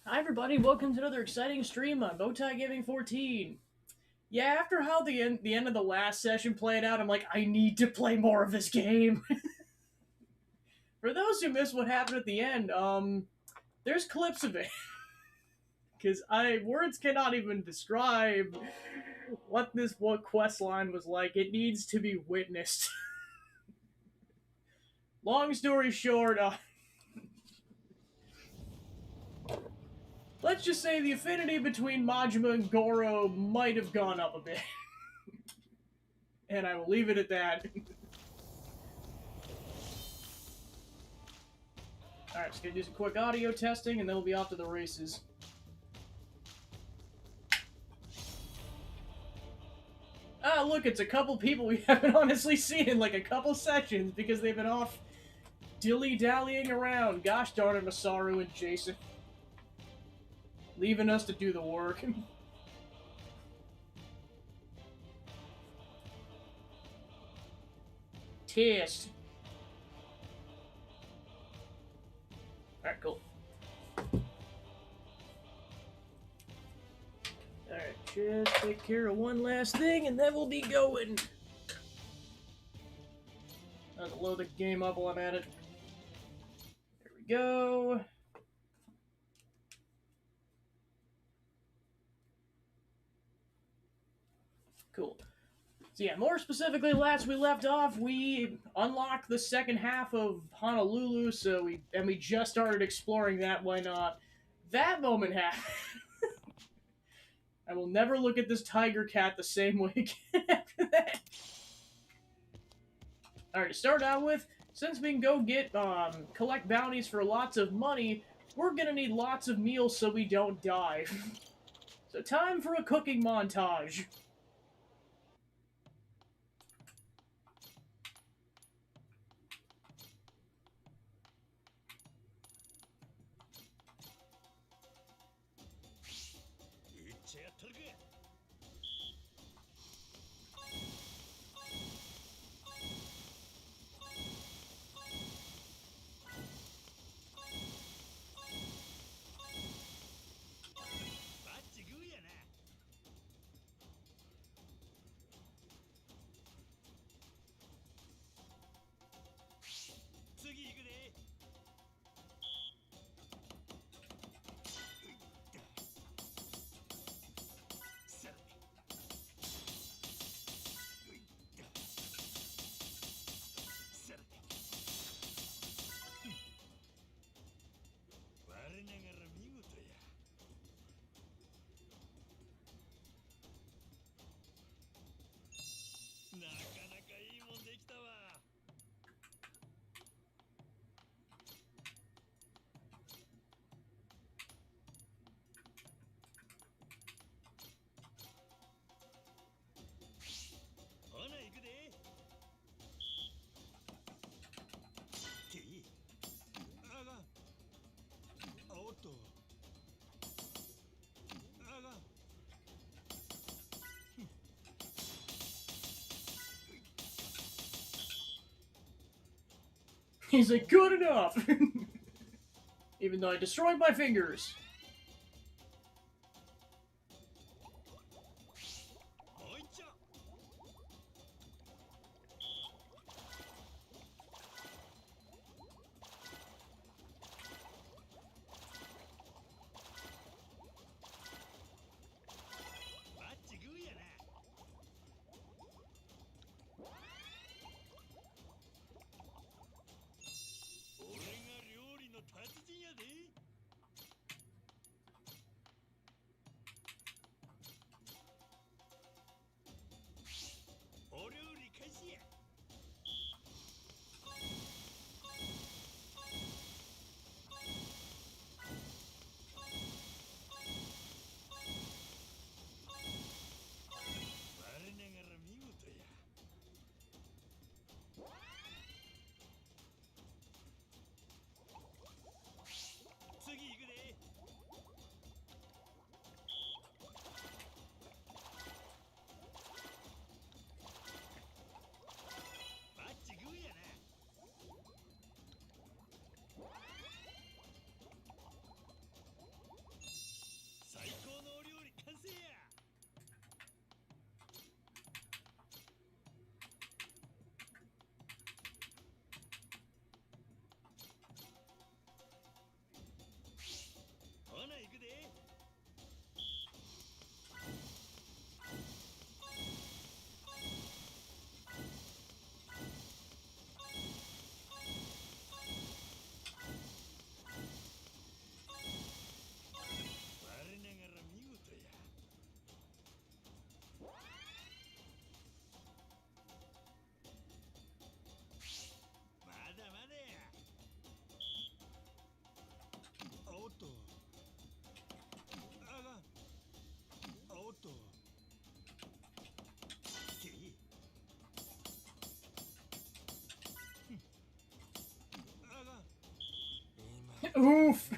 Hi everybody, welcome to another exciting stream on Bowtie Gaming 14. Yeah, after how the end of the last session played out, I'm like, I need to play more of this game. For those who missed what happened at the end, there's clips of it. Because words cannot even describe what quest line was like. It needs to be witnessed. Long story short, let's just say the affinity between Majima and Goro might have gone up a bit. And I will leave it at that. Alright, just gonna do some quick audio testing and then we'll be off to the races. Ah, look, it's a couple people we haven't honestly seen in like a couple sessions because they've been off dilly-dallying around. Gosh darn it, Masaru and Jason. Leaving us to do the work. Test. Alright, cool. Alright, just take care of one last thing and then we'll be going. I'll load the game up while I'm at it. There we go. Cool. So yeah, more specifically, last we left off, we unlocked the second half of Honolulu, we just started exploring that when that moment happened. I will never look at this tiger cat the same way again after that. Alright, to start out with, since we can go collect bounties for lots of money, we're gonna need lots of meals so we don't die. So time for a cooking montage. He's like, good enough! Even though I destroyed my fingers. Oof.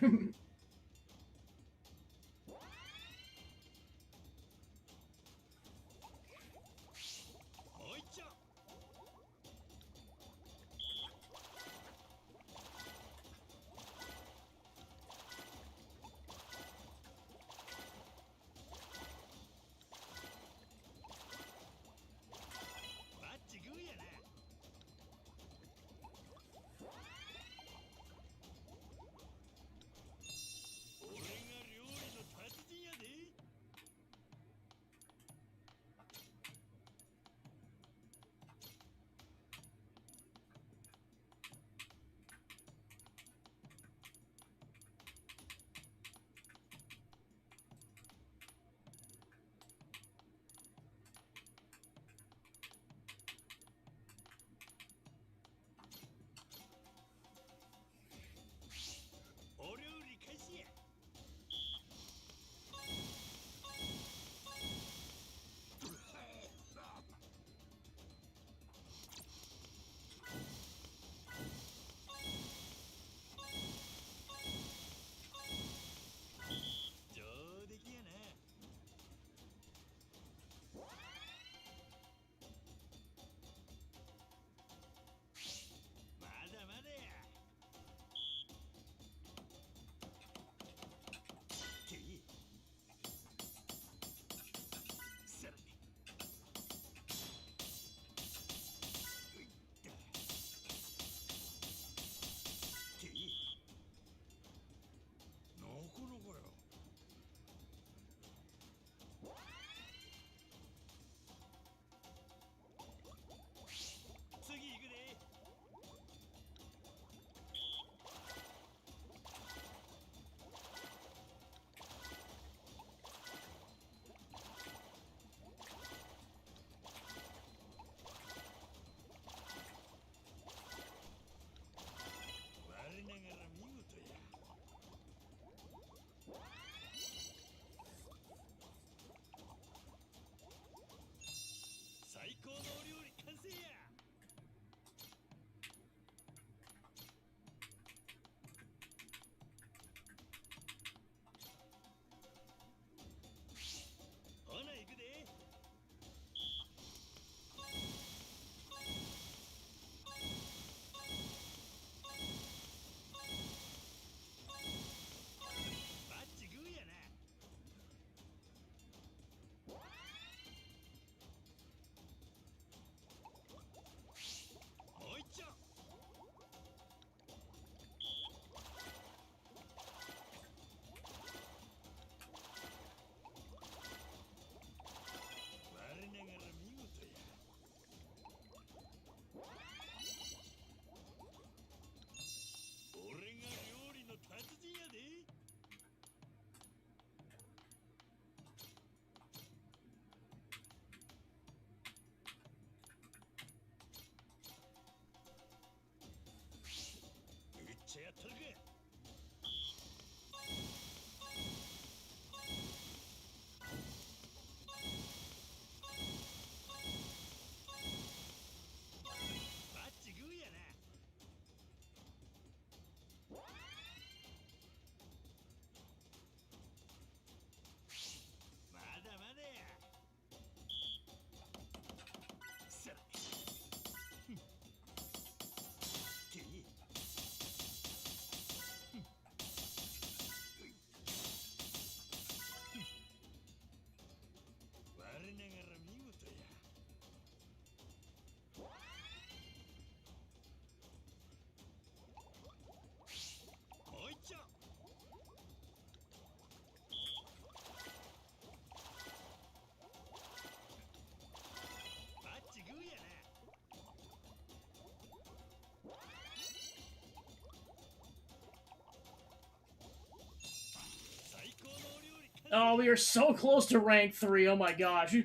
Oh, we are so close to rank 3. Oh my gosh.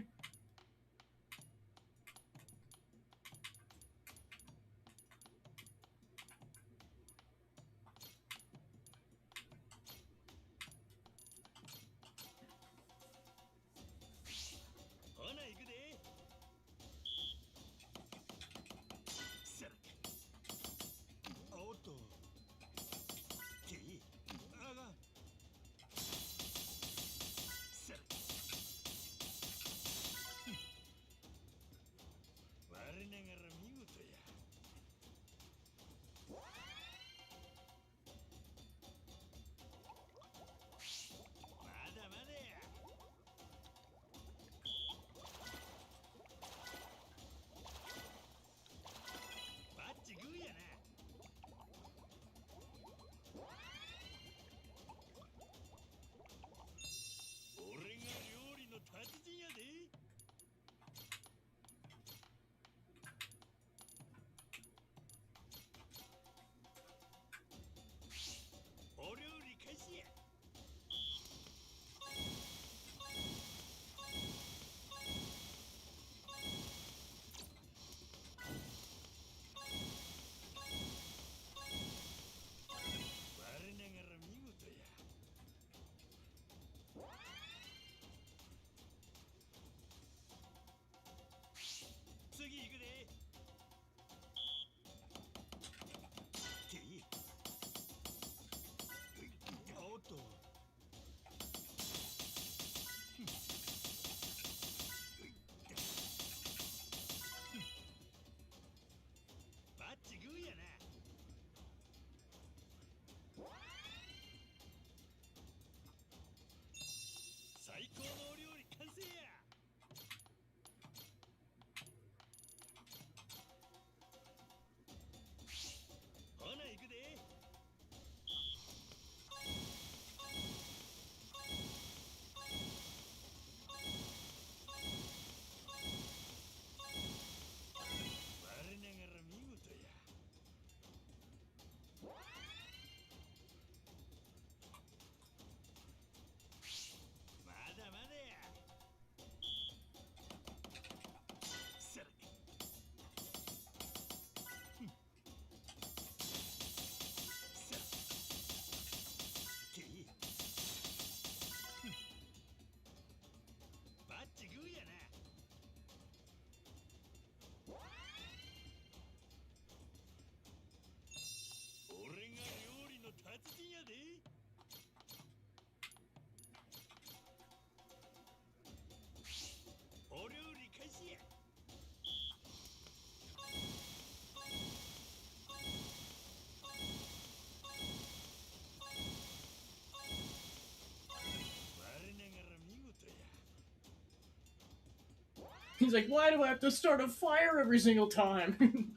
He's like, why do I have to start a fire every single time?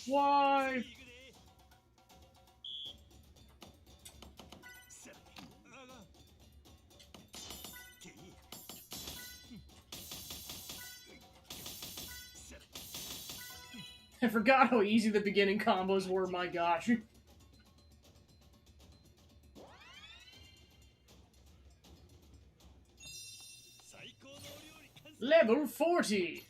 Why? I forgot how easy the beginning combos were, my gosh. Level 40!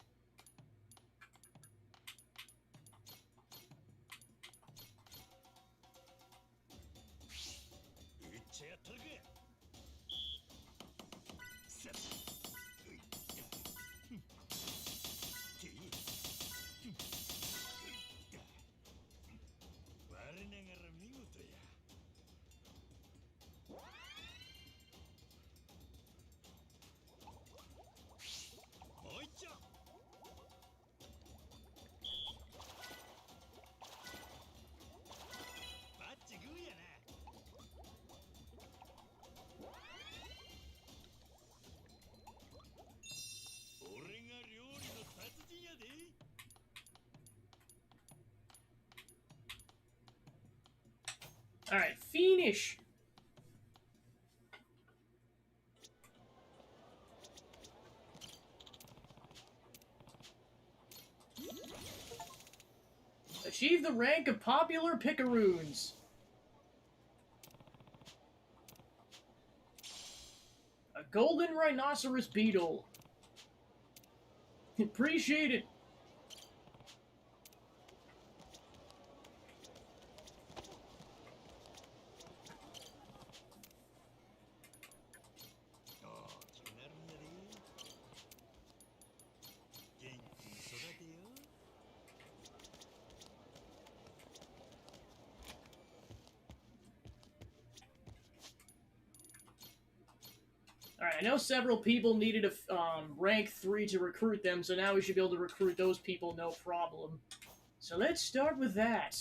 Alright, finish! Achieve the rank of popular picaroons. A golden rhinoceros beetle. Appreciate it. Alright, I know several people needed a rank 3 to recruit them, so now we should be able to recruit those people no problem. So let's start with that.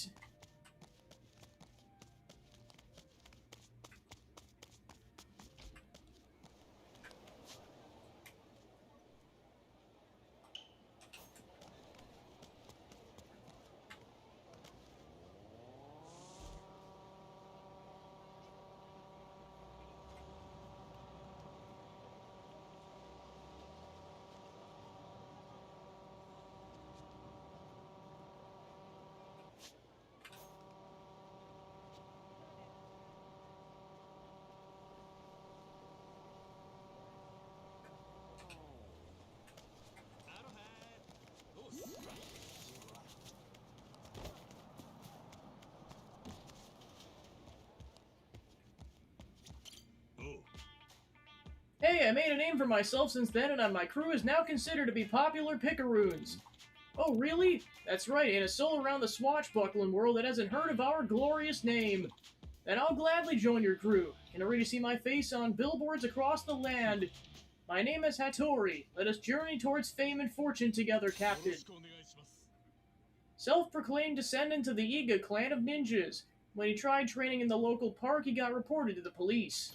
Hey, I made a name for myself since then, and my crew is now considered to be popular picaroons. Oh, really? That's right, in a soul around the swashbuckling world that hasn't heard of our glorious name. Then I'll gladly join your crew. Can already see my face on billboards across the land. My name is Hattori. Let us journey towards fame and fortune together, Captain. Self-proclaimed descendant of the Iga clan of ninjas. When he tried training in the local park, he got reported to the police.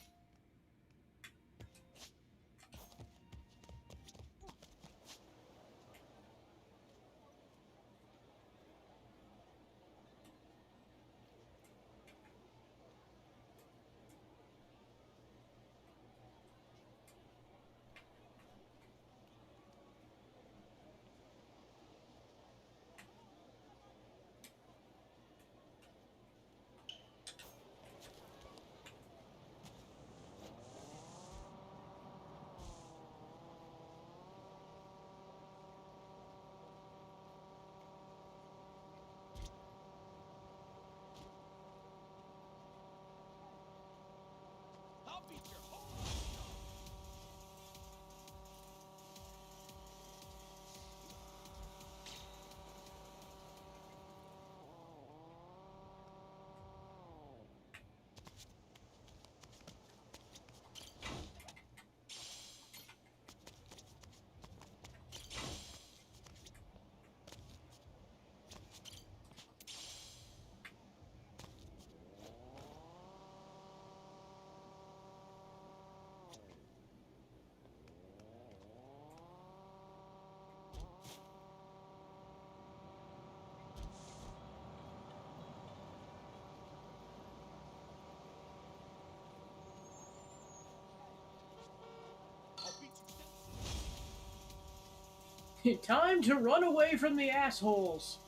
Time to run away from the assholes.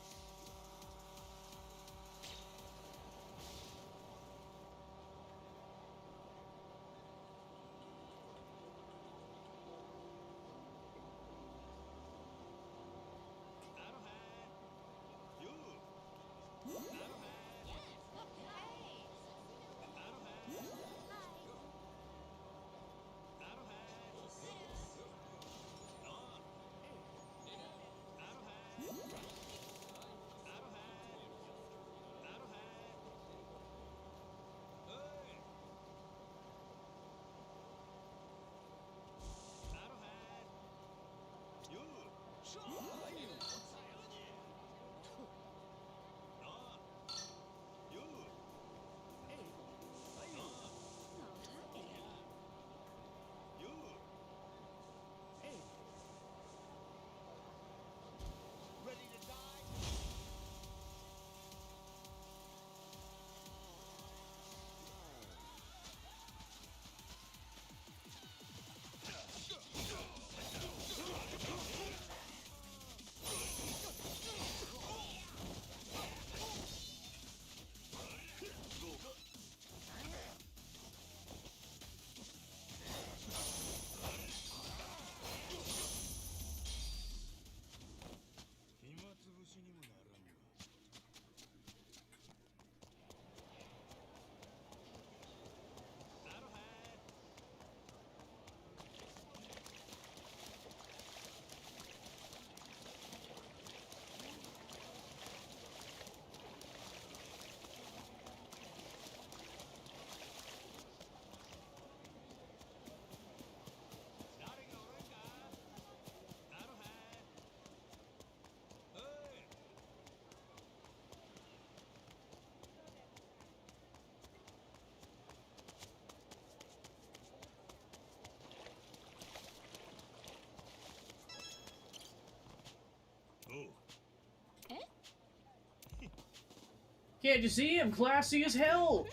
Can't you see? I'm classy as hell.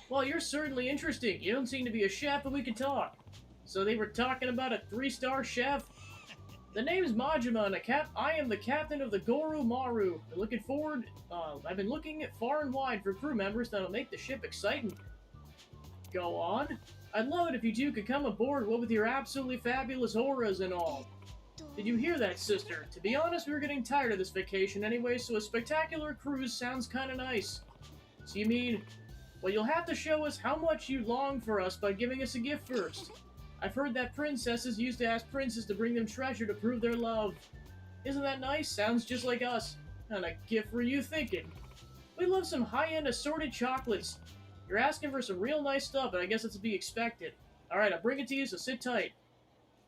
Well, you're certainly interesting. You don't seem to be a chef, but we can talk. So they were talking about a 3-star chef? The name's Majima, and I am the captain of the Goru Maru. I've been looking far and wide for crew members that'll make the ship exciting. Go on. I'd love it if you two could come aboard, what with your absolutely fabulous auras and all. Did you hear that, sister? To be honest, we were getting tired of this vacation anyway, so a spectacular cruise sounds kinda nice. So you mean, well, you'll have to show us how much you long for us by giving us a gift first. I've heard that princesses used to ask princes to bring them treasure to prove their love. Isn't that nice? Sounds just like us. And a gift were you thinking? We love some high-end assorted chocolates. You're asking for some real nice stuff, and I guess it's to be expected. Alright, I'll bring it to you, so sit tight.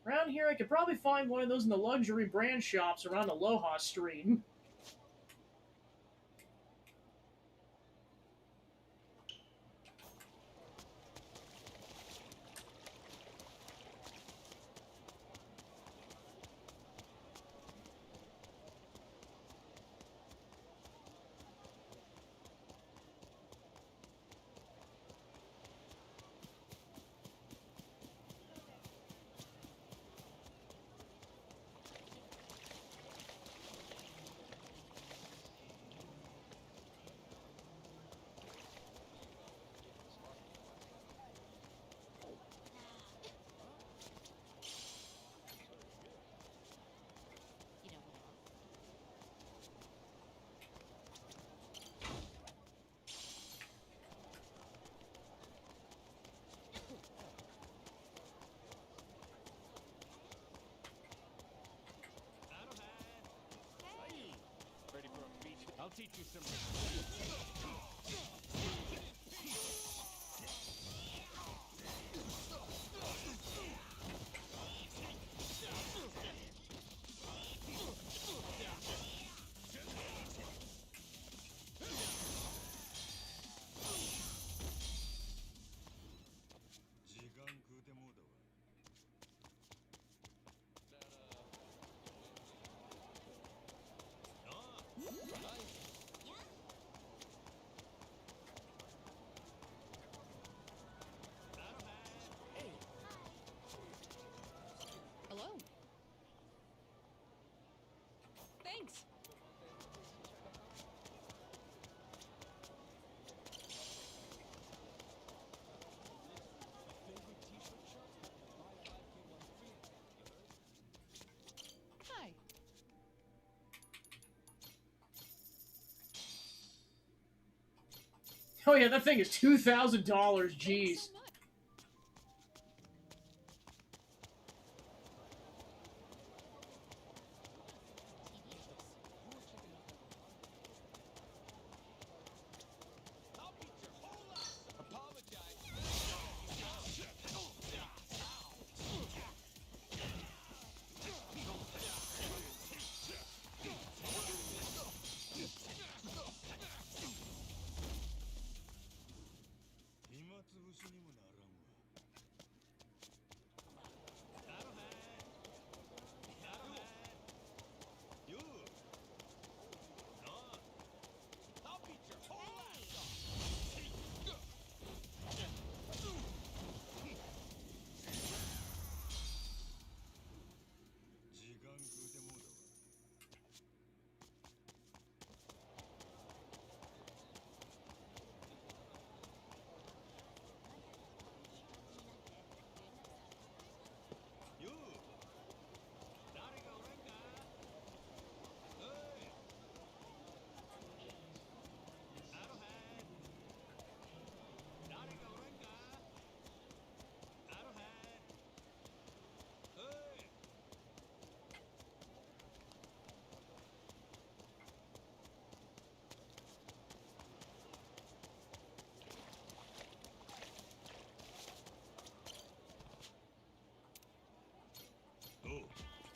Around here, I could probably find one of those in the luxury brand shops around Aloha Street. I'll teach you some. Oh yeah, that thing is $2,000. Jeez.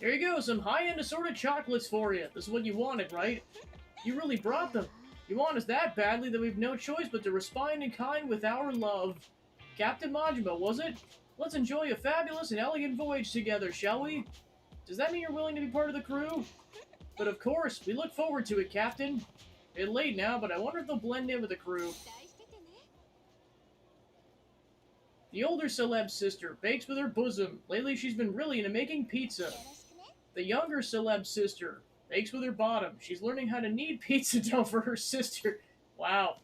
There you go, some high-end assorted chocolates for you. This is what you wanted, right? You really brought them. You want us that badly that we've no choice but to respond in kind with our love. Captain Majima, was it? Let's enjoy a fabulous and elegant voyage together, shall we? Does that mean you're willing to be part of the crew? But of course, we look forward to it, Captain. It's late now, but I wonder if they'll blend in with the crew. The older celeb sister bakes with her bosom. Lately, she's been really into making pizza. The younger celeb sister bakes with her bottom. She's learning how to knead pizza dough for her sister. Wow.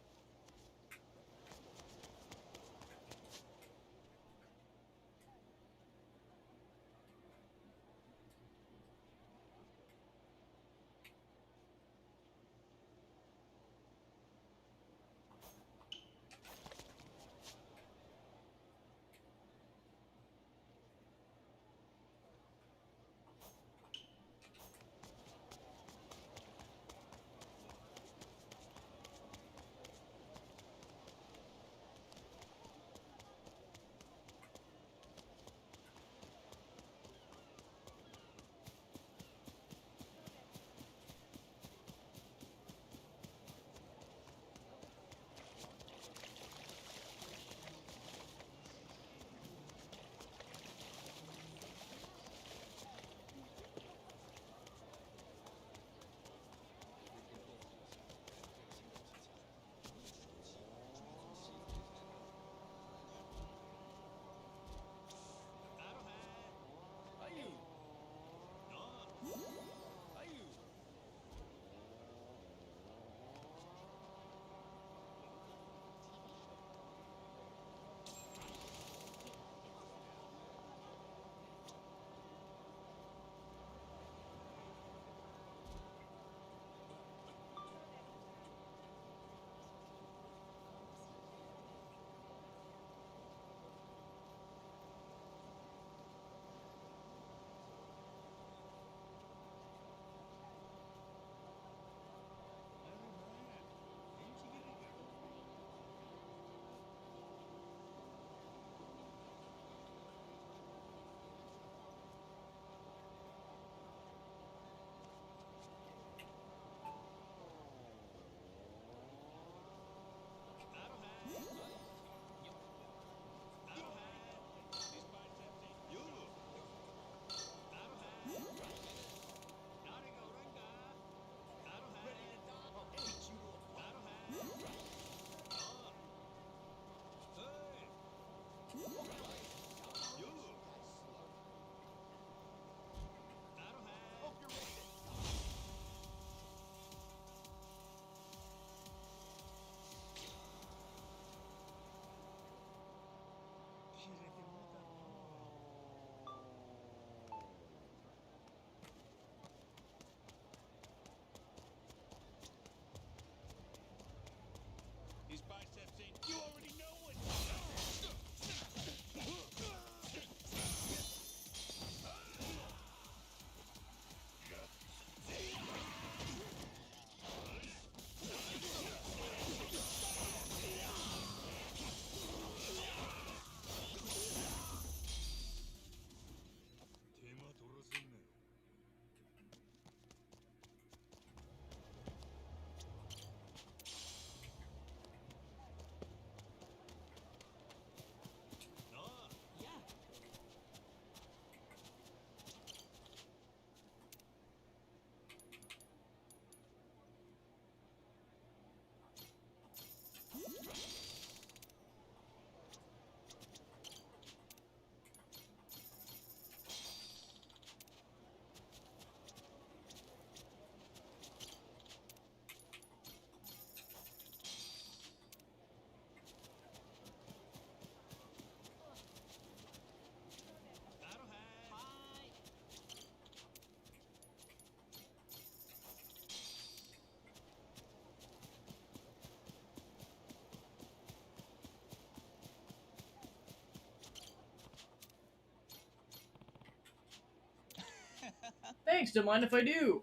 Thanks, don't mind if I do.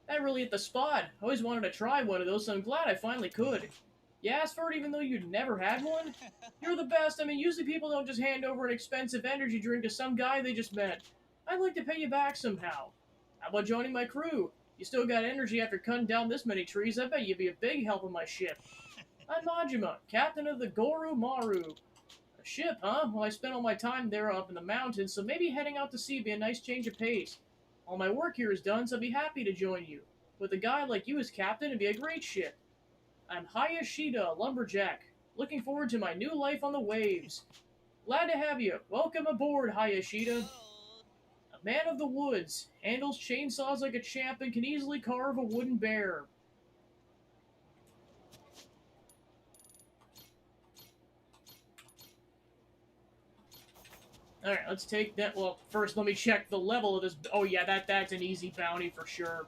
That really hit the spot. I always wanted to try one of those, so I'm glad I finally could. You asked for it even though you'd never had one? You're the best. I mean, usually people don't just hand over an expensive energy drink to some guy they just met. I'd like to pay you back somehow. How about joining my crew? You still got energy after cutting down this many trees. I bet you'd be a big help on my ship. I'm Majima, captain of the Goru Maru. A ship, huh? Well, I spent all my time there up in the mountains, so maybe heading out to sea would be a nice change of pace. All my work here is done, so I'd be happy to join you. With a guy like you as captain, it'd be a great ship. I'm Hayashida, lumberjack. Looking forward to my new life on the waves. Glad to have you. Welcome aboard, Hayashida. A man of the woods. Handles chainsaws like a champ and can easily carve a wooden bear. Alright, let's take that. Well, first let me check the level of this. Oh yeah, that's an easy bounty for sure.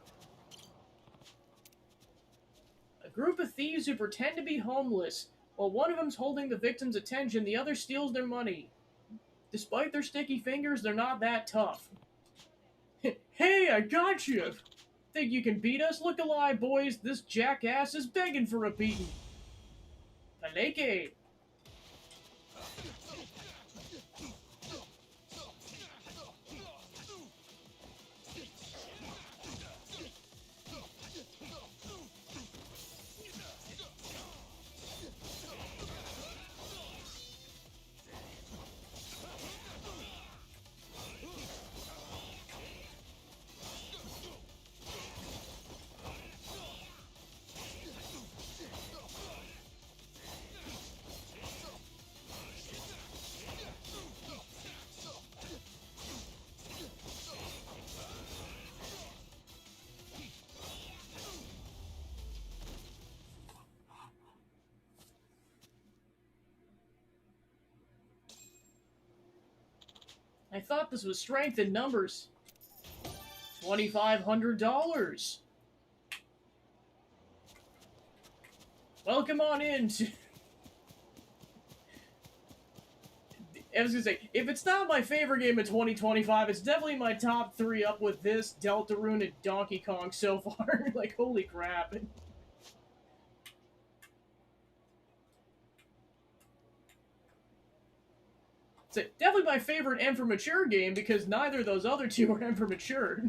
A group of thieves who pretend to be homeless. While one of them's holding the victim's attention, the other steals their money. Despite their sticky fingers, they're not that tough. Hey, I got you! Think you can beat us? Look alive, boys! This jackass is begging for a beating. Paleke! I thought this was strength in numbers. $2,500. Welcome on in to... I was gonna say, if it's not my favorite game of 2025, it's definitely my top 3 up with this, Deltarune, and Donkey Kong so far. Like, holy crap. It's definitely my favorite M for Mature game, because neither of those other two are M for Mature.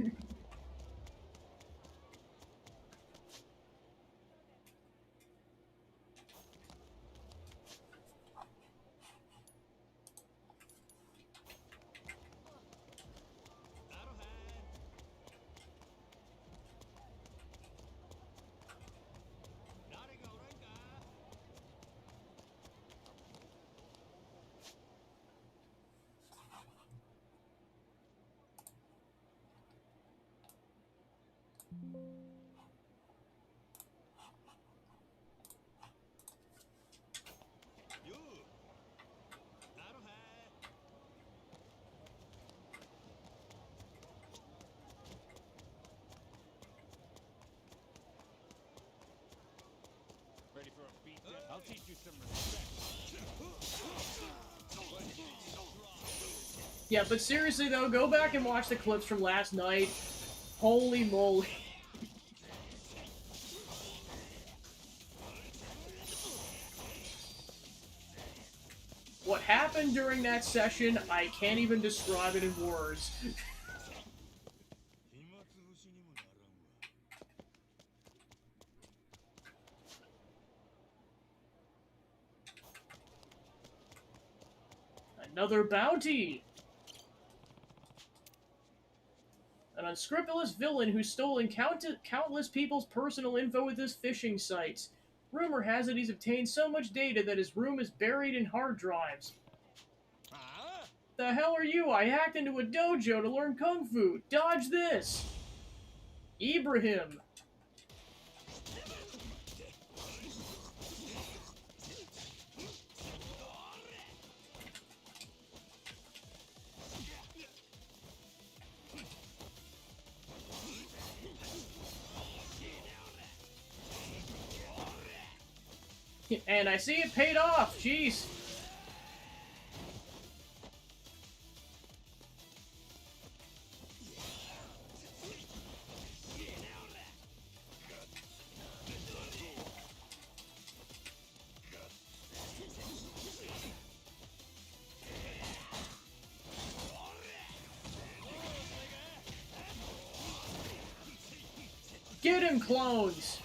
Ready for a beat? I'll teach you some respect. Yeah, but seriously though, go back and watch the clips from last night. Holy moly. What happened during that session, I can't even describe it in words. Another bounty! An unscrupulous villain who's stolen countless people's personal info with his phishing sites. Rumor has it he's obtained so much data that his room is buried in hard drives. The hell are you? I hacked into a dojo to learn kung fu. Dodge this! Ibrahim. And I see it paid off, jeez. Get him, clones!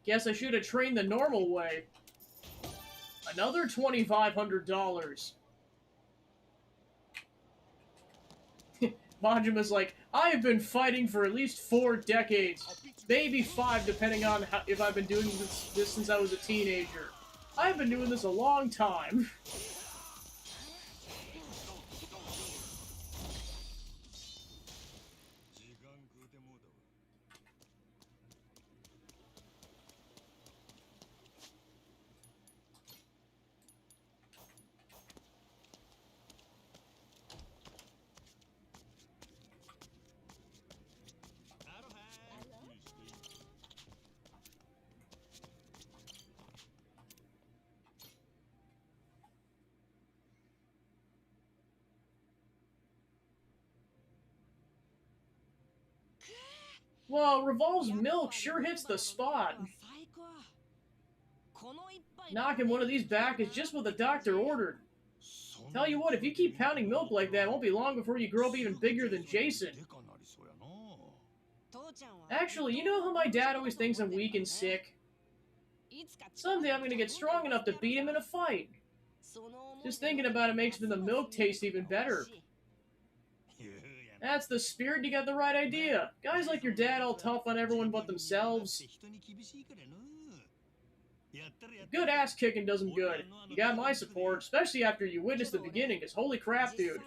Guess I should have trained the normal way. Another $2,500. Majima's like, I have been fighting for at least 4 decades. Maybe 5, depending on if I've been doing this since I was a teenager. I've been doing this a long time. Well, Revolve's milk sure hits the spot. Knocking one of these back is just what the doctor ordered. Tell you what, if you keep pounding milk like that, it won't be long before you grow up even bigger than Jason. Actually, you know how my dad always thinks I'm weak and sick? Someday I'm gonna get strong enough to beat him in a fight. Just thinking about it makes the milk taste even better. That's the spirit, you got the right idea. Guys like your dad all tough on everyone but themselves. Good ass kicking does him good. You got my support, especially after you witnessed the beginning, cause holy crap, dude.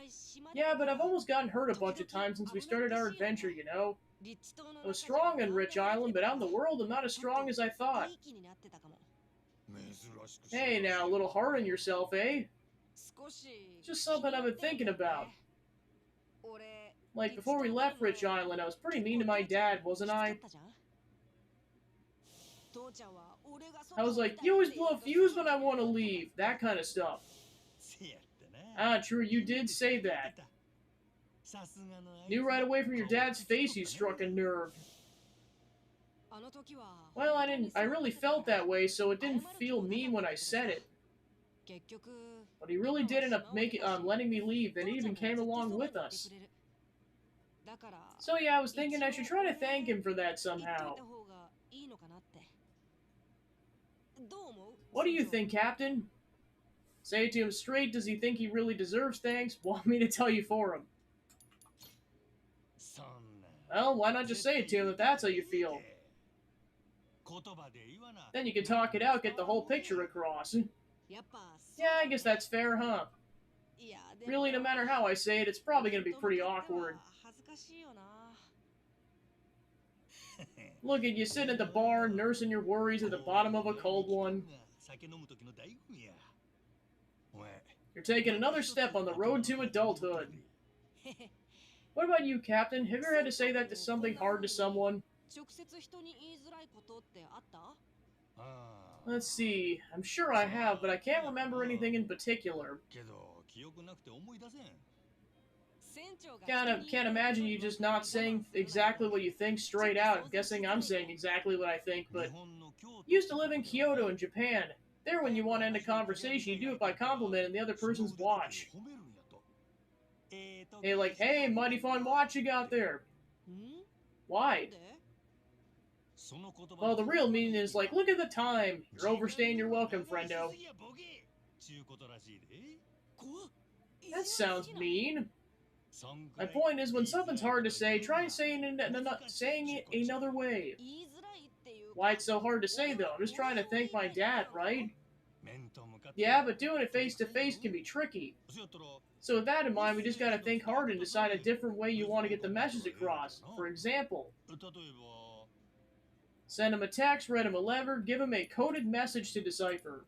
Yeah, but I've almost gotten hurt a bunch of times since we started our adventure, you know? I was strong on Rich Island, but out in the world I'm not as strong as I thought. Hey now, a little hard on yourself, eh? Just something I've been thinking about. Like, before we left Rich Island, I was pretty mean to my dad, wasn't I? I was like, you always blow a fuse when I want to leave. That kind of stuff. Ah, true, you did say that. Knew right away from your dad's face you struck a nerve. Well, I really felt that way, so it didn't feel mean when I said it. But he really did end up letting me leave, and he even came along with us. So yeah, I was thinking I should try to thank him for that somehow. What do you think, Captain? Say it to him straight, does he think he really deserves thanks? Want me to tell you for him? Well, why not just say it to him if that's how you feel? Then you can talk it out, get the whole picture across. Yeah, I guess that's fair, huh? Really, no matter how I say it, it's probably gonna be pretty awkward. Look at you sitting at the bar, nursing your worries at the bottom of a cold one. You're taking another step on the road to adulthood. What about you, Captain? Have you ever had to say that to something hard to someone? Let's see. I'm sure I have, but I can't remember anything in particular. Can't imagine you just not saying exactly what you think straight out. I'm guessing I'm saying exactly what I think, but... Used to live in Kyoto in Japan. There, when you want to end a conversation, you do it by complimenting the other person's watch. Hey, like, hey, mighty fine watch you got there. Why? Well, the real meaning is like, look at the time. You're overstaying your welcome, friendo. That sounds mean. My point is, when something's hard to say, try saying it another way. Why it's so hard to say, though? I'm just trying to thank my dad, right? Yeah, but doing it face to face can be tricky. So with that in mind, we just gotta think hard and decide a different way you want to get the message across. For example, send him a text, write him a letter, give him a coded message to decipher.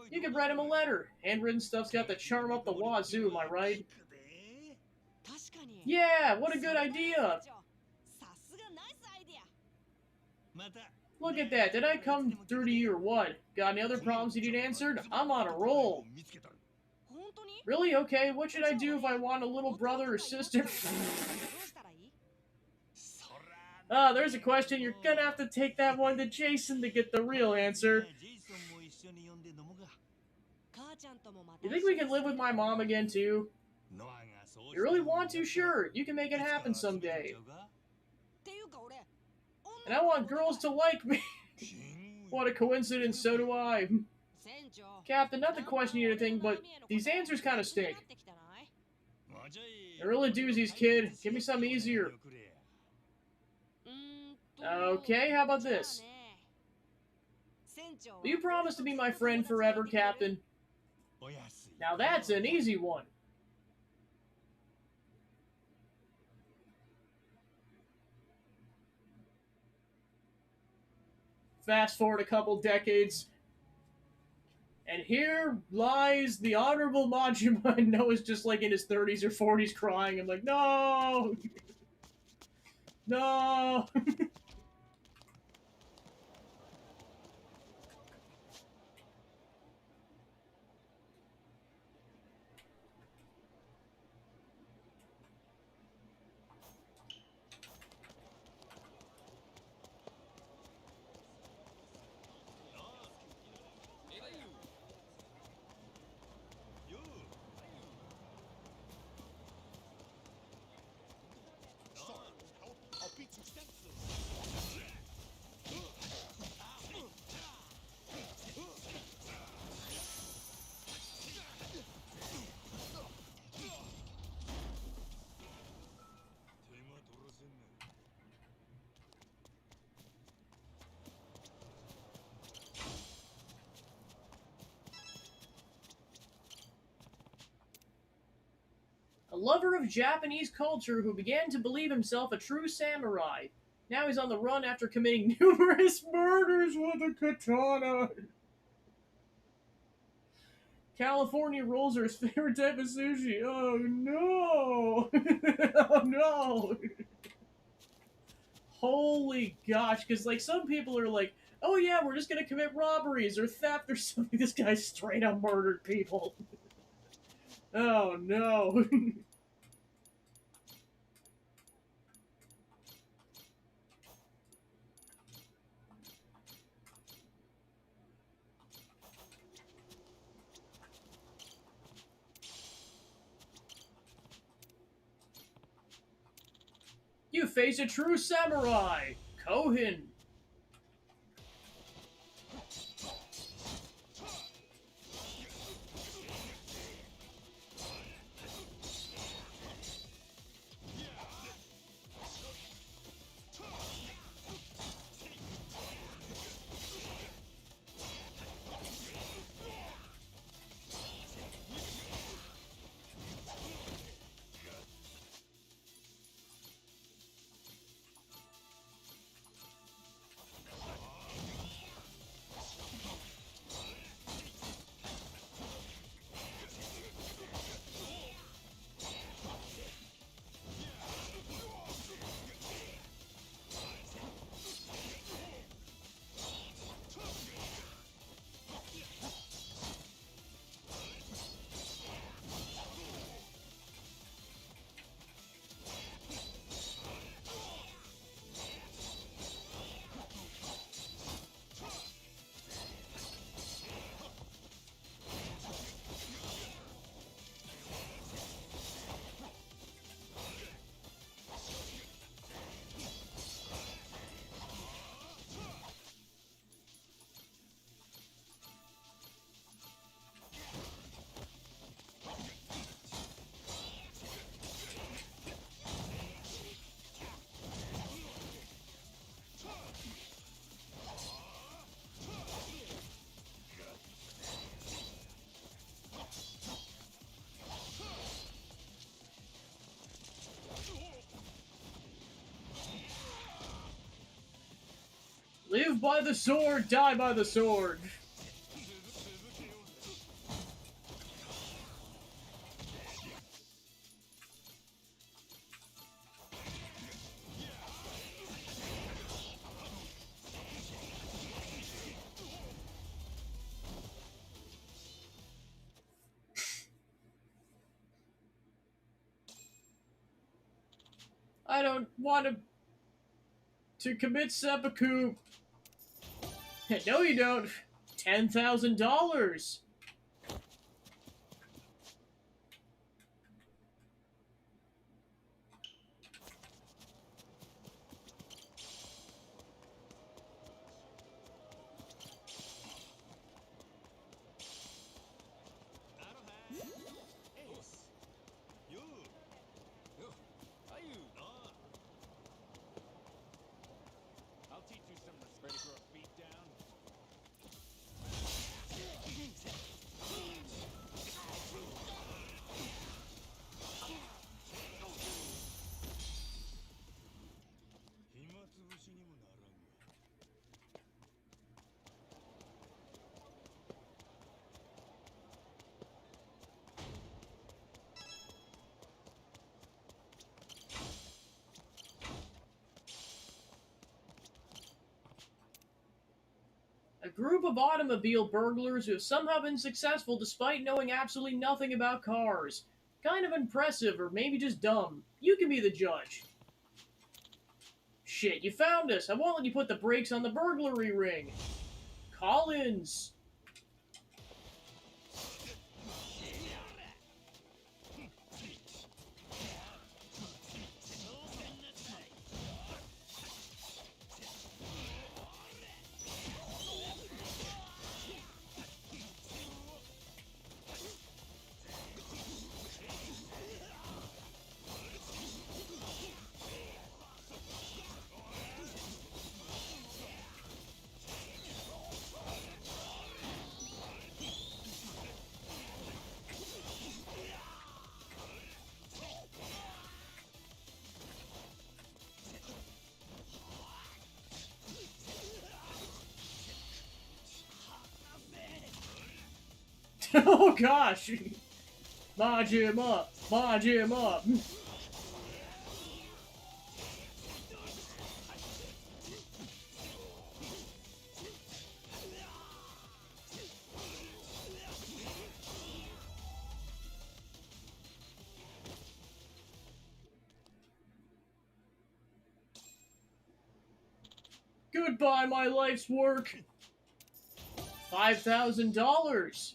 You could write him a letter. Handwritten stuff's got the charm up the wazoo, am I right? Yeah, what a good idea! Look at that, did I come through to you or what? Got any other problems you need answered? I'm on a roll. Really? Okay, what should I do if I want a little brother or sister? Ah, there's a question. You're gonna have to take that one to Jason to get the real answer. You think we can live with my mom again, too? You really want to? Sure. You can make it happen someday. And I want girls to like me. What a coincidence, so do I. Captain, not to question you or anything, but these answers kind of stink. They're really doozies, kid. Give me something easier. Okay, how about this? Will you promise to be my friend forever, Captain? Now that's an easy one. Fast forward a couple decades, and here lies the Honorable Majima, and Noah's just like in his 30s or 40s crying. I'm like, no! No! A lover of Japanese culture who began to believe himself a true samurai. Now he's on the run after committing numerous murders with a katana. California rolls are his favorite type of sushi. Oh no! Oh no! Holy gosh, because like some people are like, oh yeah, we're just gonna commit robberies or theft or something. This guy straight up murdered people. Oh no. You face a true samurai, Kohin. Live by the sword, die by the sword. I don't want to. To commit seppuku. No, you don't. $10,000. I'll teach you some respect. Ready for a beatdown? A group of automobile burglars who have somehow been successful despite knowing absolutely nothing about cars. Kind of impressive, or maybe just dumb. You can be the judge. Shit, you found us. I won't let you put the brakes on the burglary ring. Collins. Oh gosh! Marge him up! Marge him up! Goodbye, my life's work! $5,000!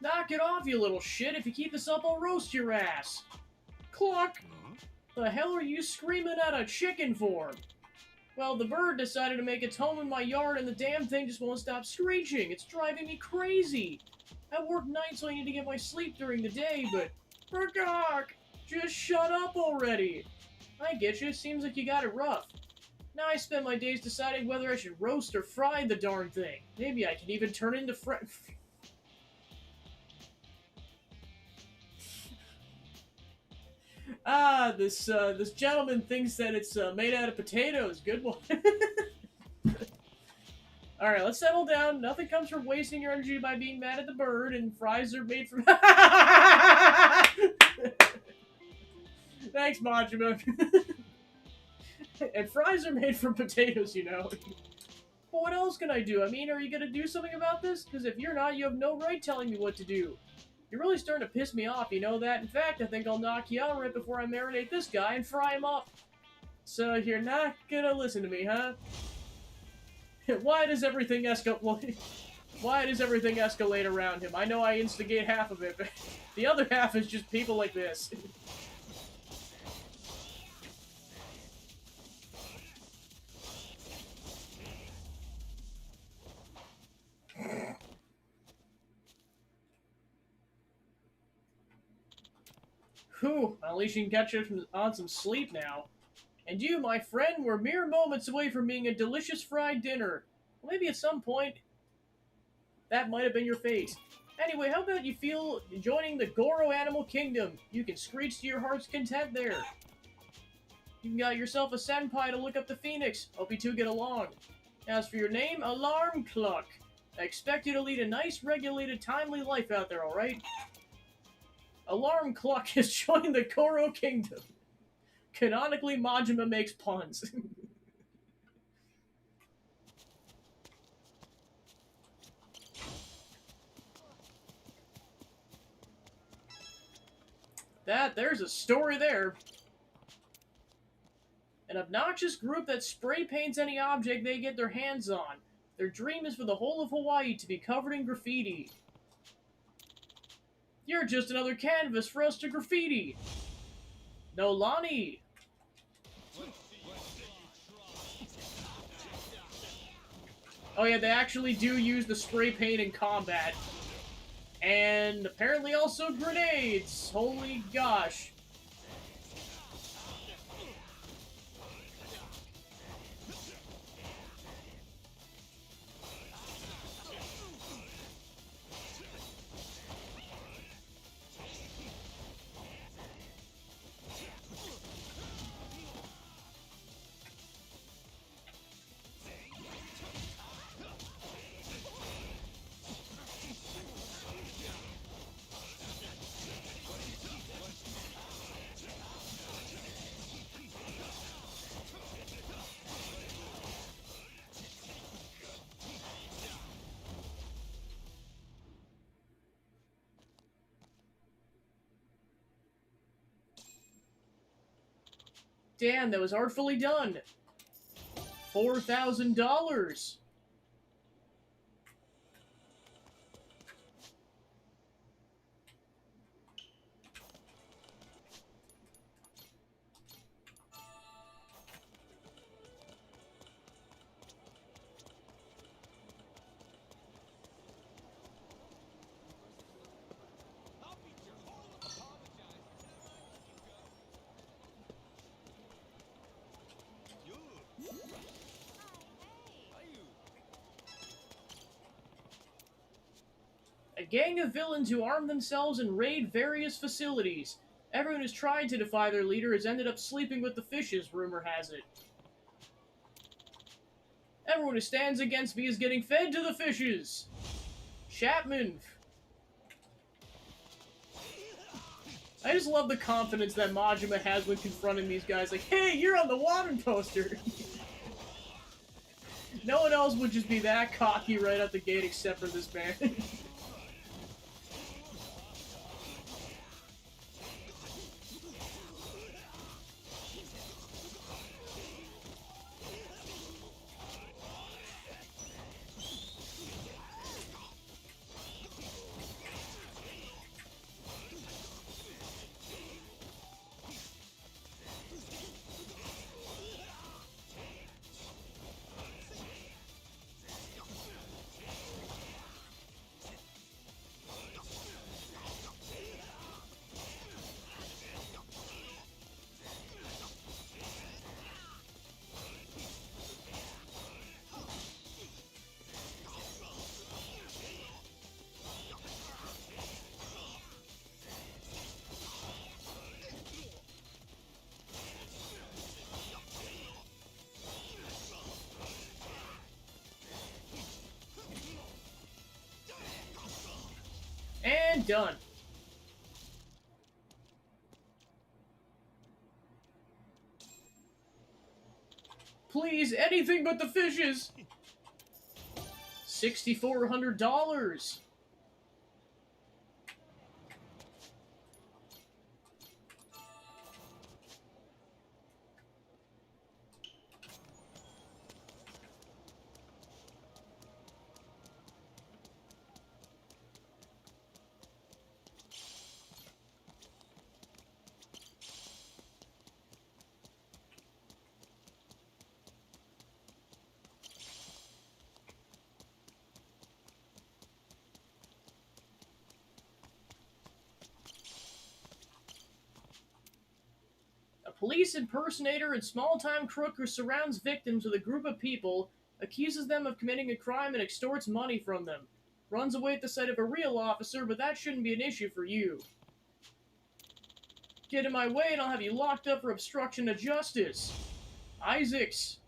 Knock it off, you little shit. If you keep this up, I'll roast your ass. Cluck! The hell are you screaming at a chicken for? Well, the bird decided to make its home in my yard and the damn thing just won't stop screeching. It's driving me crazy. I work nights so I need to get my sleep during the day, but... Pergok! Just shut up already! I get you, seems like you got it rough. Now I spend my days deciding whether I should roast or fry the darn thing. Maybe I can even turn into this gentleman thinks that it's made out of potatoes. Good one. Alright, let's settle down. Nothing comes from wasting your energy by being mad at the bird, and fries are made from... Thanks, Majima. And fries are made from potatoes, you know. But what else can I do? I mean, are you gonna do something about this? Because if you're not, you have no right telling me what to do. You're really starting to piss me off, you know that? In fact, I think I'll knock you out right before I marinate this guy and fry him up. So you're not gonna listen to me, huh? Why does everything escalate? Why does everything escalate around him? I know I instigate half of it, but the other half is just people like this. Whew, at least you can catch us on some sleep now. And you, my friend, were mere moments away from being a delicious fried dinner. Well, maybe at some point, that might have been your fate. Anyway, how about you feel joining the Goro Animal Kingdom? You can screech to your heart's content there. You got yourself a senpai to look up the Phoenix. Hope you two get along. As for your name, Alarm Clock. I expect you to lead a nice, regulated, timely life out there, alright? Alarm Clock has joined the Goro Kingdom. Canonically, Majima makes puns. There's a story there. An obnoxious group that spray paints any object they get their hands on. Their dream is for the whole of Hawaii to be covered in graffiti. You're just another canvas for us to graffiti. No, Lonnie. Oh yeah, they actually do use the spray paint in combat. And apparently also grenades. Holy gosh. Damn, that was artfully done. $4,000. A gang of villains who arm themselves and raid various facilities. Everyone who's tried to defy their leader has ended up sleeping with the fishes, rumor has it. Everyone who stands against me is getting fed to the fishes. Chapman. I just love the confidence that Majima has when confronting these guys. Like, hey, you're on the wanted poster. No one else would just be that cocky right out the gate except for this man. And done. Please, anything but the fishes! $6,400. A police impersonator and small-time crook who surrounds victims with a group of people, accuses them of committing a crime and extorts money from them. Runs away at the sight of a real officer, but that shouldn't be an issue for you. Get in my way and I'll have you locked up for obstruction of justice. Isaacs.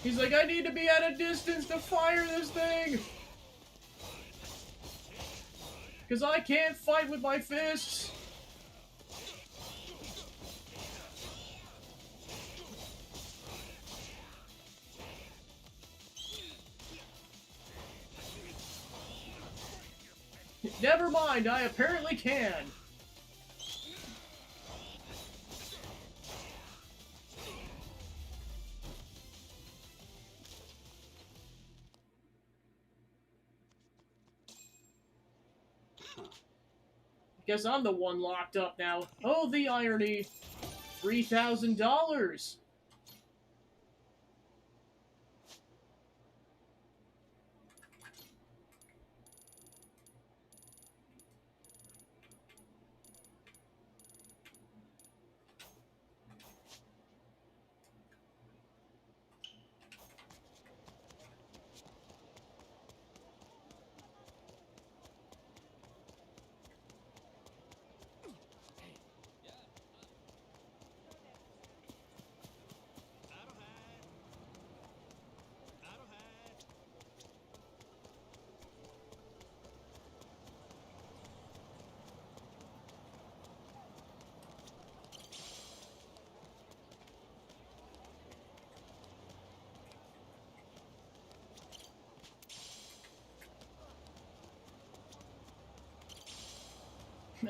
He's like, I need to be at a distance to fire this thing! Because I can't fight with my fists! Never mind, I apparently can. Guess I'm the one locked up now. Oh, the irony. $3,000.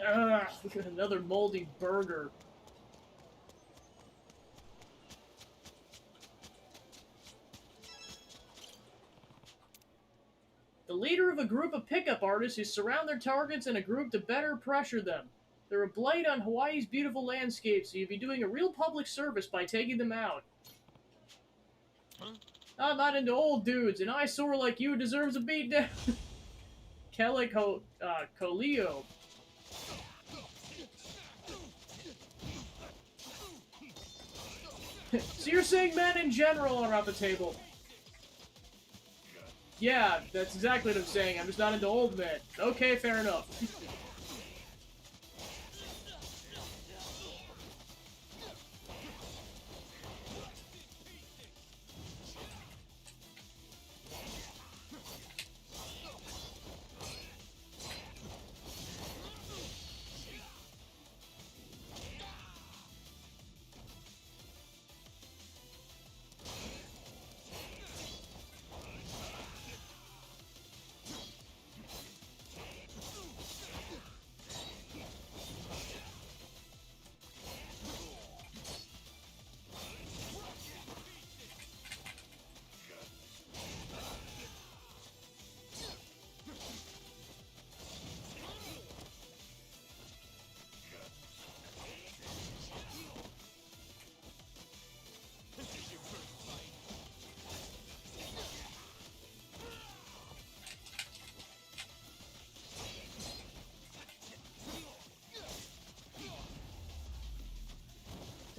Ugh, another moldy burger. The leader of a group of pickup artists who surround their targets in a group to better pressure them. They're a blight on Hawaii's beautiful landscape, so you'd be doing a real public service by taking them out. Huh? I'm not into old dudes. An eyesore like you deserves a beatdown. Colio. So you're saying men in general are off the table? Yeah, that's exactly what I'm saying. I'm just not into old men. Okay, fair enough.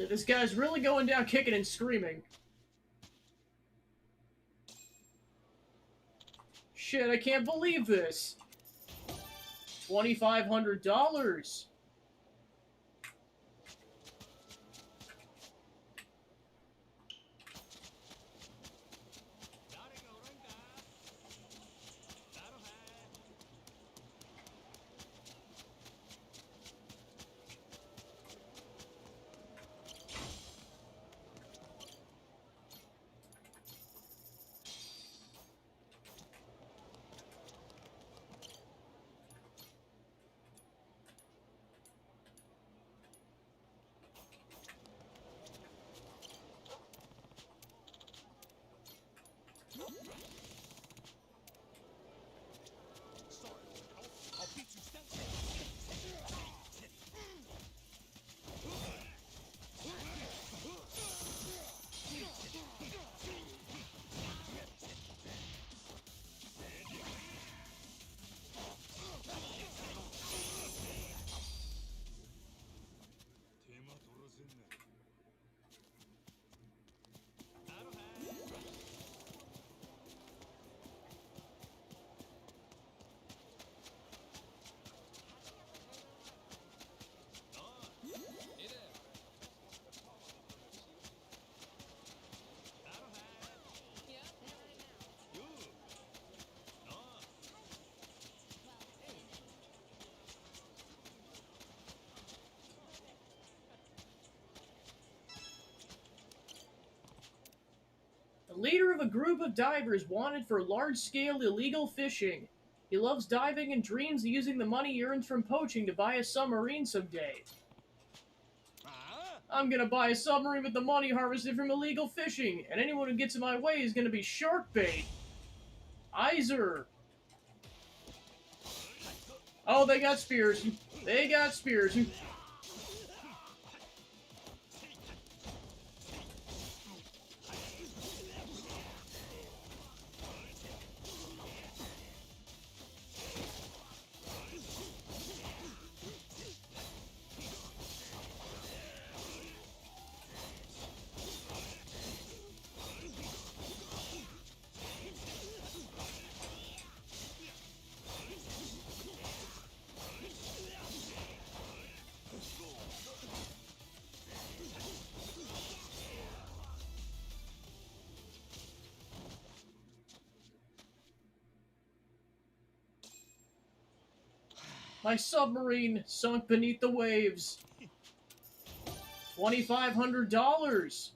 This guy's really going down kicking and screaming. Shit, I can't believe this. $2,500. The leader of a group of divers wanted for large-scale illegal fishing. He loves diving and dreams of using the money he earns from poaching to buy a submarine someday. I'm gonna buy a submarine with the money harvested from illegal fishing, and anyone who gets in my way is gonna be shark bait. Iser. Oh, they got spears. They got spears. My submarine sunk beneath the waves. $2,500.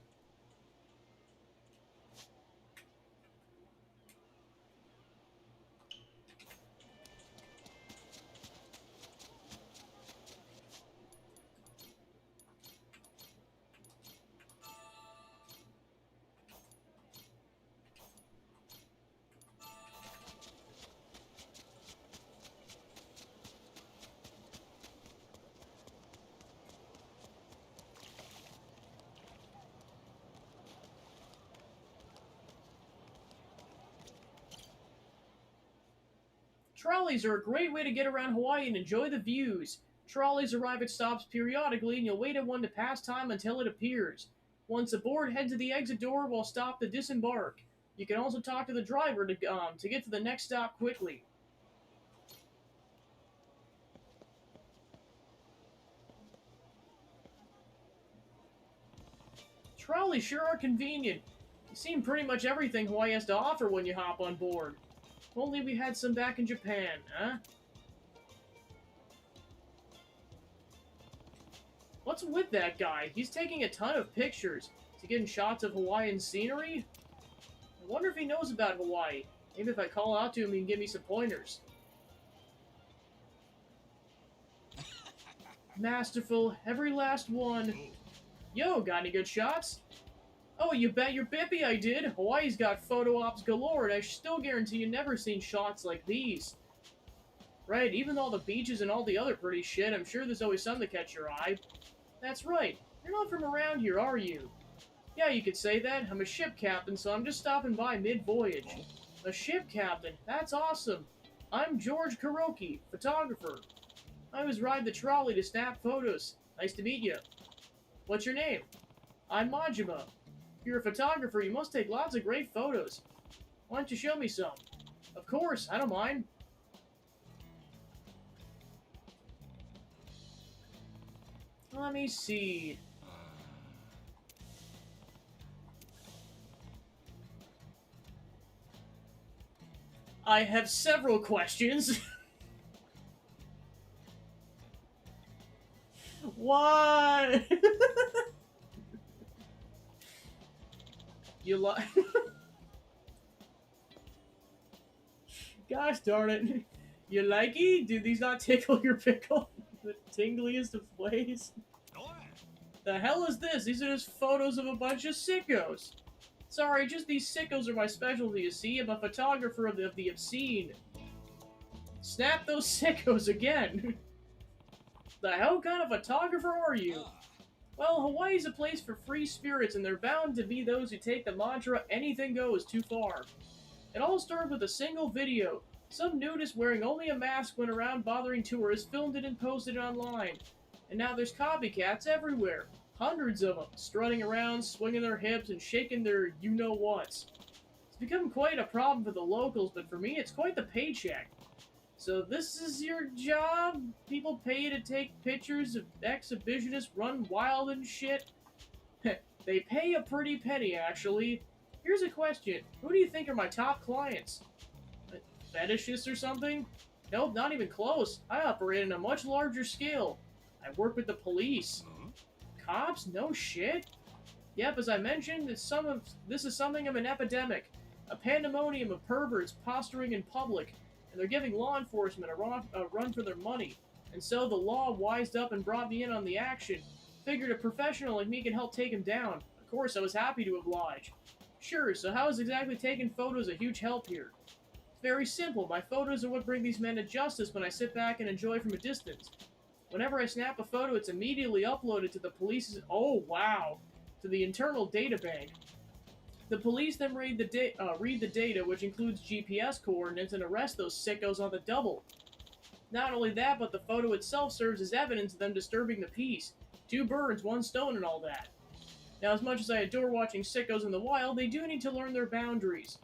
Trolleys are a great way to get around Hawaii and enjoy the views. Trolleys arrive at stops periodically, and you'll wait at one to pass time until it appears. Once aboard, head to the exit door while stopped to disembark. You can also talk to the driver to get to the next stop quickly. Trolleys sure are convenient. You see pretty much everything Hawaii has to offer when you hop on board. If only we had some back in Japan, huh? What's with that guy? He's taking a ton of pictures. Is he getting shots of Hawaiian scenery? I wonder if he knows about Hawaii. Maybe if I call out to him, he can give me some pointers. Masterful, every last one. Yo, got any good shots? Oh, you bet your bippy I did. Hawaii's got photo ops galore, and I still guarantee you never seen shots like these. Right, even all the beaches and all the other pretty shit, I'm sure there's always some to catch your eye. That's right. You're not from around here, are you? Yeah, you could say that. I'm a ship captain, so I'm just stopping by mid-voyage. A ship captain? That's awesome. I'm George Kuroki, photographer. I always ride the trolley to snap photos. Nice to meet you. What's your name? I'm Majima. If you're a photographer, you must take lots of great photos. Why don't you show me some? Of course, I don't mind. Let me see. I have several questions. Why? You like? Gosh darn it! You likey? Do these not tickle your pickle? The tingliest of ways. The hell is this? These are just photos of a bunch of sickos. Sorry, just these sickos are my specialty, you see? I'm a photographer of the obscene. Snap those sickos again! The hell kind of photographer are you? Well, Hawaii's a place for free spirits, and they're bound to be those who take the mantra, anything goes, too far. It all started with a single video. Some nudist wearing only a mask went around bothering tourists, filmed it and posted it online. And now there's copycats everywhere. Hundreds of them, strutting around, swinging their hips, and shaking their you-know-whats. It's become quite a problem for the locals, but for me, it's quite the paycheck. So this is your job? People pay you to take pictures of exhibitionists run wild and shit? They pay a pretty penny, actually. Here's a question. Who do you think are my top clients? Fetishists or something? Nope, not even close. I operate on a much larger scale. I work with the police. Cops? No shit. Yep, as I mentioned, this is something of an epidemic. A pandemonium of perverts posturing in public, and they're giving law enforcement a run for their money. And so the law wised up and brought me in on the action. Figured a professional like me can help take him down. Of course, I was happy to oblige. Sure, so how is exactly taking photos a huge help here? It's very simple. My photos are what bring these men to justice when I sit back and enjoy from a distance. Whenever I snap a photo, it's immediately uploaded to the police's... Oh, wow! To the internal data bank. The police then read the data, which includes GPS coordinates, and arrest those sickos on the double. Not only that, but the photo itself serves as evidence of them disturbing the peace. 2 birds, 1 stone and all that. Now, as much as I adore watching sickos in the wild, they do need to learn their boundaries.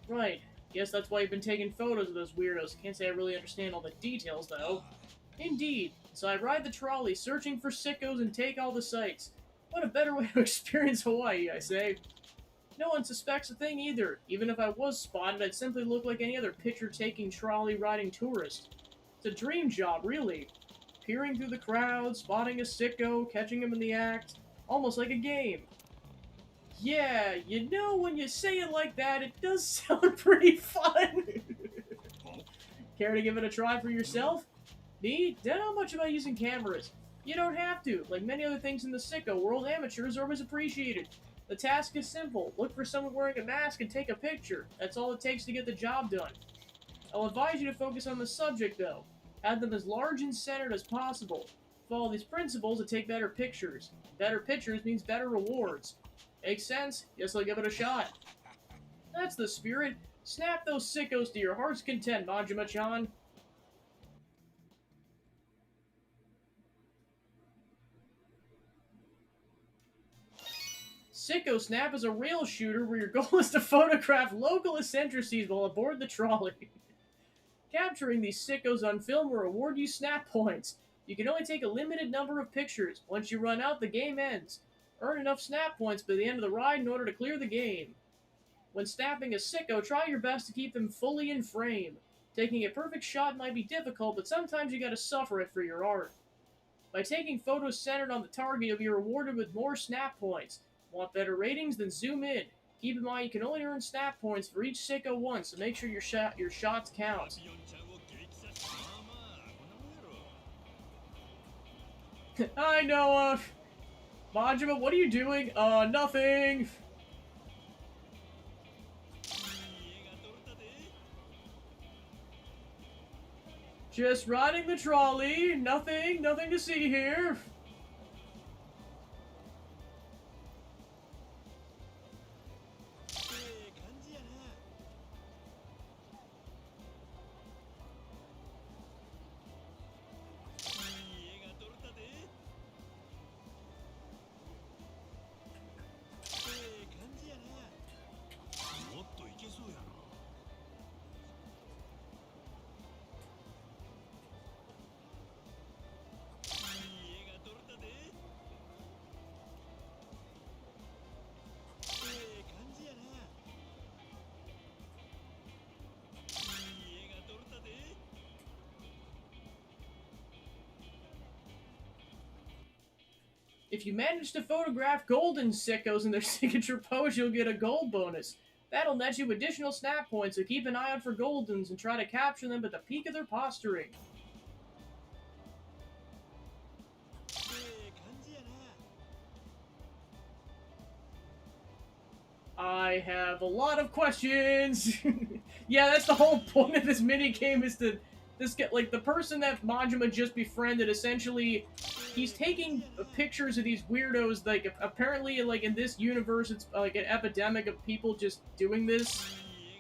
Right. Guess that's why you've been taking photos of those weirdos. Can't say I really understand all the details, though. Indeed. So I ride the trolley, searching for sickos and take all the sights. What a better way to experience Hawaii, I say. No one suspects a thing either. Even if I was spotted, I'd simply look like any other picture-taking, trolley-riding tourist. It's a dream job, really. Peering through the crowd, spotting a sicko, catching him in the act. Almost like a game. Yeah, you know, when you say it like that, it does sound pretty fun. Care to give it a try for yourself? Me? Don't know much about using cameras. You don't have to. Like many other things in the sicko world, amateurs are always appreciated. The task is simple. Look for someone wearing a mask and take a picture. That's all it takes to get the job done. I'll advise you to focus on the subject, though. Have them as large and centered as possible. Follow these principles to take better pictures. Better pictures means better rewards. Makes sense? Guess I'll give it a shot. That's the spirit. Snap those sickos to your heart's content, Majima-chan. Sicko Snap is a rail shooter where your goal is to photograph local eccentricities while aboard the trolley. Capturing these sickos on film will reward you snap points. You can only take a limited number of pictures. Once you run out, the game ends. Earn enough snap points by the end of the ride in order to clear the game. When snapping a sicko, try your best to keep them fully in frame. Taking a perfect shot might be difficult, but sometimes you gotta suffer it for your art. By taking photos centered on the target, you'll be rewarded with more snap points. Want better ratings? Then zoom in. Keep in mind you can only earn snap points for each sicko once, so make sure your shots count. I know, Majima, what are you doing? Nothing! Just riding the trolley. Nothing to see here. If you manage to photograph golden sickos in their signature pose, you'll get a gold bonus. That'll net you additional snap points, so keep an eye out for goldens and try to capture them at the peak of their posturing. I have a lot of questions. Yeah, that's the whole point of this minigame is to this get like the person that Majima just befriended. Essentially, he's taking pictures of these weirdos. Like apparently, like in this universe, it's like an epidemic of people just doing this.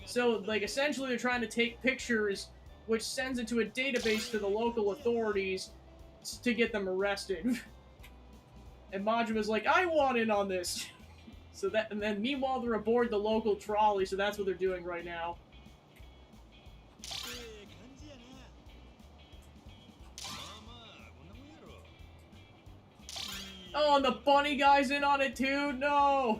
So like essentially, they're trying to take pictures, which sends it to a database to the local authorities to get them arrested. And Majima's like, I want in on this. So that, and then meanwhile they're aboard the local trolley, so that's what they're doing right now. Oh, and the bunny guy's in on it too? No!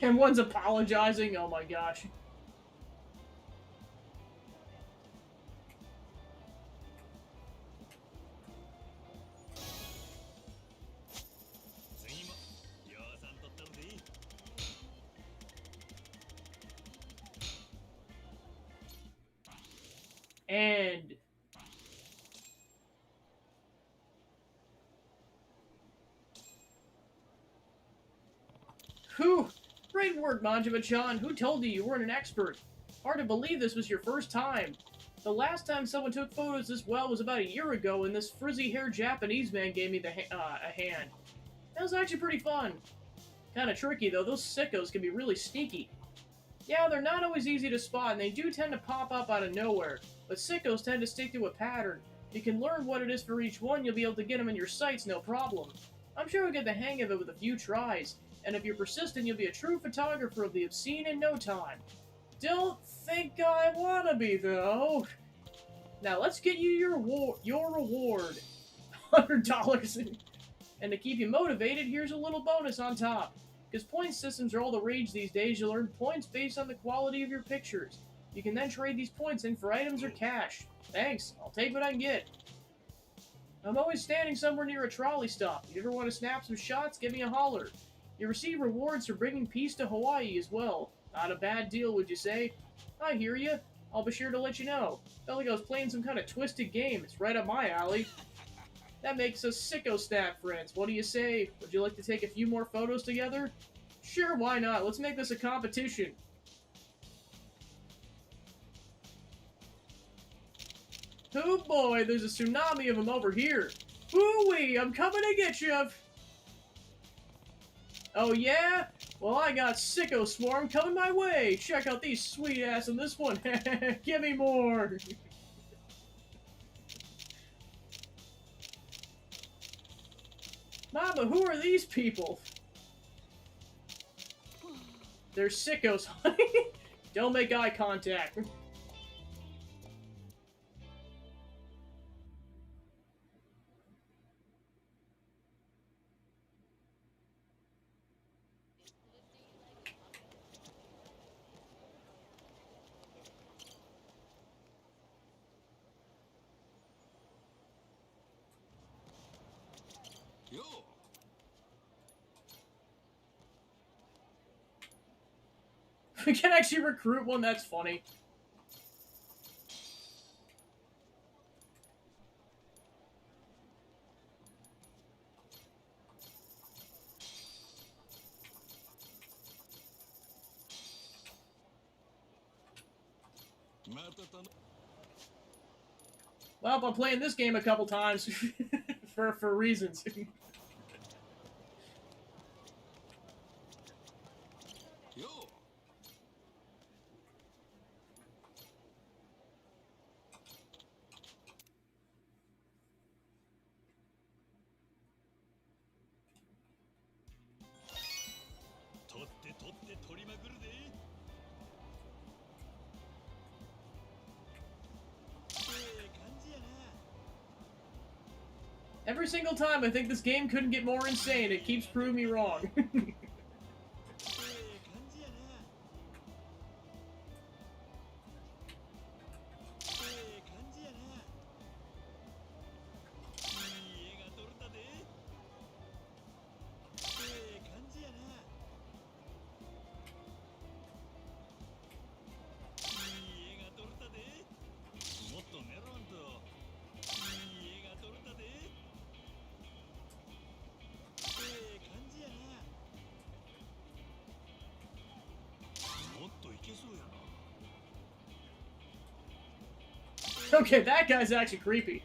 And one's apologizing. Oh my gosh. And whew, great work, Manjima-chan. Who told you weren't an expert? Hard to believe this was your first time. The last time someone took photos this well was about a year ago, and this frizzy-haired Japanese man gave me a hand. That was actually pretty fun. Kinda tricky, though. Those sickos can be really sneaky. Yeah, they're not always easy to spot, and they do tend to pop up out of nowhere. But sickos tend to stick to a pattern. If you can learn what it is for each one, you'll be able to get them in your sights no problem. I'm sure you'll get the hang of it with a few tries. And if you're persistent, you'll be a true photographer of the obscene in no time. Don't think I wanna be, though. Now, let's get you your reward. $100. And to keep you motivated, here's a little bonus on top. Because point systems are all the rage these days, you'll earn points based on the quality of your pictures. You can then trade these points in for items or cash. Thanks, I'll take what I can get. I'm always standing somewhere near a trolley stop. If you ever want to snap some shots, give me a holler. You receive rewards for bringing peace to Hawaii as well. Not a bad deal, would you say? I hear you. I'll be sure to let you know. Felt like I was playing some kind of twisted game. It's right up my alley. That makes us sicko snap friends. What do you say? Would you like to take a few more photos together? Sure, why not? Let's make this a competition. Oh boy, there's a tsunami of them over here. Ooh-wee, I'm coming to get you. Oh yeah? Well, I got Sicko Swarm coming my way. Check out these sweet ass on this one. Give me more. Mama, who are these people? They're sickos, honey. Don't make eye contact. We can actually recruit one, that's funny. Well, I'm playing this game a couple times for reasons. Every single time I think this game couldn't get more insane, it keeps proving me wrong. Okay, that guy's actually creepy.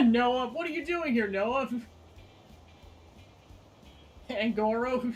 Noah, what are you doing here, Noah? Angoro?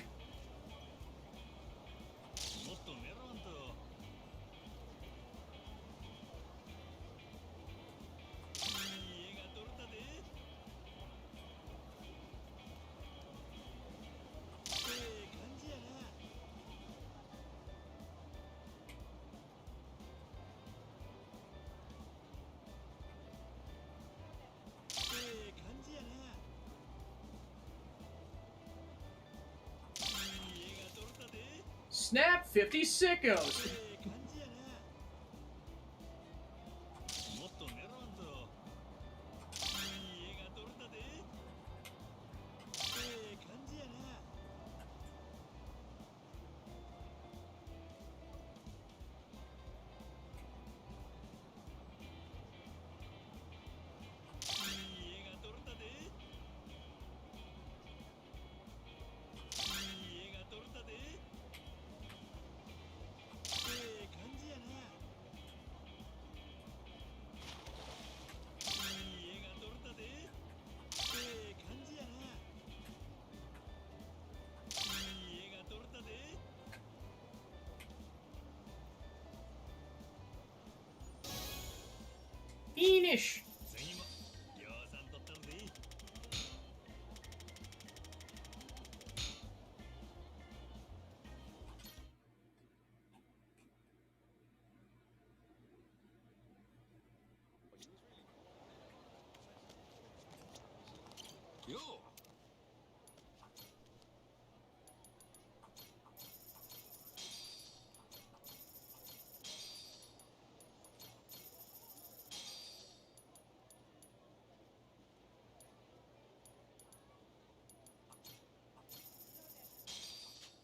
Snap 50 sickos! Enish!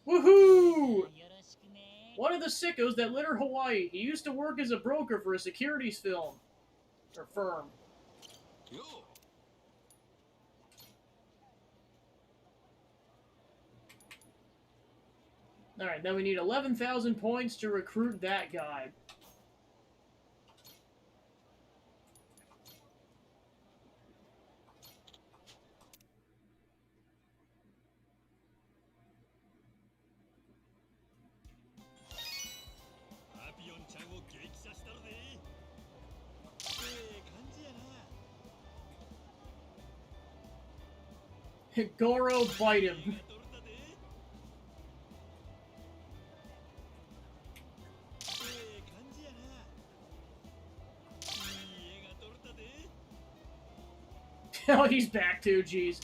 Woohoo! One of the sickos that litter Hawaii. He used to work as a broker for a securities firm. Alright, now we need 11,000 points to recruit that guy. Goro, bite him. Oh, he's back too, jeez.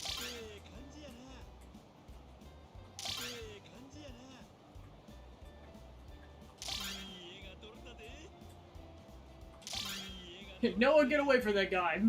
No one get away from that guy.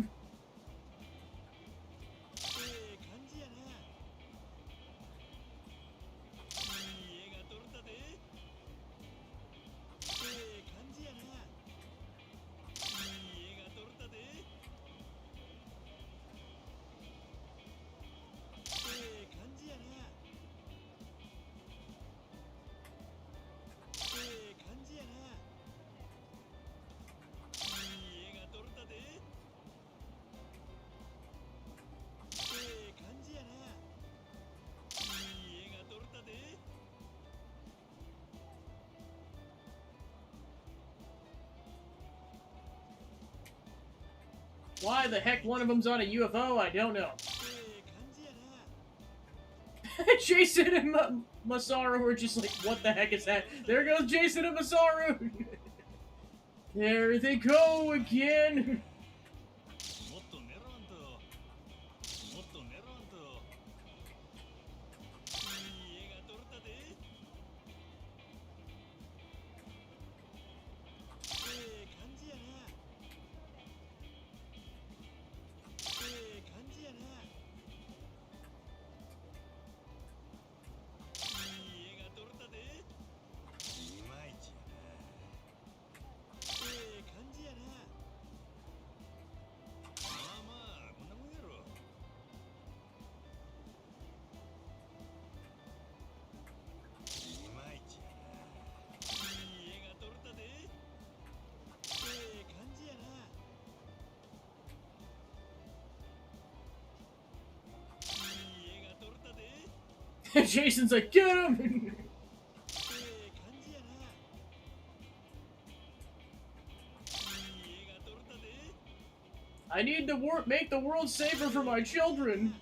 Why the heck one of them's on a UFO, I don't know. Jason and Masaru were just like, what the heck is that? There goes Jason and Masaru! There they go again! Jason's like, get him! I need to make the world safer for my children.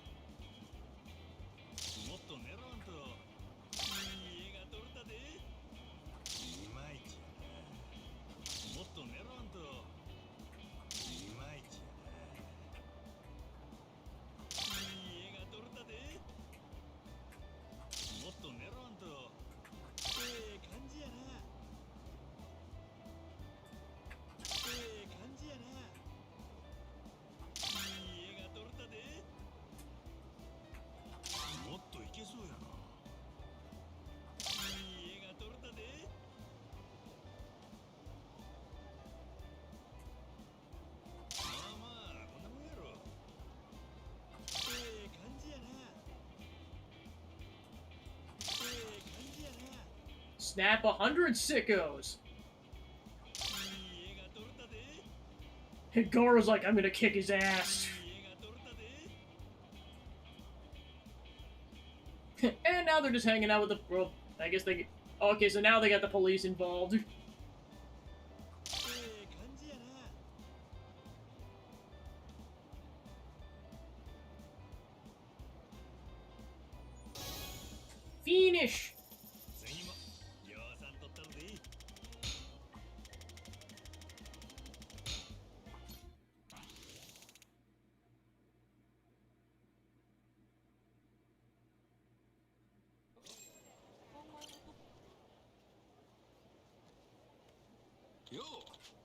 Snap 100 sickos. And Goro's like, I'm gonna kick his ass. And now they're just hanging out with the... Well, I guess they... Okay, so now they got the police involved. Finish!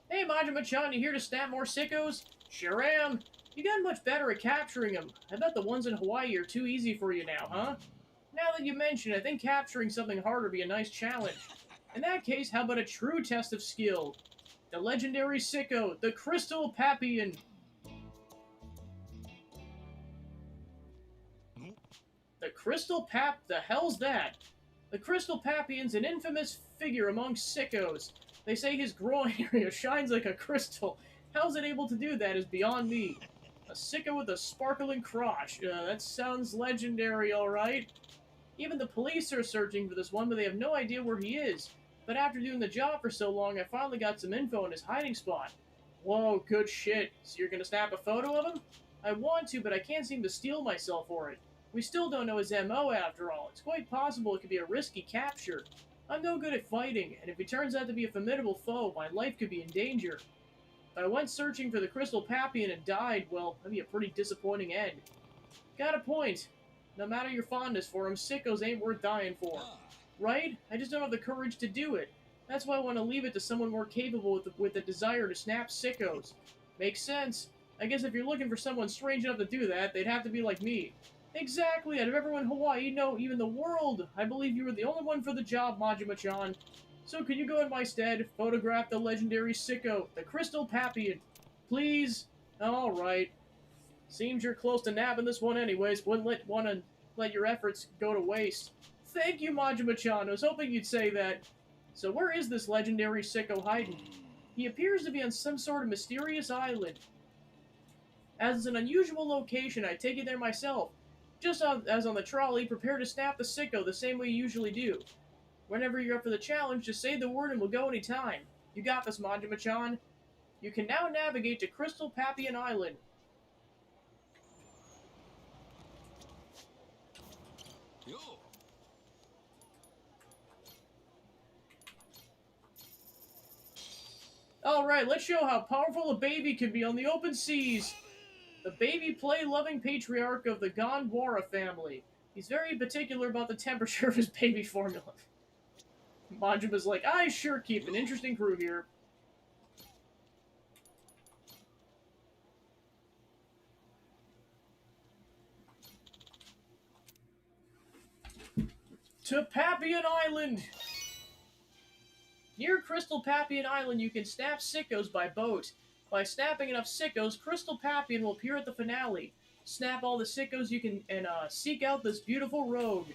Hey, Majima-chan, you here to snap more sickos? Sure am. You got much better at capturing them. I bet the ones in Hawaii are too easy for you now, huh? Now that you mention it, I think capturing something harder would be a nice challenge. In that case, how about a true test of skill? The legendary sicko, the Crystal Papillon. The hell's that? The Crystal Papillon's an infamous figure among sickos. They say his groin area shines like a crystal. How's it able to do that is beyond me. A sicko with a sparkling crotch. That sounds legendary, alright. Even the police are searching for this one, but they have no idea where he is. But after doing the job for so long, I finally got some info on his hiding spot. Whoa, good shit. So you're gonna snap a photo of him? I want to, but I can't seem to steel myself for it. We still don't know his MO after all. It's quite possible it could be a risky capture. I'm no good at fighting, and if he turns out to be a formidable foe, my life could be in danger. If I went searching for the Crystal Papillon and died, well, that'd be a pretty disappointing end. Got a point. No matter your fondness for him, sickos ain't worth dying for. Right? I just don't have the courage to do it. That's why I want to leave it to someone more capable with the desire to snap sickos. Makes sense. I guess if you're looking for someone strange enough to do that, they'd have to be like me. Exactly. Out of everyone in Hawaii, no, even the world, I believe you were the only one for the job, Majima-chan. So could you go in my stead, photograph the legendary sicko, the Crystal Papillon? Please? Alright. Seems you're close to nabbing this one anyways. Wouldn't want to let your efforts go to waste. Thank you, Majima-chan. I was hoping you'd say that. So where is this legendary sicko hiding? He appears to be on some sort of mysterious island. As it's an unusual location, I take it there myself. Just as on the trolley, prepare to snap the sicko the same way you usually do. Whenever you're up for the challenge, just say the word and we'll go anytime. You got this, Majima-chan. You can now navigate to Crystal Papillon Island. Yo. Alright, let's show how powerful a baby can be on the open seas. The baby play-loving patriarch of the Gondwara family. He's very particular about the temperature of his baby formula. Majima's like, I sure keep an interesting crew here. To Papillon Island! Near Crystal Papillon Island, you can snap sickos by boat. By snapping enough sickos, Crystal Papillon will appear at the finale. Snap all the sickos you can and seek out this beautiful rogue.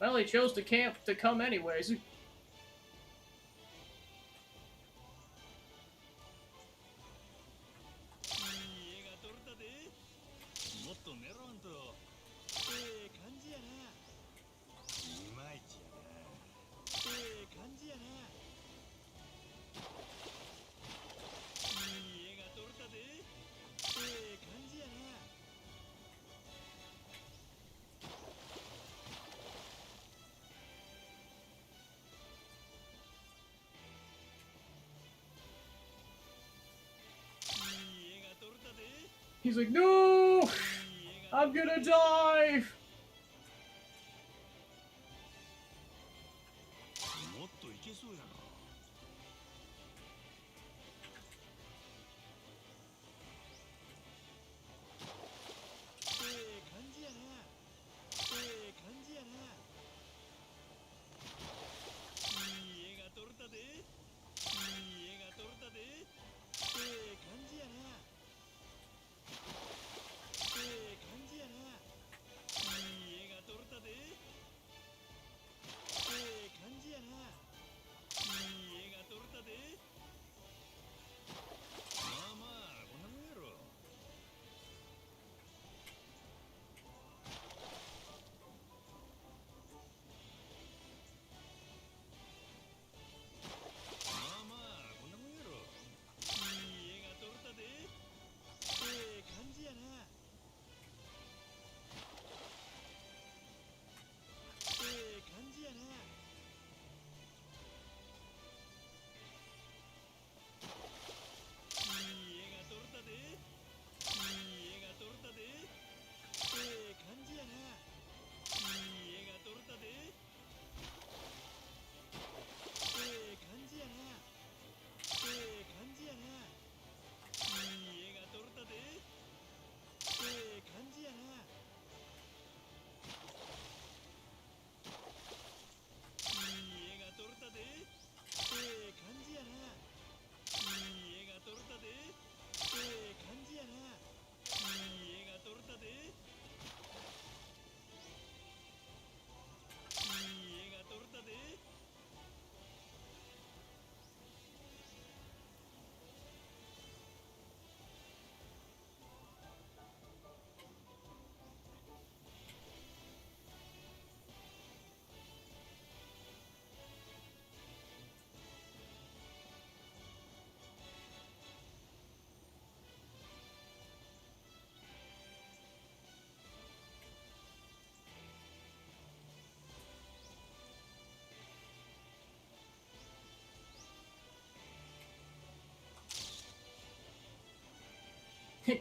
Well, he chose to come anyways. He's like, no! I'm gonna die!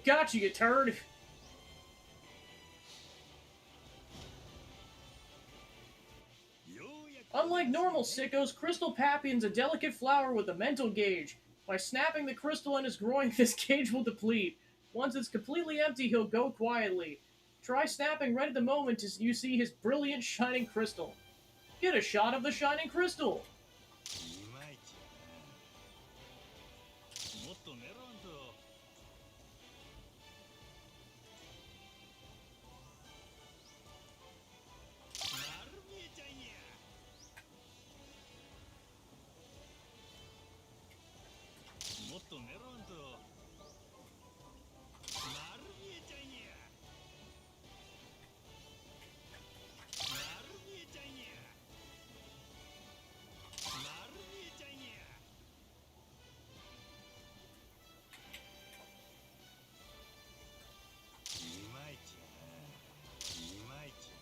Gotcha, you turd! Unlike normal sickos, Crystal Papion's a delicate flower with a mental gauge. By snapping the crystal in his groin, this gauge will deplete. Once it's completely empty, he'll go quietly. Try snapping right at the moment you see his brilliant shining crystal. Get a shot of the shining crystal! いまいちやな。もっと狙わんと。丸見えちゃんや。もっと狙わんと。丸見えちゃんや。丸見えちゃんや。丸見えちゃんや。いまいちやな。いまいちやな。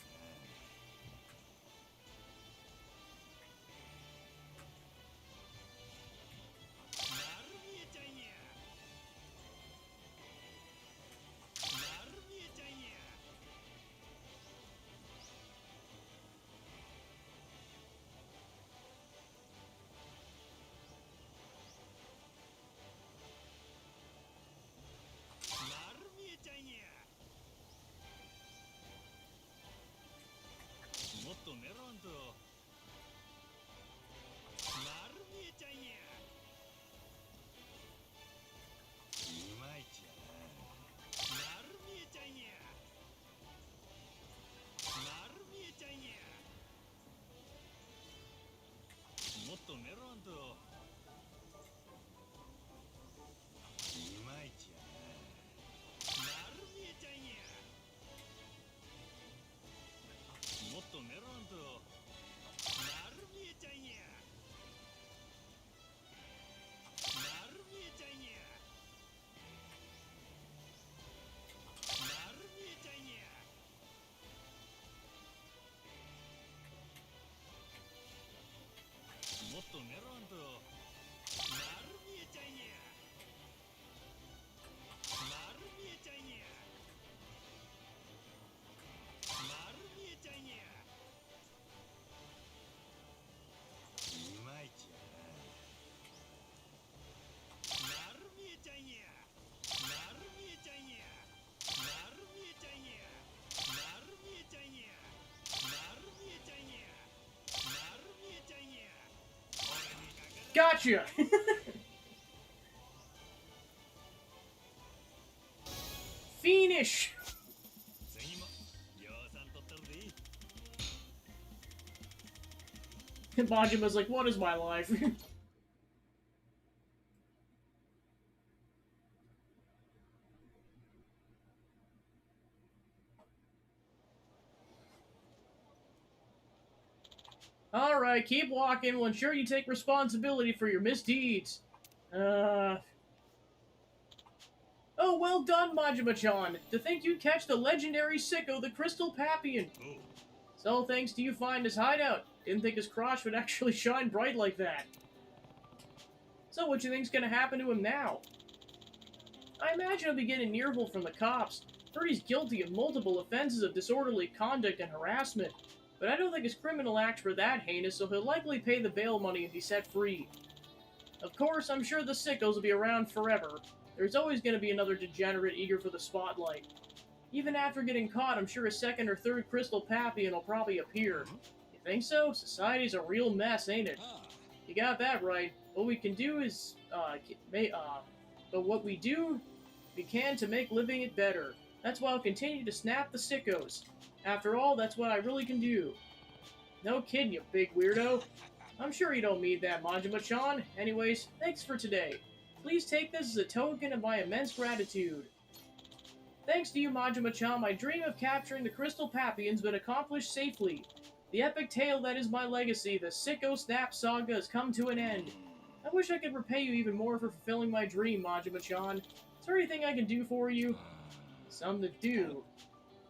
丸見えちゃんや。丸見えちゃんや。丸見えちゃんや。もっと狙わんと。丸見えちゃんや。いまいちやな。丸見えちゃんや。丸見えちゃんや。もっと狙わんと。いまいちやな。丸見えちゃんや。もっと狙わんと。丸見えちゃんや。丸見えちゃんや。丸見えちゃんや。もっと狙わんと。丸見えちゃんや。丸見えちゃんや。丸見えちゃんや。いまいちやな。丸見えちゃんや。丸見えちゃんや。丸見えちゃんや。丸見えちゃんや。丸見えちゃんや。丸見えちゃんや。俺にかかる。 Gotcha! Fiendish! 次も量産取ったるで。 Majima's like, what is my life? Alright, keep walking. We'll ensure you take responsibility for your misdeeds. Oh, well done, Majima-chan. To think you'd catch the legendary sicko, the Crystal Papion. Oh. So thanks to you find his hideout. Didn't think his crotch would actually shine bright like that. So what you think's gonna happen to him now? I imagine he'll be getting nearful from the cops. Heard he's guilty of multiple offenses of disorderly conduct and harassment. But I don't think his criminal acts were that heinous, so he'll likely pay the bail money and be set free. Of course, I'm sure the sickos will be around forever. There's always going to be another degenerate eager for the spotlight. Even after getting caught, I'm sure a second or third Crystal Papion will probably appear. You think so? Society's a real mess, ain't it? You got that right. What we can do is, but what we do, we can to make living it better. That's why I'll continue to snap the sickos. After all, that's what I really can do. No kidding, you big weirdo. I'm sure you don't mean that, Majima-chan. Anyways, thanks for today. Please take this as a token of my immense gratitude. Thanks to you, Majima-chan, my dream of capturing the Crystal Papion's been accomplished safely. The epic tale that is my legacy, the Sicko Snap Saga, has come to an end. I wish I could repay you even more for fulfilling my dream, Majima-chan. Is there anything I can do for you? Something to do.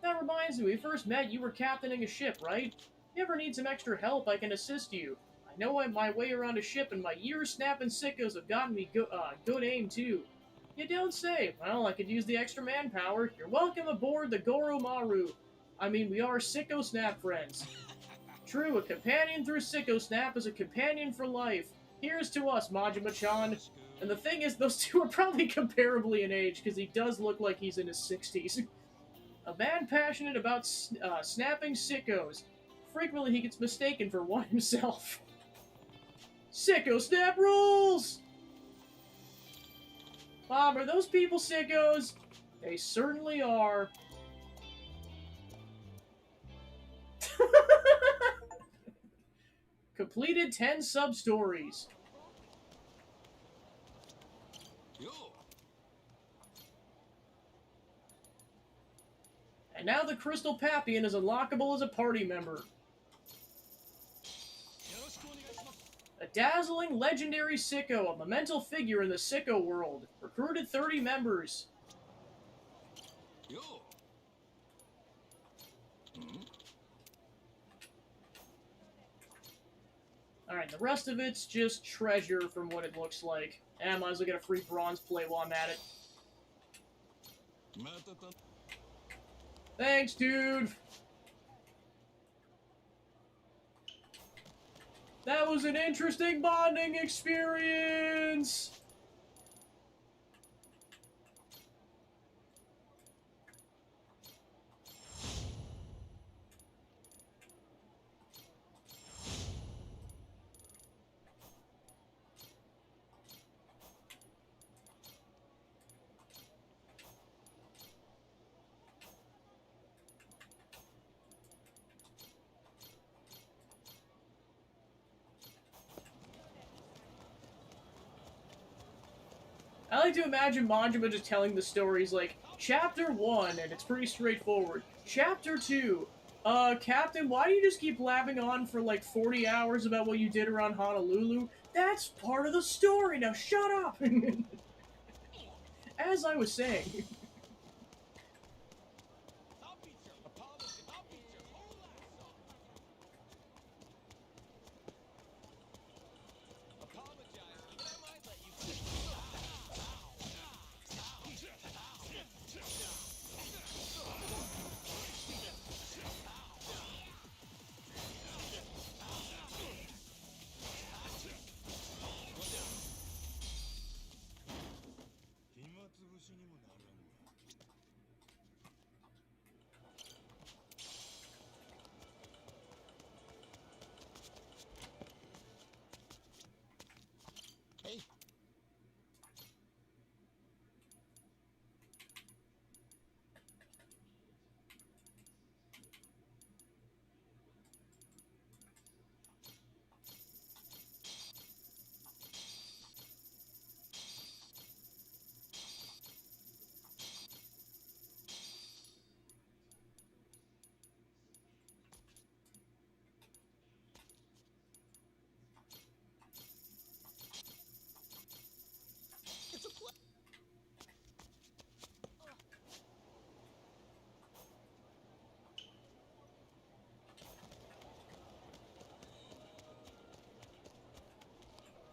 That reminds me, we first met, you were captaining a ship, right? If you ever need some extra help, I can assist you. I know my way around a ship, and my years snapping sickos have gotten me good aim, too. You don't say. Well, I could use the extra manpower. You're welcome aboard the Goro Maru. I mean, we are Sicko Snap friends. True, a companion through Sicko Snap is a companion for life. Here's to us, Majima-chan. And the thing is, those two are probably comparably in age, because he does look like he's in his 60s. A man passionate about snapping sickos. Frequently, he gets mistaken for one himself. Sicko Snap rules! Mom, are those people sickos? They certainly are. Completed 10 sub-stories. And now the Crystal Papillon is unlockable as a party member. A dazzling, legendary sicko, a memento figure in the sicko world. Recruited 30 members. Alright, the rest of it's just treasure from what it looks like. And I might as well get a free bronze plate while I'm at it. Thanks, dude! That was an interesting bonding experience! I like to imagine Majima just telling the stories like, Chapter 1, and it's pretty straightforward. Chapter 2, Captain, why do you just keep blabbing on for like 40 hours about what you did around Honolulu? That's part of the story, now shut up! As I was saying...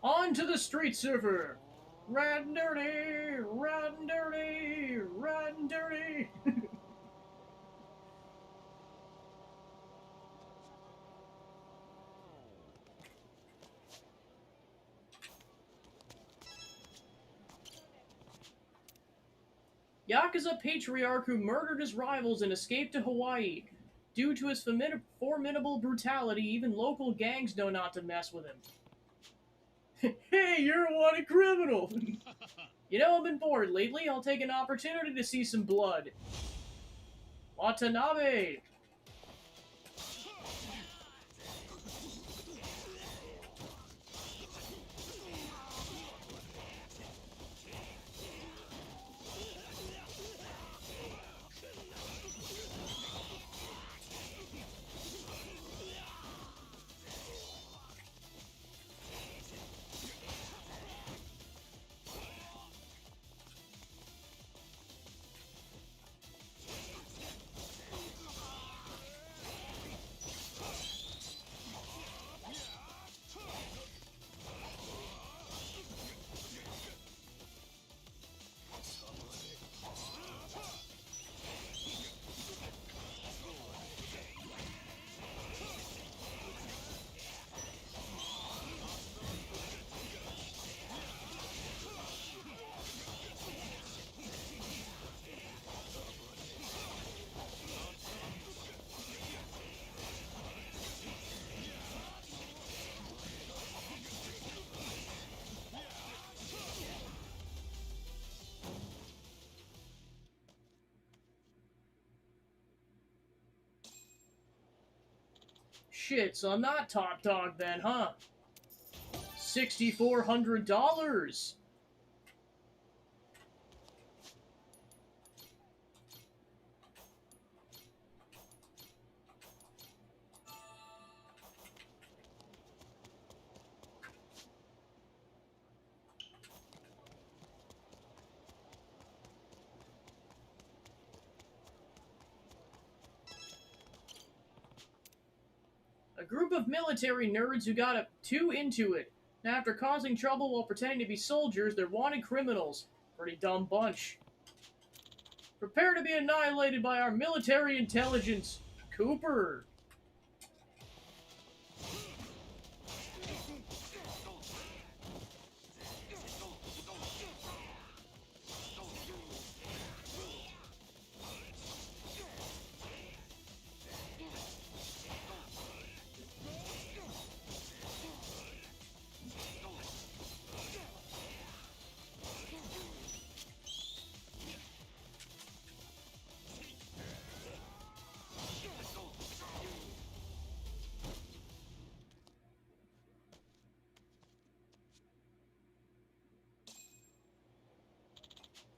On to the street surfer! Riding dirty, riding dirty, riding dirty. Yakuza patriarch who murdered his rivals and escaped to Hawaii. Due to his formidable brutality, even local gangs know not to mess with him. Hey, you're a wanted criminal! You know, I've been bored lately. I'll take an opportunity to see some blood. Watanabe! shit, so I'm not top dog then, huh? $6,400. A group of military nerds who got too into it. And after causing trouble while pretending to be soldiers, they're wanted criminals. Pretty dumb bunch. Prepare to be annihilated by our military intelligence. Cooper.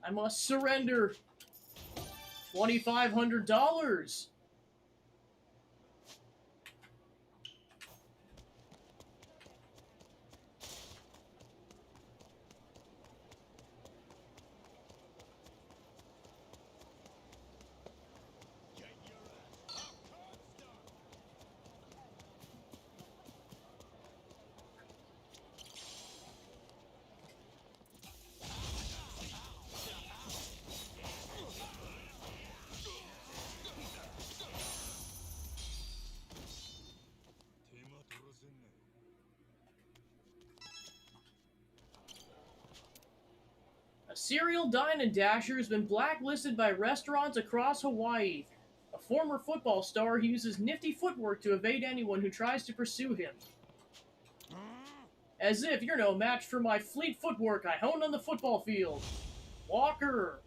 I must surrender. $2,500. A serial dine and dasher has been blacklisted by restaurants across Hawaii. A former football star, he uses nifty footwork to evade anyone who tries to pursue him. As if you're no match for my fleet footwork I honed on the football field. Walker.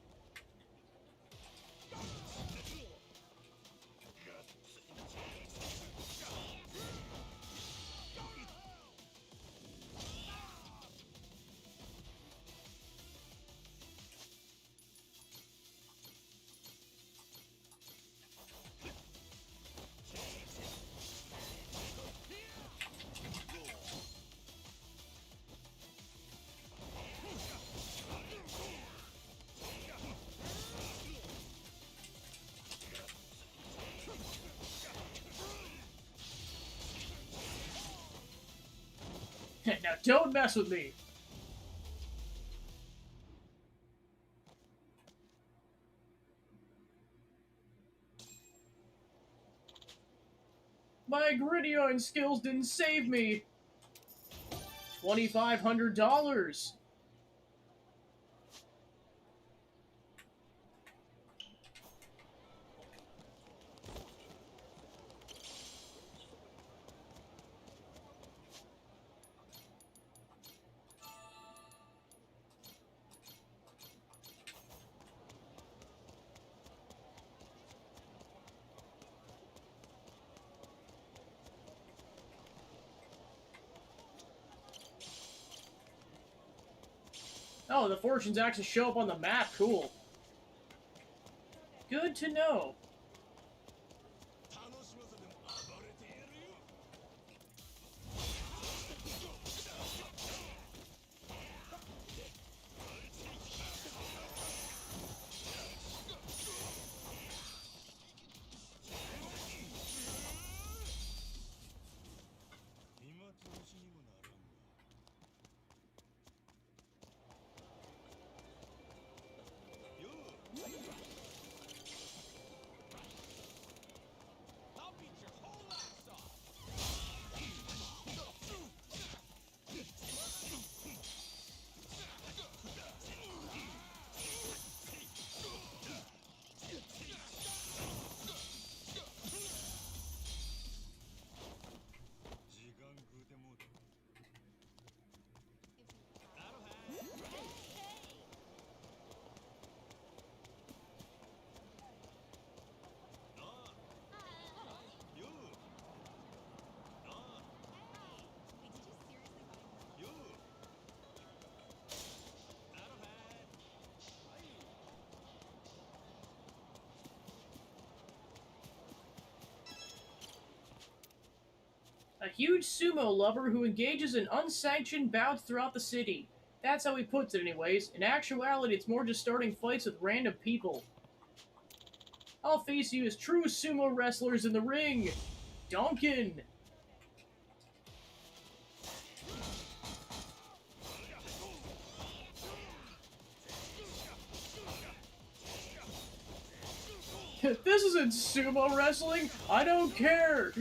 Now don't mess with me. My gridiron skills didn't save me. $2,500. Oh, the fortunes actually show up on the map. Cool. Good to know. A huge sumo lover who engages in unsanctioned bouts throughout the city. That's how he puts it, anyways. In actuality, it's more just starting fights with random people. I'll face you as true sumo wrestlers in the ring. Duncan! If this isn't sumo wrestling, I don't care!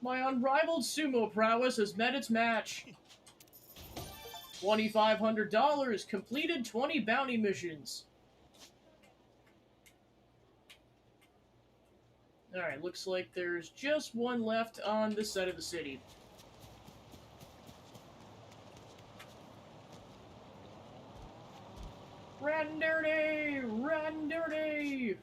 My unrivaled sumo prowess has met its match. $2,500, completed 20 bounty missions. Alright, looks like there's just one left on this side of the city. Ran dirty! Ran dirty!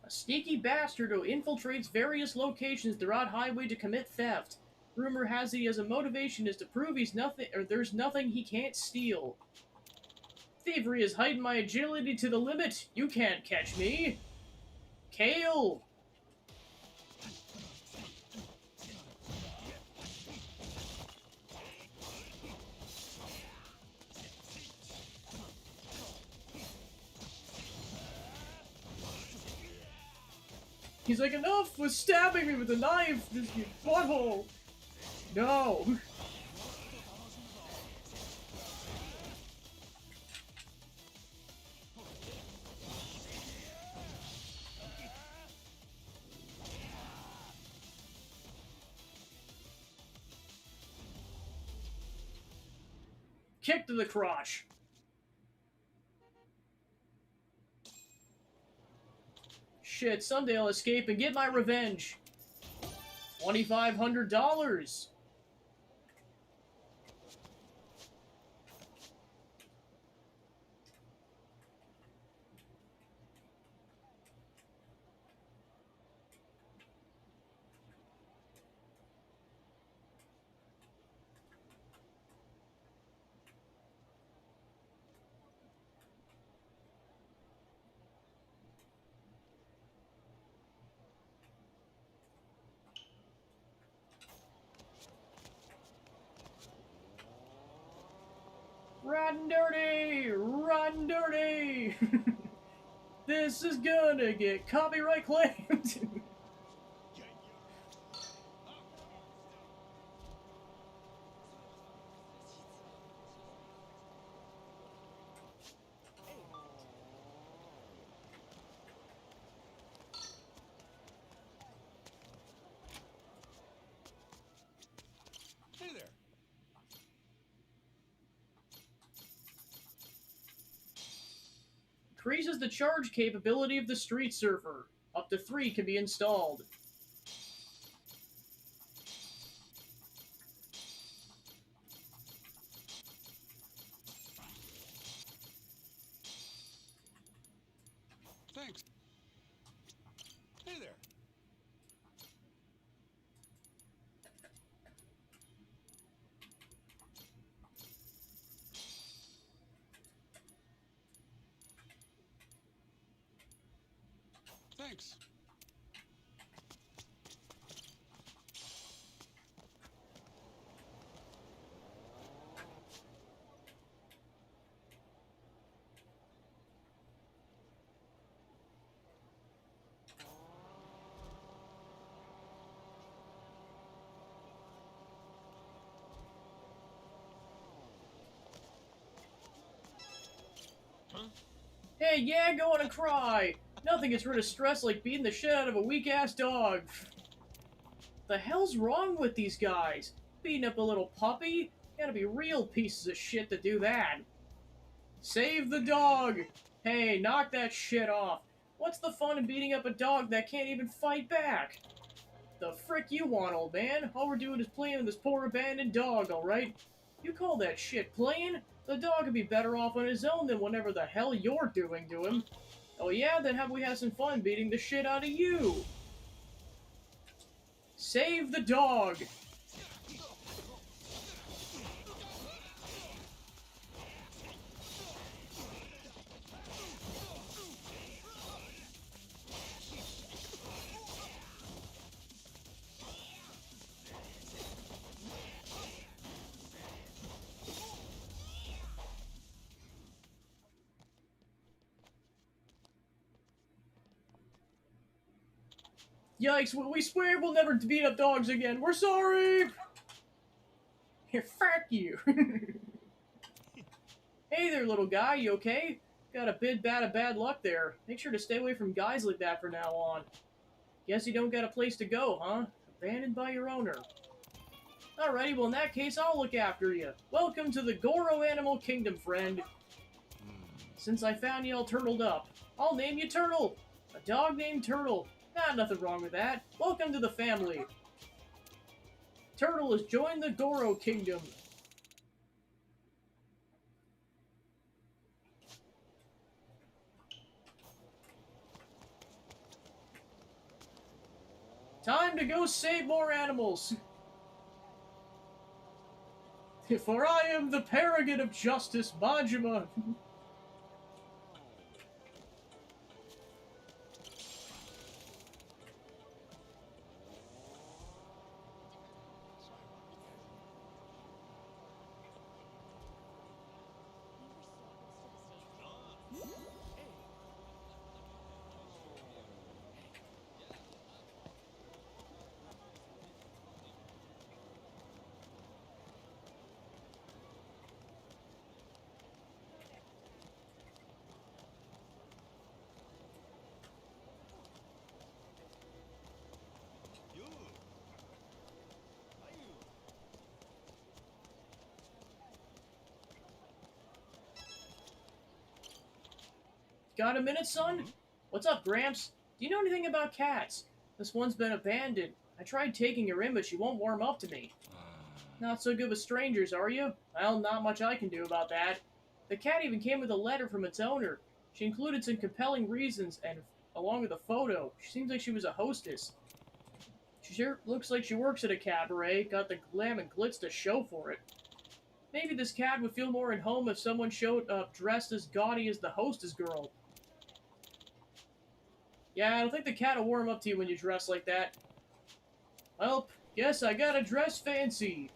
A sneaky bastard who infiltrates various locations throughout Highway to commit theft. Rumor has it he has a motivation is to prove he's nothing, or there's nothing he can't steal. Thievery has heightened my agility to the limit. You can't catch me. Kale. He's like, enough with stabbing me with a knife, this butthole. No. Kick to the crotch. Shit, someday I'll escape and get my revenge. $2,500. Run dirty! Run dirty! This is gonna get copyright claimed! Hey there. Increases the charge capability of the Street Surfer. Up to 3 can be installed. Thanks. Hey there. Thanks. Huh? Hey, yeah, go on and cry! Nothing gets rid of stress like beating the shit out of a weak-ass dog. The hell's wrong with these guys? Beating up a little puppy? Gotta be real pieces of shit to do that. Save the dog! Hey, knock that shit off. What's the fun in beating up a dog that can't even fight back? The frick you want, old man? All we're doing is playing with this poor abandoned dog, alright? You call that shit playing? The dog would be better off on his own than whatever the hell you're doing to him. Oh yeah? Then have we have some fun beating the shit out of you? Save the dog! Yikes, we swear we'll never beat up dogs again. We're sorry! Here, fuck you. Hey there, little guy, you okay? Got a bit of bad luck there. Make sure to stay away from guys like that from now on. Guess you don't got a place to go, huh? Abandoned by your owner. Alrighty, well in that case, I'll look after you. Welcome to the Goro Animal Kingdom, friend. Since I found you all turtled up, I'll name you Turtle. A dog named Turtle. Nothing wrong with that. Welcome to the family. Turtle has joined the Goro Kingdom. Time to go save more animals. For I am the paragon of justice, Majima. Got a minute, son? What's up, Gramps? Do you know anything about cats? This one's been abandoned. I tried taking her in, but she won't warm up to me. Not so good with strangers, are you? Well, not much I can do about that. The cat even came with a letter from its owner. She included some compelling reasons, and along with a photo. She seems like she was a hostess. She sure looks like she works at a cabaret, got the glam and glitz to show for it. Maybe this cat would feel more at home if someone showed up dressed as gaudy as the hostess girl. Yeah, I don't think the cat will warm up to you when you dress like that. Well, guess I gotta dress fancy.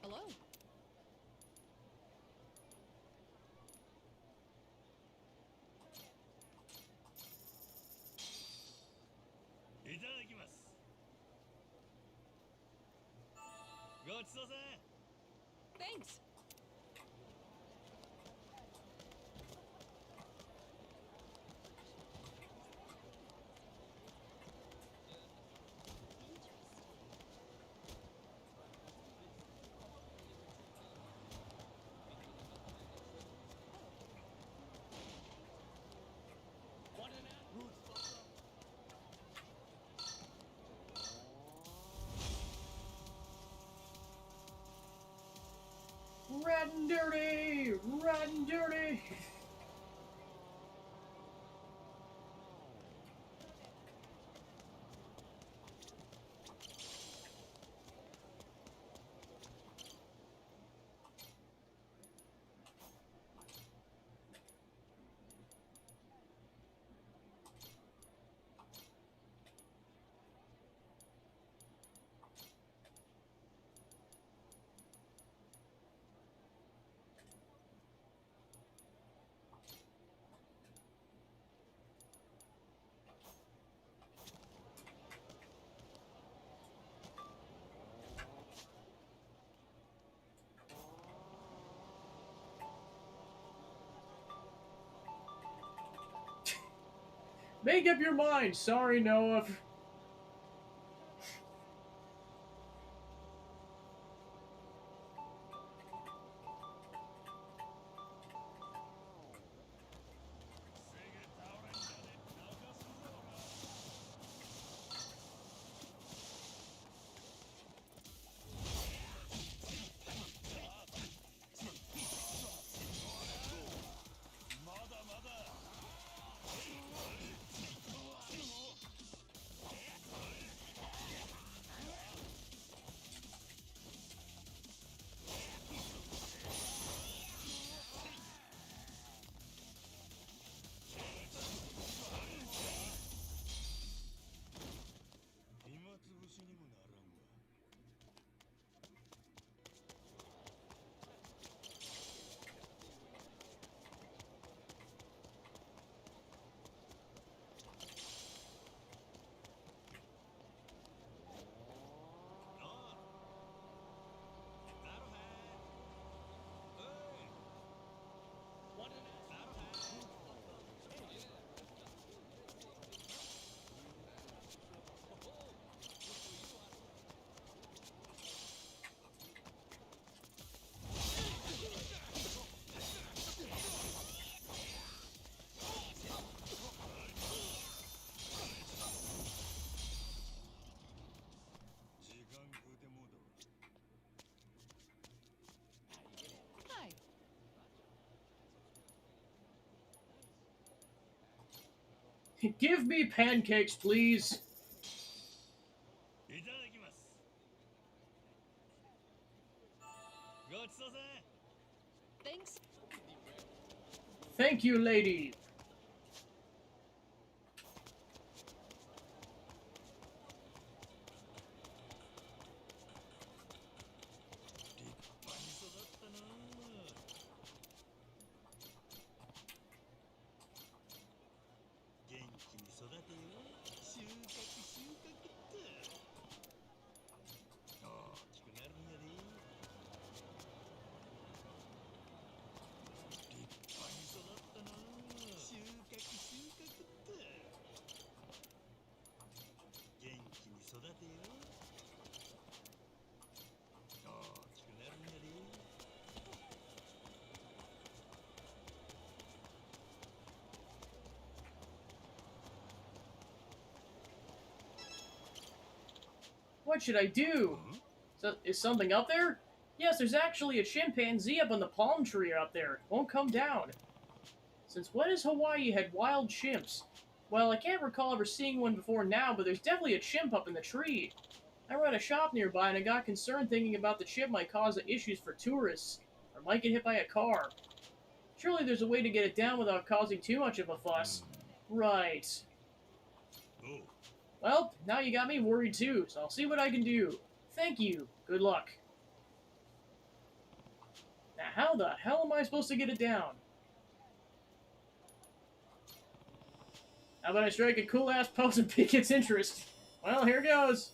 Hello. いただきます。ごちそうさん。 Thanks. Riding dirty! Riding dirty! Make up your mind! Sorry, Noah. Hi. Give me pancakes, please. いただきます。ごちそうさん。 Thanks. Thank you, lady. 立派に育ったな。元気に育てよ。収穫収穫って大きくなるんやで。立派に育ったな。収穫収穫って元気に育てよ。大きくなるんやで。 What should I do? So, is something up there? Yes, there's actually a chimpanzee up on the palm tree up there. Won't come down. Since when has Hawaii had wild chimps? Well, I can't recall ever seeing one before now, but there's definitely a chimp up in the tree. I run a shop nearby and I got concerned thinking about the chimp might cause issues for tourists, or might get hit by a car. Surely there's a way to get it down without causing too much of a fuss. Right. Oh. Well, now you got me worried too, so I'll see what I can do. Thank you. Good luck. Now, how the hell am I supposed to get it down? How about I strike a cool-ass pose and pique its interest? Well, here goes.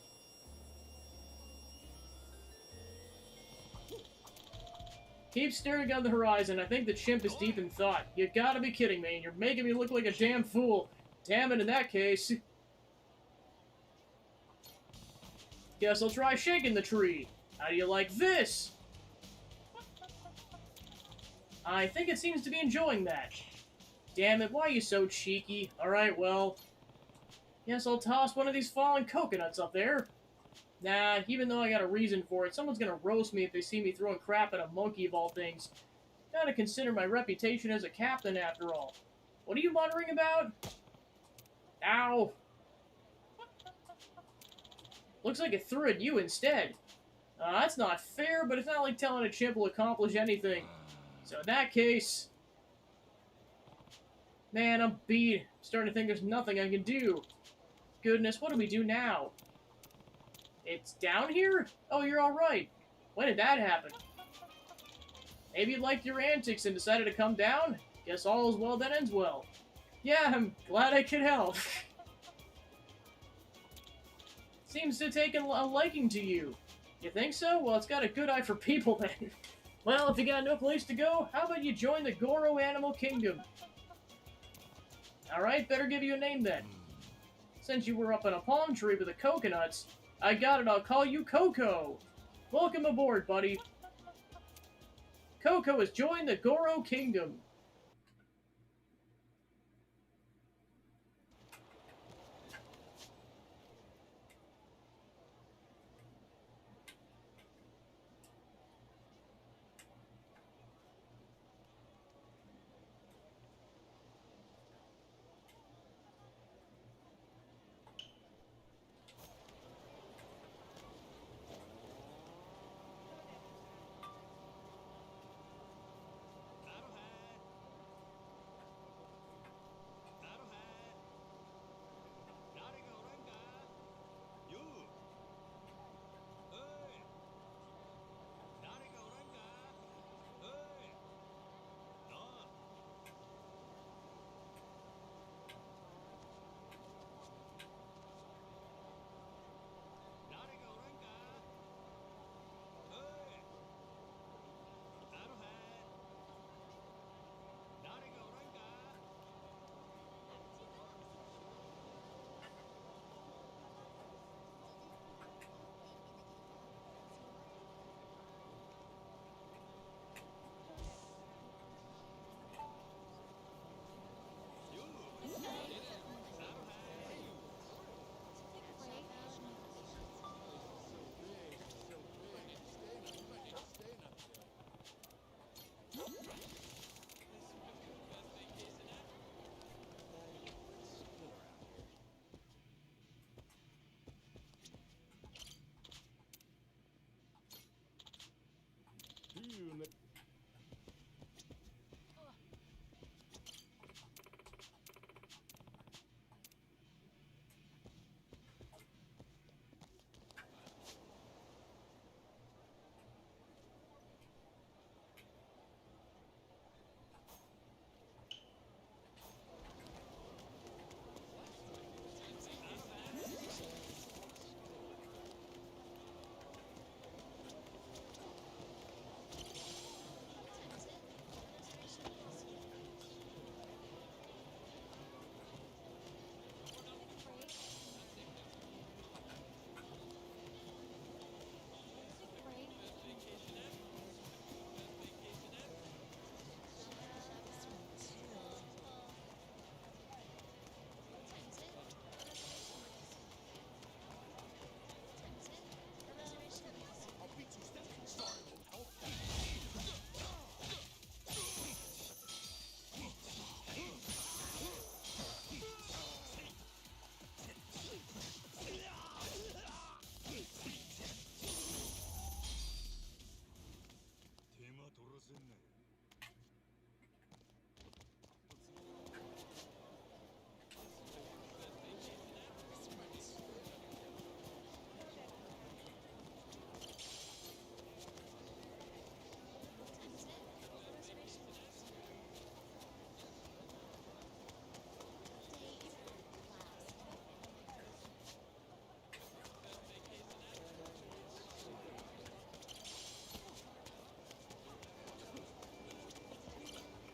Keep staring down the horizon. I think the chimp is deep in thought. You gotta be kidding me. You're making me look like a damn fool. Damn it, in that case. Guess I'll try shaking the tree. How do you like this? I think it seems to be enjoying that. Damn it, why are you so cheeky? Alright, well... Guess I'll toss one of these fallen coconuts up there. Nah, even though I got a reason for it, someone's gonna roast me if they see me throwing crap at a monkey of all things. Gotta consider my reputation as a captain after all. What are you muttering about? Ow! Looks like it threw at you instead. That's not fair, but it's not like telling a chimp will accomplish anything. So in that case... Man, I'm beat. I'm starting to think there's nothing I can do. Goodness, what do we do now? It's down here? Oh, you're alright. When did that happen? Maybe you liked your antics and decided to come down? Guess all is well that ends well. Yeah, I'm glad I could help. Seems to take a liking to you. You think so? Well, it's got a good eye for people then. Well, if you got no place to go, how about you join the Goro Animal Kingdom? Alright, better give you a name then. Since you were up in a palm tree with the coconuts, I got it, I'll call you Coco. Welcome aboard, buddy. Coco has joined the Goro Kingdom.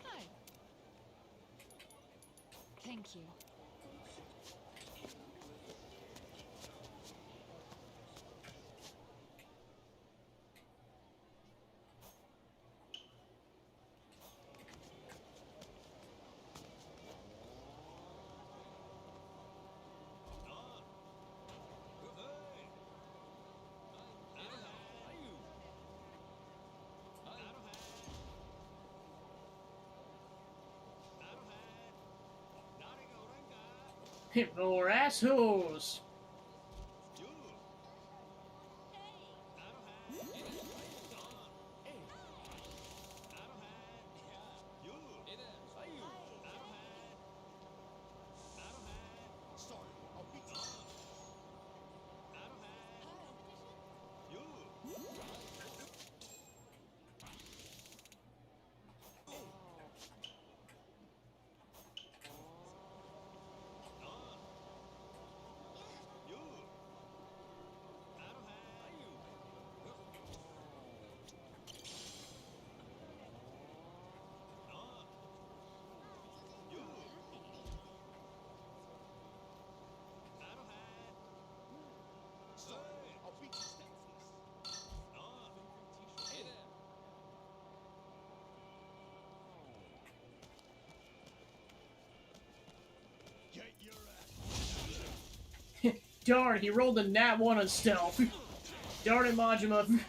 Hi. Thank you. More assholes. Darn, he rolled a nat 1 on stealth. Darn it, Majima.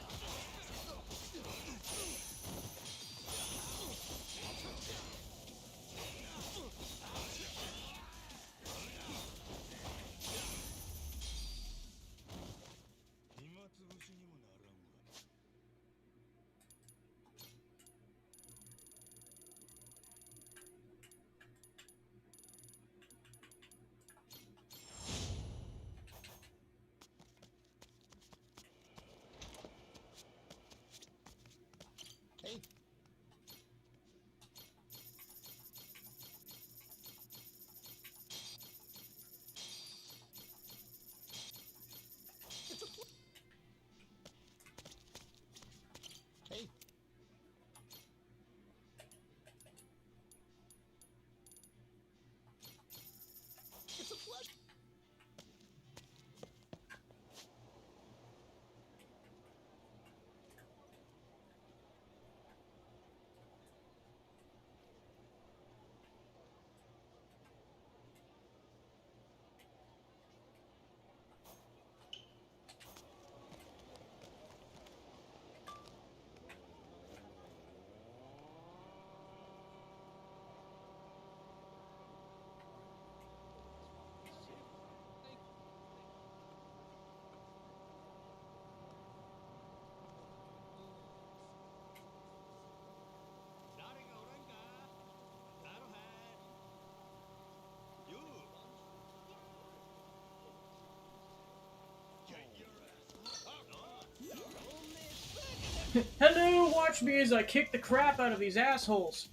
Hello, watch me as I kick the crap out of these assholes.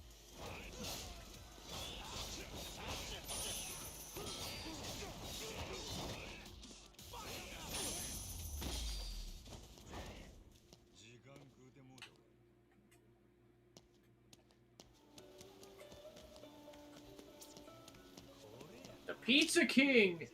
The Pizza King!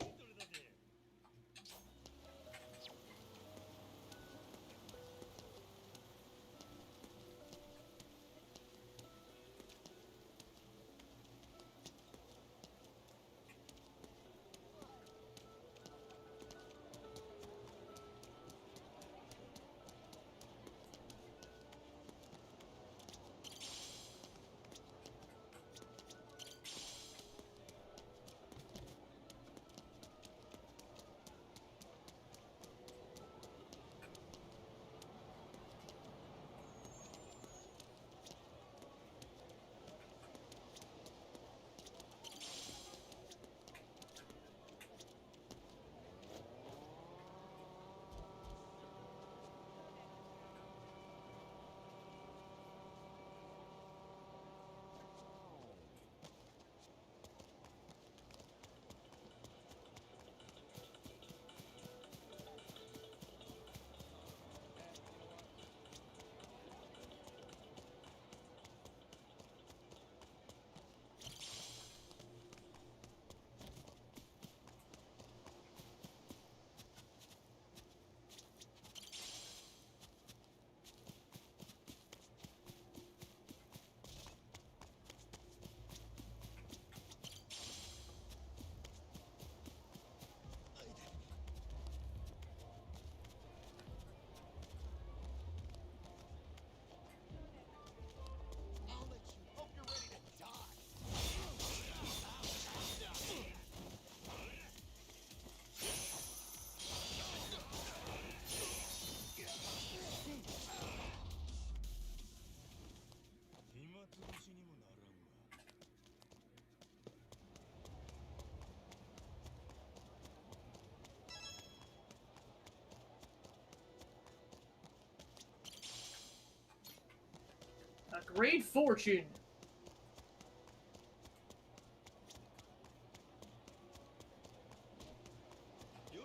A great fortune. Yo.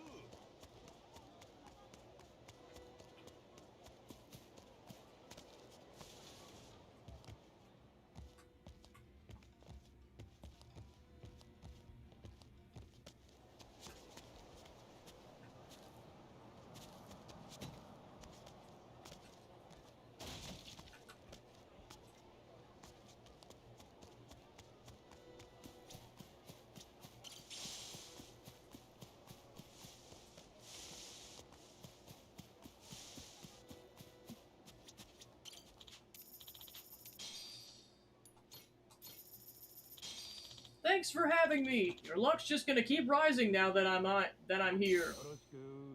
Thanks for having me. Your luck's just gonna keep rising now that I'm here.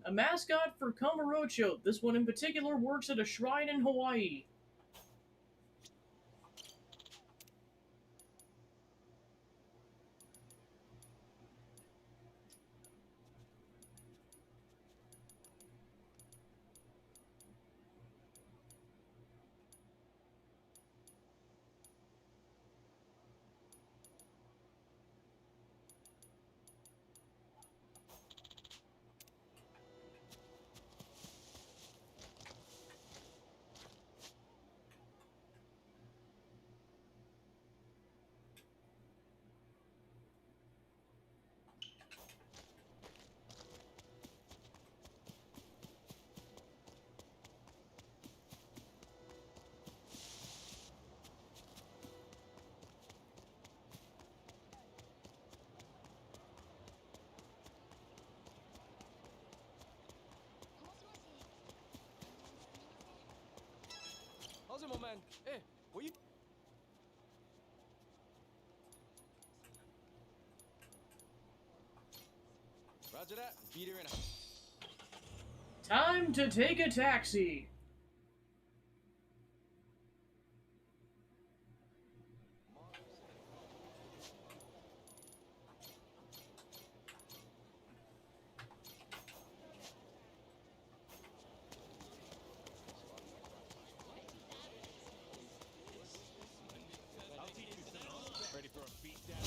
A mascot for Kamurocho. This one in particular works at a shrine in Hawaii. How's it, my man? Hey, what you? Roger that. Beat her in a... Time to take a taxi. Ready for a beat down?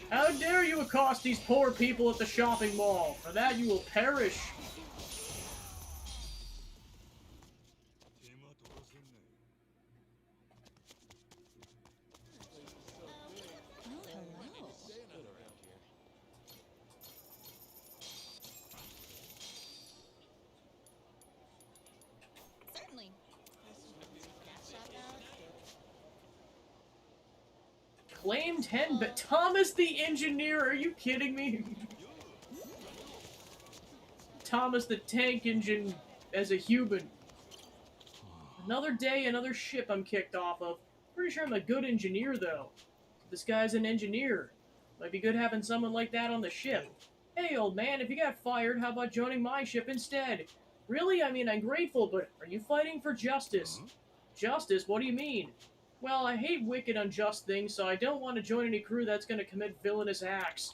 How dare you accost these poor people at the shopping mall? For that you will perish. 手間取らせんなよ。 Certainly. Snapshot out. Claim 10, but Thomas the engineer, are you kidding me? Thomas the tank engine as a human. Another day, another ship I'm kicked off of. Pretty sure I'm a good engineer, though. This guy's an engineer. Might be good having someone like that on the ship. Hey, old man, if you got fired, how about joining my ship instead? Really? I mean, I'm grateful, but are you fighting for justice? Justice? What do you mean? Well, I hate wicked, unjust things, so I don't want to join any crew that's going to commit villainous acts.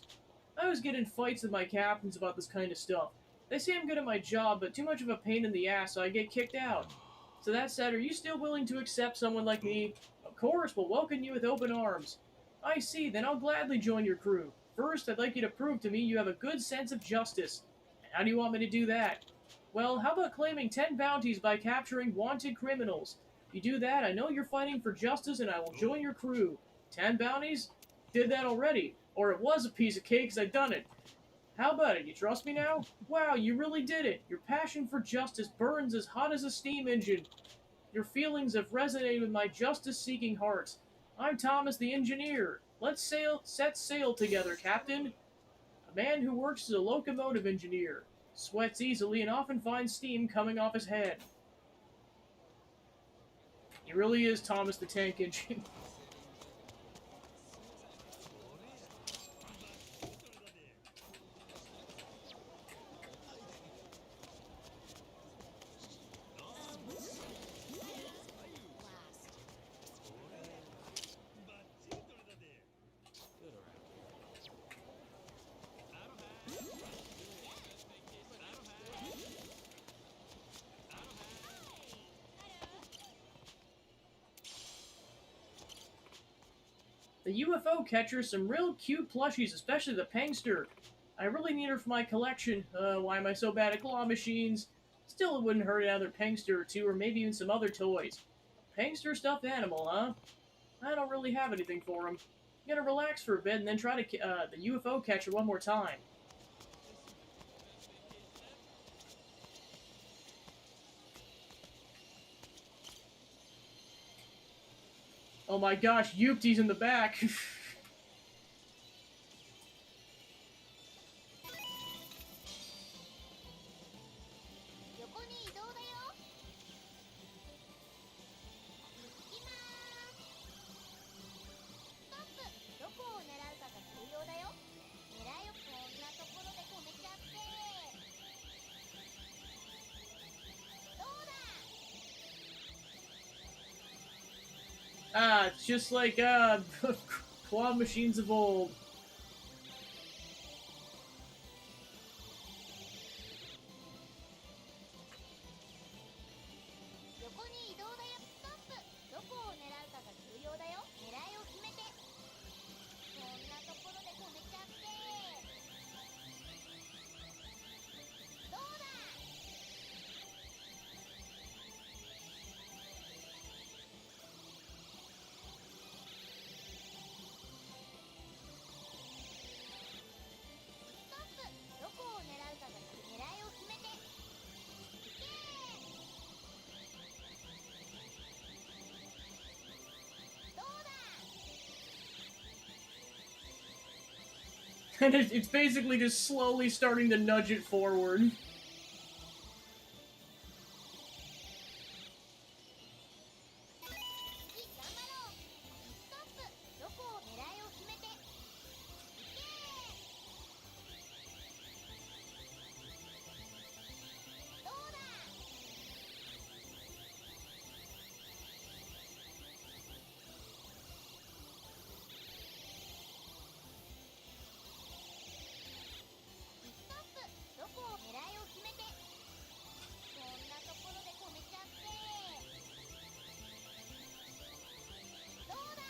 I always get in fights with my captains about this kind of stuff. They say I'm good at my job, but too much of a pain in the ass, so I get kicked out. So that said, are you still willing to accept someone like me? Of course, we'll welcome you with open arms. I see, then I'll gladly join your crew. First, I'd like you to prove to me you have a good sense of justice. How do you want me to do that? Well, how about claiming 10 bounties by capturing wanted criminals? If you do that, I know you're fighting for justice and I will join your crew. 10 bounties? Did that already. Or it was a piece of cake because I'd done it. How about it? You trust me now? Wow, you really did it. Your passion for justice burns as hot as a steam engine. Your feelings have resonated with my justice-seeking heart. I'm Thomas the engineer. Let's set sail together, Captain. A man who works as a locomotive engineer. Sweats easily and often finds steam coming off his head. He really is Thomas the Tank Engine. The UFO catcher, some real cute plushies, especially the Pangster. I really need her for my collection. Why am I so bad at claw machines? Still, it wouldn't hurt another Pangster or two, or maybe even some other toys. Pangster stuffed animal, huh? I don't really have anything for him. I'm gonna relax for a bit and then try to the UFO catcher one more time. Oh my gosh, Yupty's in the back. 横に移動だよ。行きまーす。ストップ。どこを狙うかが重要だよ。狙いをこんなところで止めちゃって。どうだ。 Ah, it's just like, claw machines of old. 横に移動だよ。ストップ。どこを狙うかが重要だよ。狙いを決めて。こんなところで止めちゃって。どうだ。 ストップ。どこを狙うかが狙いを決めて。いけー。どうだ。 And it's basically just slowly starting to nudge it forward. 頑張ろう。ストップ。どこを狙いを決めて。いけー。どうだ。 ストップ。どこを狙いを決めて。こんなところで止めちゃって。どうだ。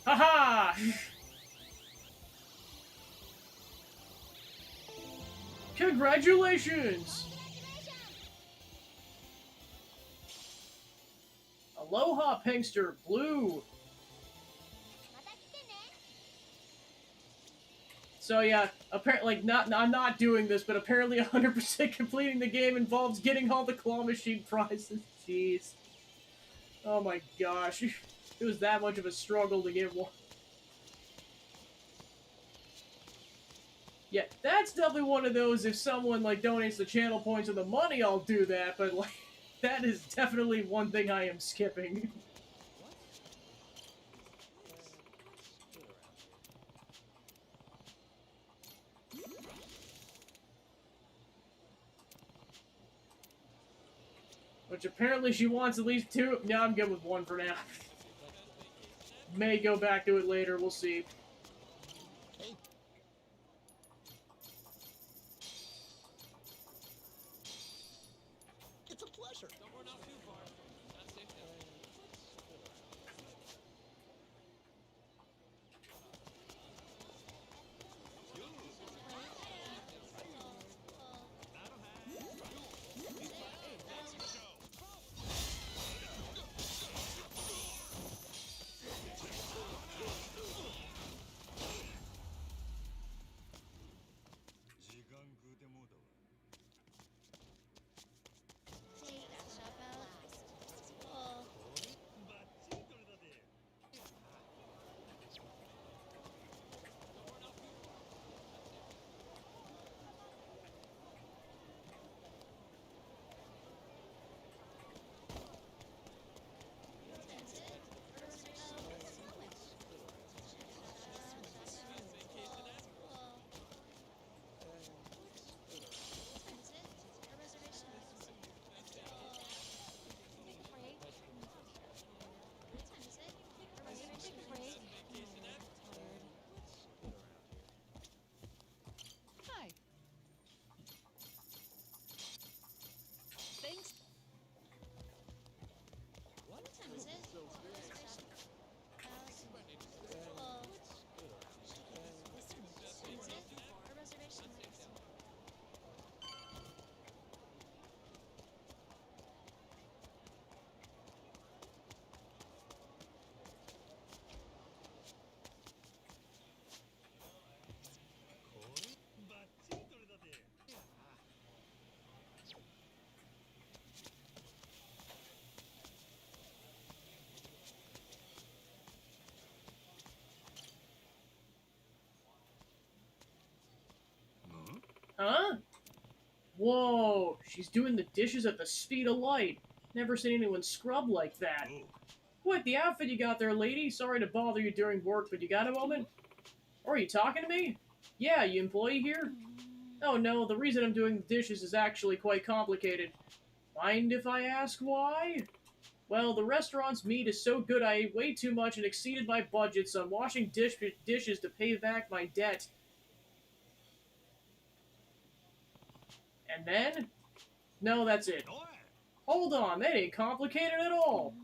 Haha! Congratulations! Aloha, Pinkster, Blue! また来てね。 So yeah, apparently, I'm not doing this, but apparently 100% completing the game involves getting all the claw machine prizes. Jeez. Oh my gosh. It was that much of a struggle to get one. Yeah, that's definitely one of those, if someone, like, donates the channel points or the money, I'll do that, but, like, that is definitely one thing I am skipping. Which apparently she wants at least two. No, I'm good with one for now. May go back to it later, we'll see. Hey. It's a pleasure. Don't run out too far. Not safe now. Take that shop out. Whoa, she's doing the dishes at the speed of light. Never seen anyone scrub like that. What, the outfit you got there, lady? Sorry to bother you during work, but you got a moment? Or are you talking to me? Yeah, you employee here? Oh no, the reason I'm doing the dishes is actually quite complicated. Mind if I ask why? Well, the restaurant's meat is so good I ate way too much and exceeded my budget, so I'm washing dishes to pay back my debt. And then? No, that's it. Hold on, that ain't complicated at all.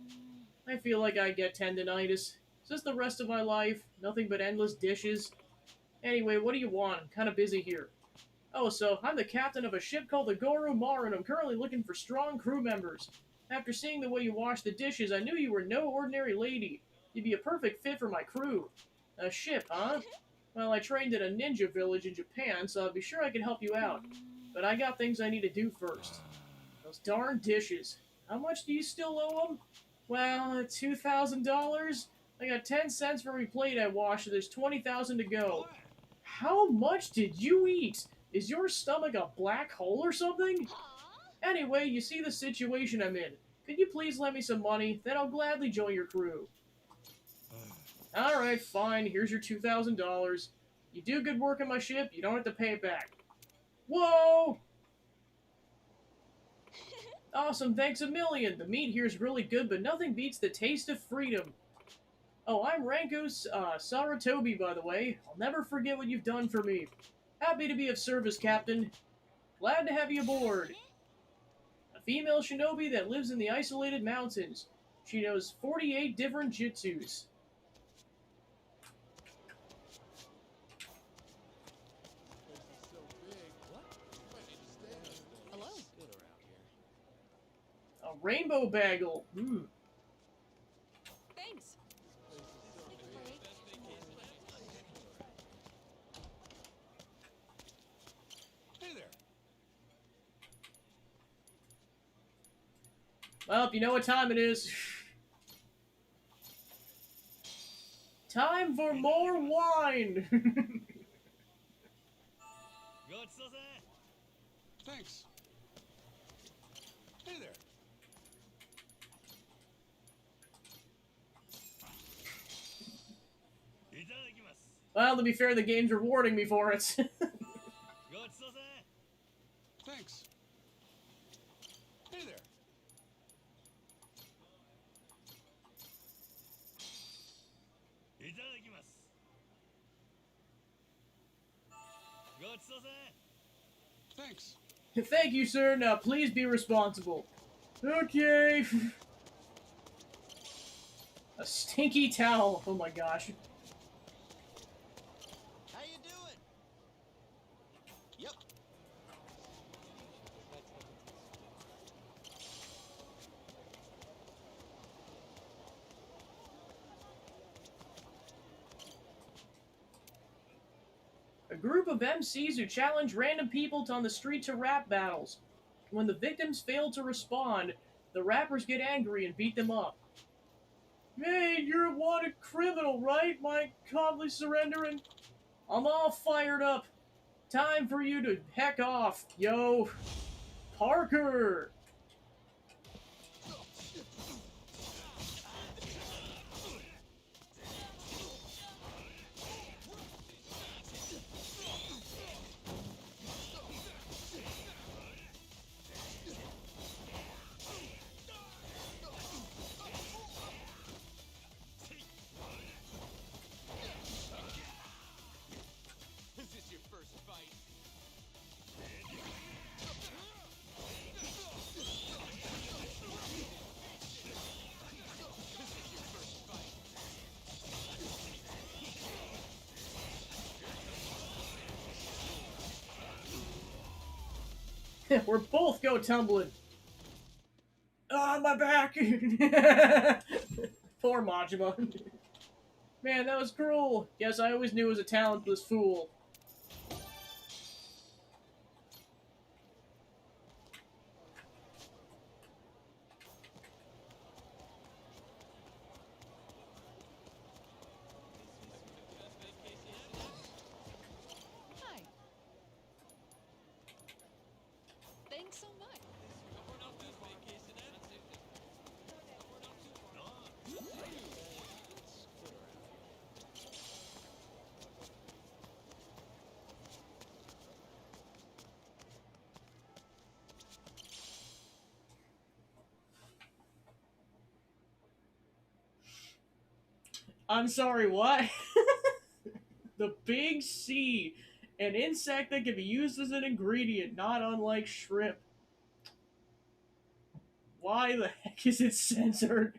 I feel like I get tendinitis. Is this the rest of my life? Nothing but endless dishes? Anyway, what do you want? I'm kind of busy here. Oh, so I'm the captain of a ship called the Goru Mar, and I'm currently looking for strong crew members. After seeing the way you wash the dishes, I knew you were no ordinary lady. You'd be a perfect fit for my crew. A ship, huh? Well, I trained at a ninja village in Japan, so I'll be sure I can help you out. But I got things I need to do first. Those darn dishes. How much do you still owe them? Well, $2,000? I got 10 cents for every plate I washed, so there's 20,000 to go. How much did you eat? Is your stomach a black hole or something? Anyway, you see the situation I'm in. Could you please lend me some money? Then I'll gladly join your crew. Alright, fine. Here's your $2,000. You do good work on my ship, you don't have to pay it back. Whoa! Awesome, thanks a million. The meat here is really good, but nothing beats the taste of freedom. Oh, I'm Ranko Saratobi, by the way. I'll never forget what you've done for me. Happy to be of service, Captain. Glad to have you aboard. A female shinobi that lives in the isolated mountains. She knows 48 different jutsus. Hello. A rainbow bagel. Thanks. Hey there. Well, you know what time it is. Time for more wine! Thanks. Hey there. Well, to be fair, the game's rewarding me for it. Thanks. Hey there. Thanks. Thank you, sir. Now, please be responsible. Okay. A stinky towel. Oh my gosh. How you doing? Yep. A group of MCs who challenge random people on the street to rap battles. When the victims fail to respond, the rappers get angry and beat them up. Hey, you're a wanted criminal, right? My calmly surrendering. I'm all fired up. Time for you to heck off, yo. Parker! Is this your first fight? We're both go tumbling. Ah, my back! Poor Majima. Man, that was cruel. Yes, I always knew he was a talentless fool. Hi. I'm sorry, what? The big C. An insect that can be used as an ingredient, not unlike shrimp. Why the heck is it censored?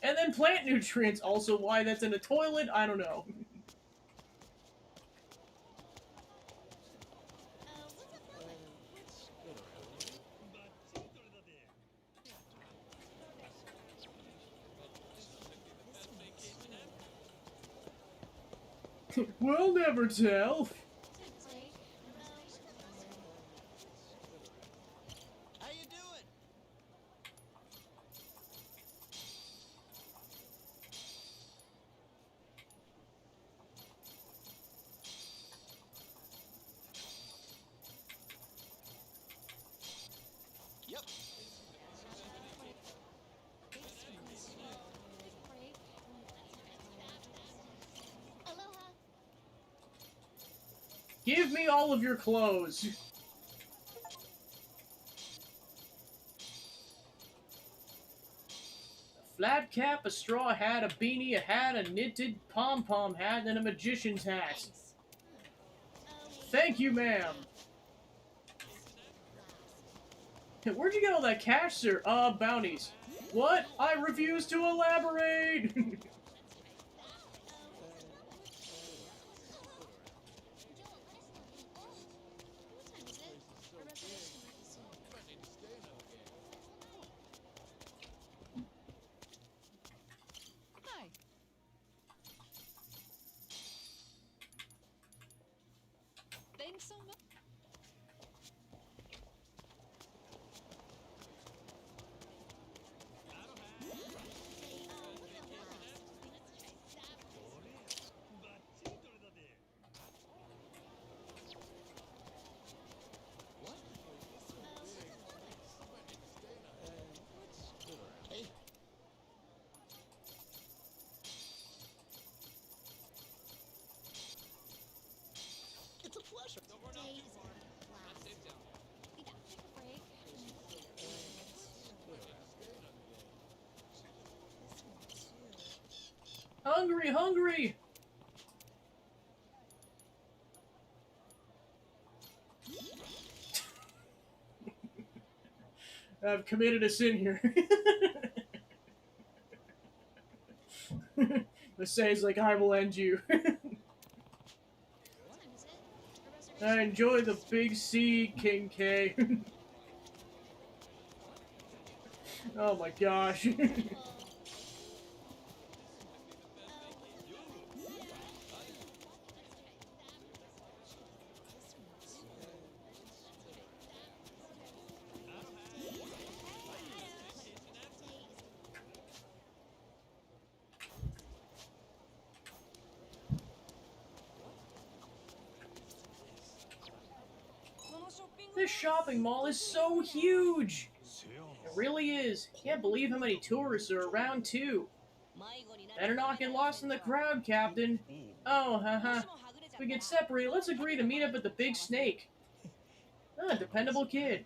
And then plant nutrients, also why that's in a toilet, I don't know. We'll never tell. How you doing? Yep. Aloha. Give me all of your clothes. A flat cap, a straw hat, a beanie, a hat, a knitted pom-pom hat, and a magician's hat. Thanks. Thank you, ma'am. Where'd you get all that cash, sir? Bounties. What? I refuse to elaborate! Hi. Thanks so much. It's a pleasure. Days last. We got to take a break. Hungry, hungry! I've committed a sin here. The say's like, I will end you. What time is it? A I reservation? enjoy the big C, King K. Oh my gosh. This shopping mall is so huge! It really is. Can't believe how many tourists are around, too. Better not get lost in the crowd, Captain. Oh, haha. If we get separated, let's agree to meet up at the Big Snake. Ah, dependable kid.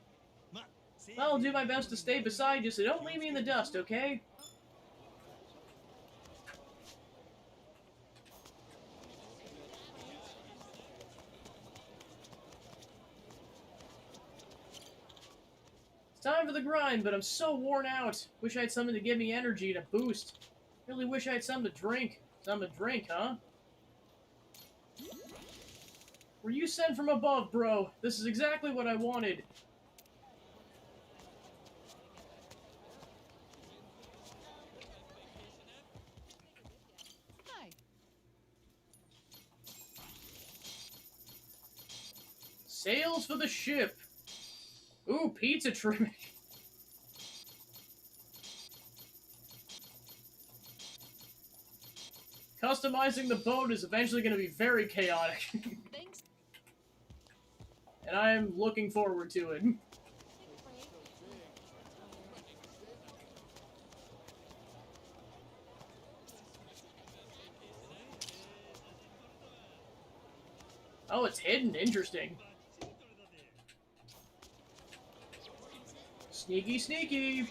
I'll do my best to stay beside you, so don't leave me in the dust, okay? It's time for the grind, but I'm so worn out. Wish I had something to give me energy and a boost. Really wish I had something to drink. Something to drink, huh? Were you sent from above, bro? This is exactly what I wanted. Hi. Sails for the ship. Ooh, pizza trimming. Customizing the boat is eventually going to be very chaotic. Thanks. And I'm looking forward to it. Take a break. Oh, it's hidden. Interesting. Sneaky, sneaky.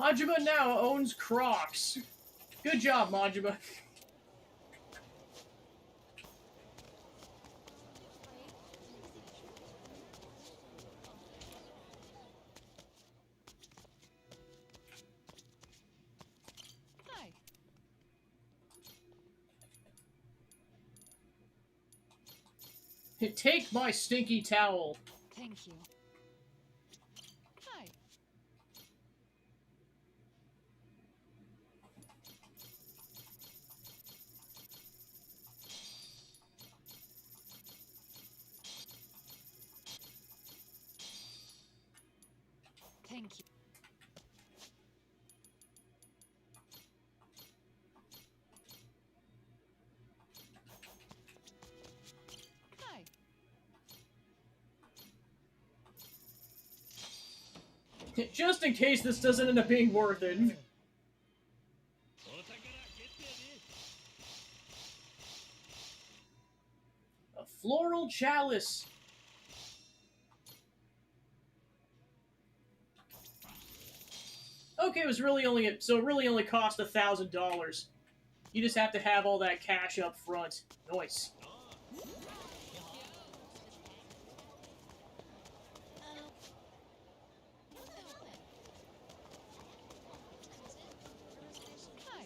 Majima now owns Crocs. Good job, Majima. Hi. Take my stinky towel. Thank you. Hi. Thank you. Hi. Just in case this doesn't end up being worth it. お宝ゲットやで A floral chalice. Okay, it was really only it really only cost $1,000. You just have to have all that cash up front. Nice. Hi.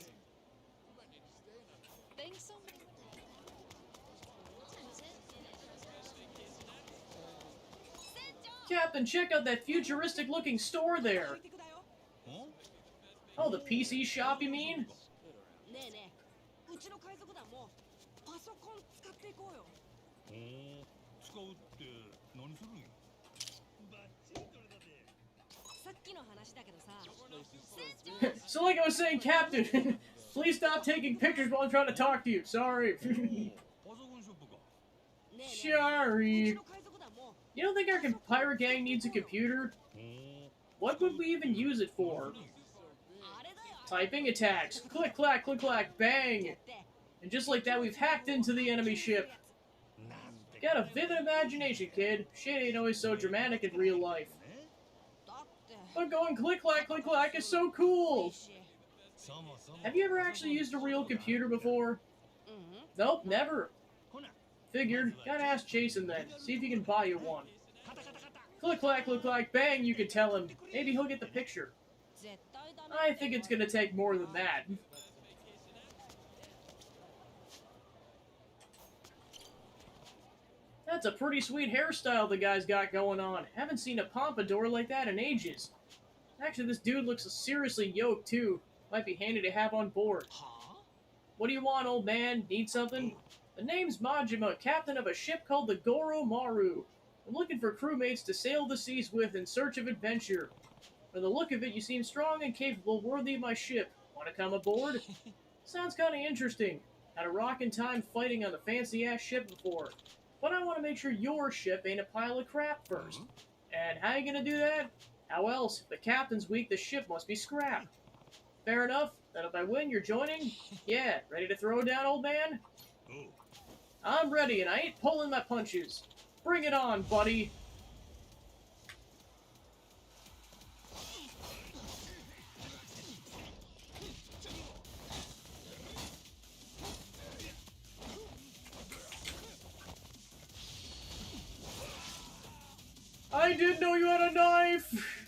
Thanks so much. Captain, check out that futuristic-looking store there. Oh, the PC shop, you mean? ねえねえ、うちの海賊団もパソコン使っていこうよ。おー使うって何するんやバッチリこれだぜさっきの話だけどさ、 So like I was saying, Captain, please stop taking pictures while I'm trying to talk to you. Sorry. パソコンショップかねえねえ、う Sorry. ちの海賊団も You don't think our pirate gang needs a computer? おー What would we even use it for? あれだよ。 Typing attacks. Click, clack, click, clack, bang. And just like that, we've hacked into the enemy ship. なんて Got a vivid imagination, kid. Shit ain't always so dramatic in real life. ね だって。 But going click, clack, click, clack is so cool. そもそも Have you ever actually used a real computer before? うん。 Nope, never. ほな Figured. Gotta ask Jason then. See if he can buy you one. カタカタカタ Click, clack, click, clack, bang, you can tell him. Maybe he'll get the picture. 絶対ダメ。 I think it's gonna take more than that. That's a pretty sweet hairstyle the guy's got going on. Haven't seen a pompadour like that in ages. Actually, this dude looks seriously yoked, too. Might be handy to have on board. はあ What do you want, old man? Need something? The name's Majima, captain of a ship called the Goro Maru. I'm looking for crewmates to sail the seas with in search of adventure. From the look of it, you seem strong and capable, worthy of my ship. Want to come aboard? Sounds kind of interesting. Had a rockin' time fighting on the fancy-ass ship before. But I want to make sure your ship ain't a pile of crap first. And how you gonna do that? How else? If the captain's weak, the ship must be scrapped. Fair enough. Then if I win, you're joining? Yeah, ready to throw down, old man? おう I'm ready, and I ain't pulling my punches. Bring it on, buddy. I didn't know you had a knife!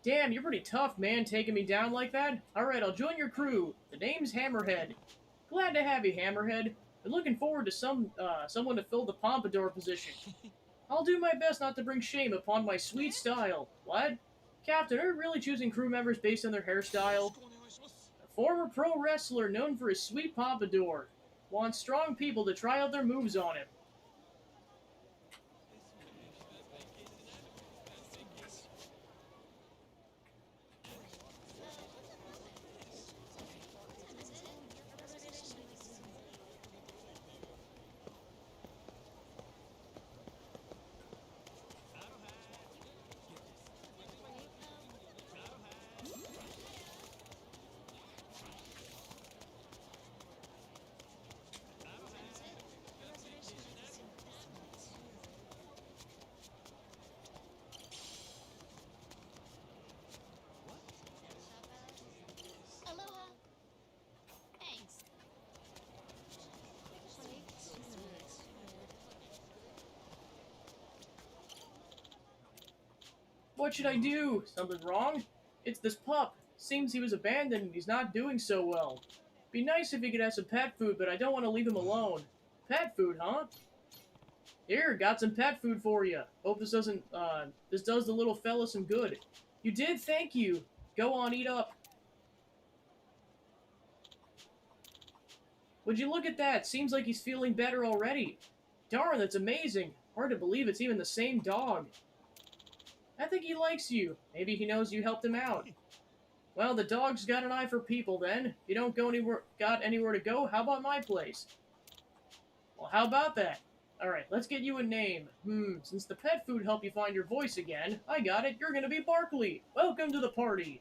Damn, you're pretty tough, man, taking me down like that. Alright, I'll join your crew. The name's Hammerhead. Glad to have you, Hammerhead. Been looking forward to someone to fill the pompadour position. I'll do my best not to bring shame upon my sweet style. What? Captain, are you really choosing crew members based on their hairstyle? お願いします A former pro wrestler known for his sweet pompadour. Wants strong people to try out their moves on him. What should I do? Something wrong? It's this pup. Seems he was abandoned and he's not doing so well. Be nice if he could have some pet food, but I don't want to leave him alone. Pet food, huh? Here, got some pet food for you. Hope this doesn't, this does the little fella some good. You did? Thank you. Go on, eat up. Would you look at that? Seems like he's feeling better already. Darn, that's amazing. Hard to believe it's even the same dog. I think he likes you. Maybe he knows you helped him out. Well, the dog's got an eye for people then. If you don't got anywhere to go, how about my place? Well, how about that? Alright, let's get you a name. Since the pet food helped you find your voice again, I got it. You're gonna be Barkley. Welcome to the party.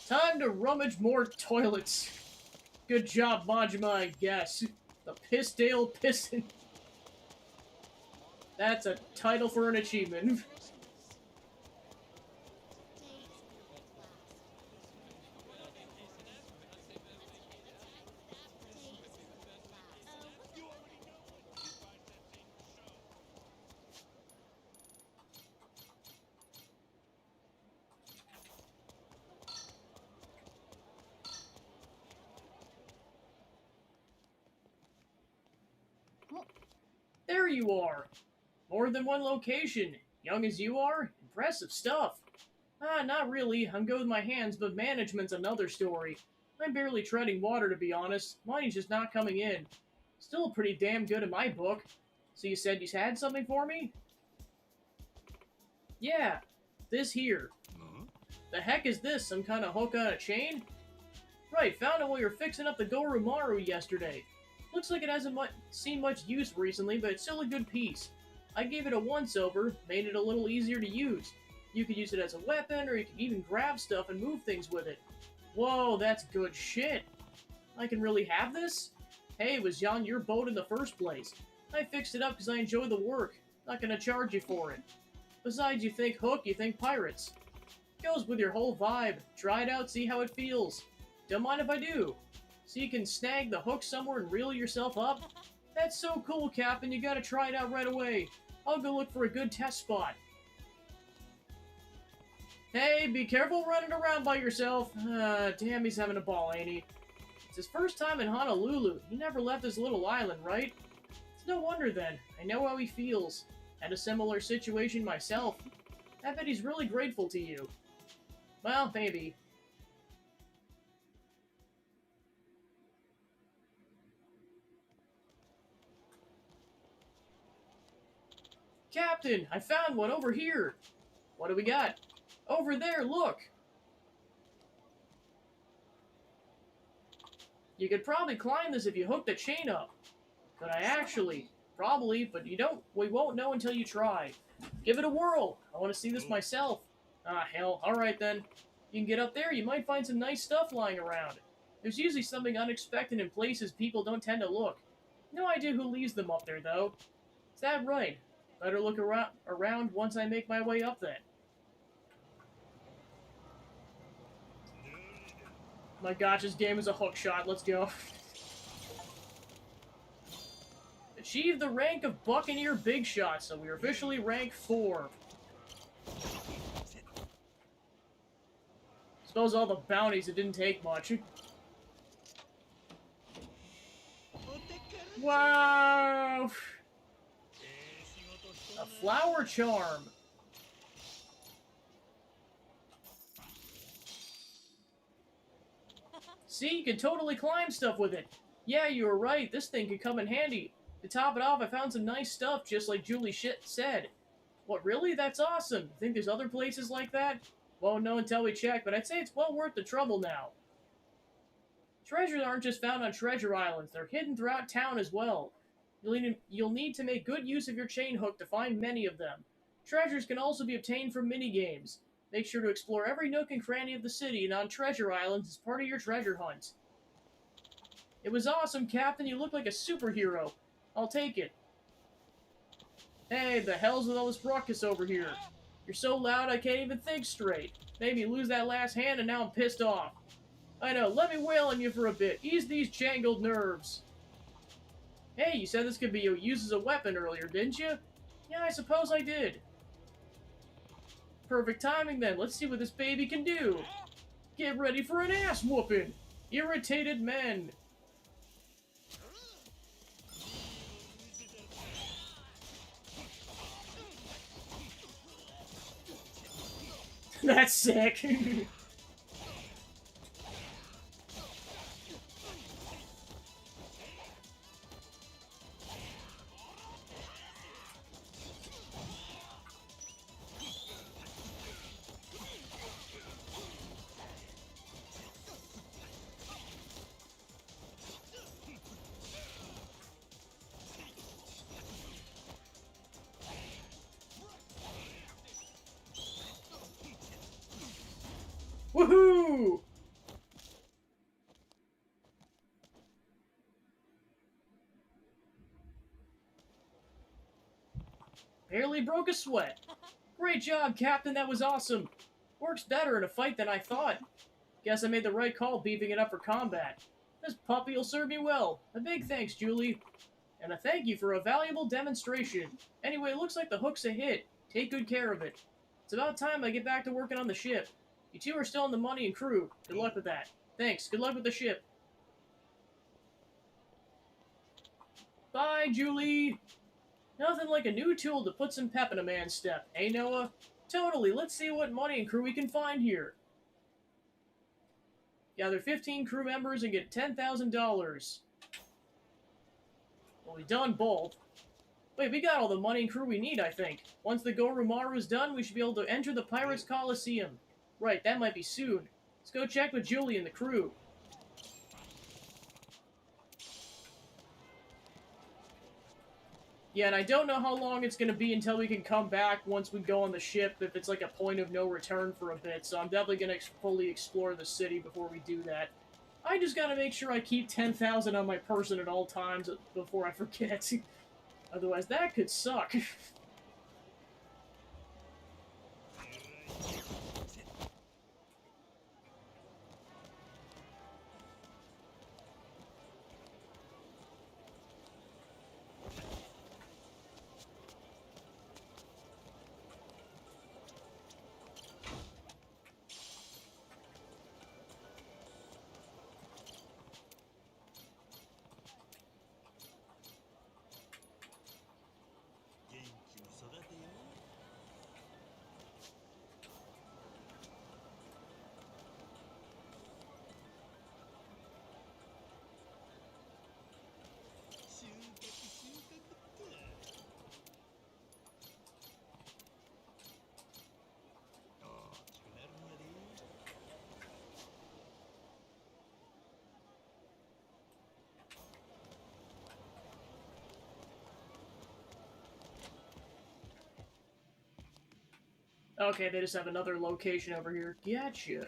Time to rummage more toilets. Good job, Majima, I guess. The Pissdale Piston. That's a title for an achievement. There you are. More than one location. Young as you are? Impressive stuff. Not really. I'm good with my hands, but management's another story. I'm barely treading water, to be honest. Money's just not coming in. Still pretty damn good in my book. So you said you had something for me? Yeah, this here. The heck is this? Some kind of hook on a chain? Right, found it while you were fixing up the Gorumaru yesterday. Looks like it hasn't seen much use recently, but it's still a good piece. I gave it a once-over, made it a little easier to use. You could use it as a weapon, or you could even grab stuff and move things with it. Whoa, that's good shit. I can really have this? Hey, it was on your boat in the first place. I fixed it up because I enjoy the work. Not gonna charge you for it. Besides, you think hook, you think pirates. Goes with your whole vibe. Try it out, see how it feels. Don't mind if I do. So you can snag the hook somewhere and reel yourself up? That's so cool, Captain. You gotta try it out right away. I'll go look for a good test spot. Hey, be careful running around by yourself. Damn, he's having a ball, ain't he? It's his first time in Honolulu. He never left his little island, right? It's no wonder then. I know how he feels. Had a similar situation myself. I bet he's really grateful to you. Well, maybe. Captain, I found one over here. What do we got? Over there, look. You could probably climb this if you hooked the chain up. Could I actually? Probably, but we won't know until you try. Give it a whirl. I want to see this myself. Ah, hell. Alright then. You can get up there, you might find some nice stuff lying around. There's usually something unexpected in places people don't tend to look. No idea who leaves them up there, though. Is that right? Better look around once I make my way up then. My gosh, this game is a hook shot. Let's go. Achieve the rank of Buccaneer Big Shot, so we are officially rank 4. Suppose all the bounties, it didn't take much. Wow! A flower charm. See, you can totally climb stuff with it. Yeah, you were right. This thing could come in handy. To top it off, I found some nice stuff, just like Julie said. What, really? That's awesome. Think there's other places like that? Won't know until we check, but I'd say it's well worth the trouble now. Treasures aren't just found on treasure islands, they're hidden throughout town as well. You'll need to make good use of your chain hook to find many of them. Treasures can also be obtained from minigames. Make sure to explore every nook and cranny of the city and on treasure islands as part of your treasure hunt. It was awesome, Captain. You look like a superhero. I'll take it. Hey, the hell's with all this ruckus over here? You're so loud I can't even think straight. Made me lose that last hand and now I'm pissed off. I know, let me wail on you for a bit. Ease these jangled nerves. Hey, you said this could be used as a weapon earlier, didn't you? Yeah, I suppose I did. Perfect timing then. Let's see what this baby can do. Get ready for an ass whooping. Irritated men. That's sick. Woohoo! Barely broke a sweat. Great job, Captain. That was awesome. Works better in a fight than I thought. Guess I made the right call beefing it up for combat. This puppy will serve me well. A big thanks, Julie. And a thank you for a valuable demonstration. Anyway, it looks like the hook's a hit. Take good care of it. It's about time I get back to working on the ship. You two are still in the money and crew. Good luck with that. Thanks. Good luck with the ship. Bye, Julie. Nothing like a new tool to put some pep in a man's step, eh, Noah? Totally. Let's see what money and crew we can find here. Gather 15 crew members and get $10,000. Well, we done both. Wait, we got all the money and crew we need, I think. Once the Goromaru is done, we should be able to enter the Pirates Coliseum. Right, that might be soon. Let's go check with Julie and the crew. Yeah, and I don't know how long it's going to be until we can come back once we go on the ship, if it's like a point of no return for a bit, so I'm definitely going to fully explore the city before we do that. I just got to make sure I keep 10,000 on my person at all times before I forget. Otherwise, that could suck. Okay, they just have another location over here. Gotcha.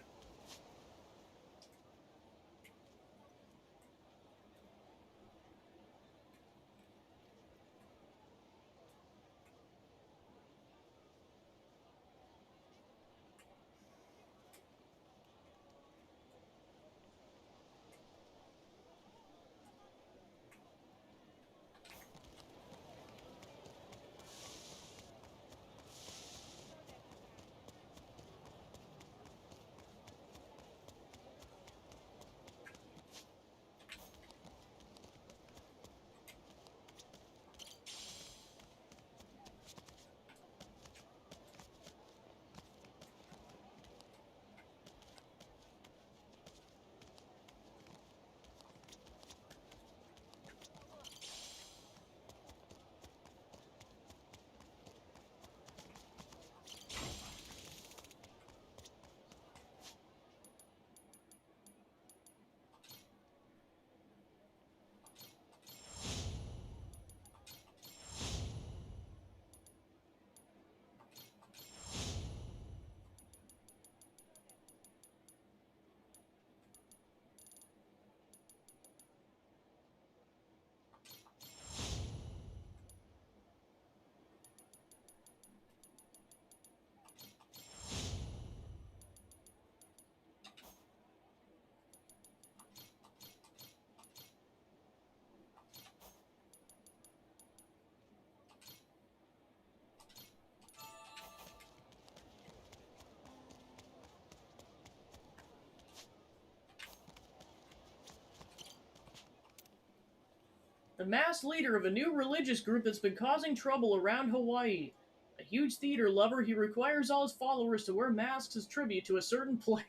The masked leader of a new religious group that's been causing trouble around Hawaii. A huge theater lover, he requires all his followers to wear masks as tribute to a certain place.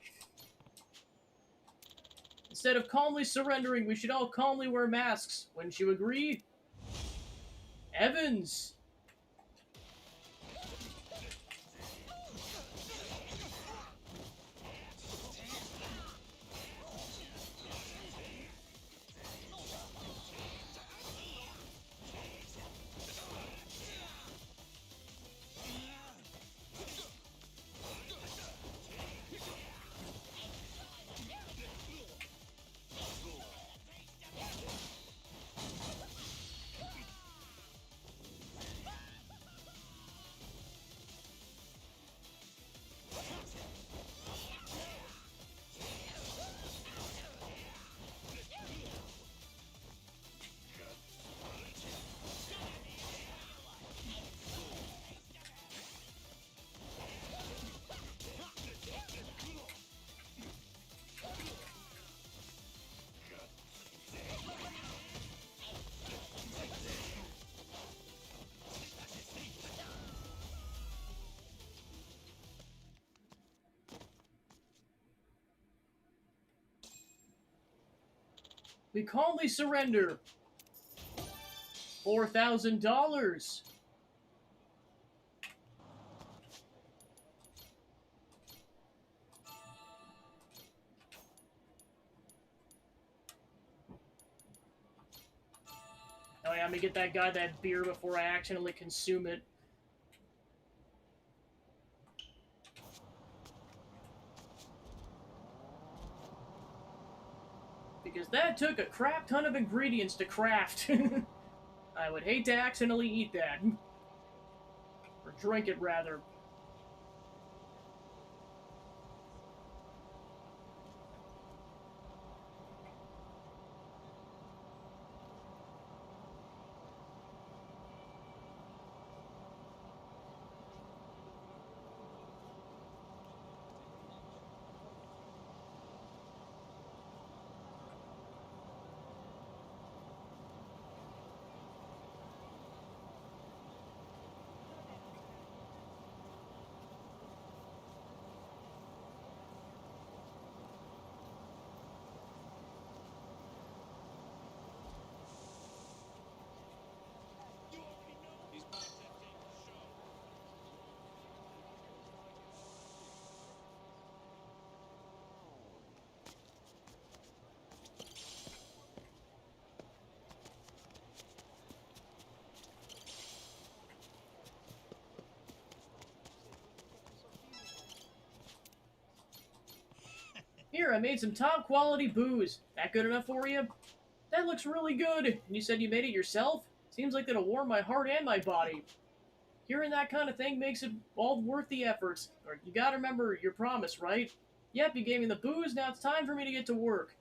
Instead of calmly surrendering, we should all calmly wear masks. Wouldn't you agree? Evans! We calmly surrender. $4,000. Oh yeah, I'm gonna get that guy that beer before I accidentally consume it. Because that took a crap ton of ingredients to craft. I would hate to accidentally eat that. Or drink it, rather. These biceps ain't for show. Here, I made some top quality booze. That good enough for you? That looks really good. And you said you made it yourself? Seems like that'll warm my heart and my body. Hearing that kind of thing makes it all worth the efforts. Or you gotta remember your promise, right? Yep, you gave me the booze, now it's time for me to get to work.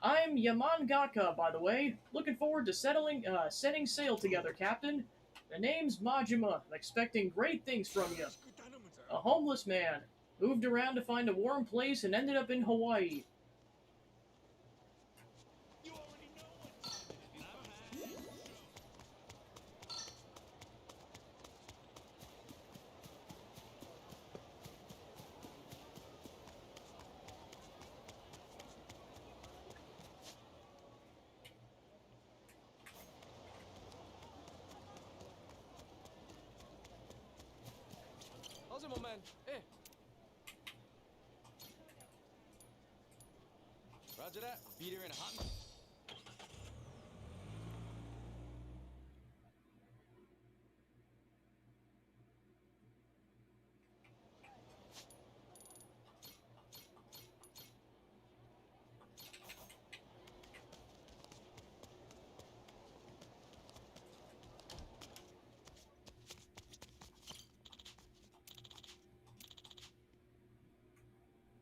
I'm Yamangaka, by the way. Looking forward to setting sail together, Captain. The name's Majima. I'm expecting great things from you. A homeless man. Moved around to find a warm place and ended up in Hawaii. You already know what time it is. How's it, my man? Hey. Roger that. Beat her in a hot minute.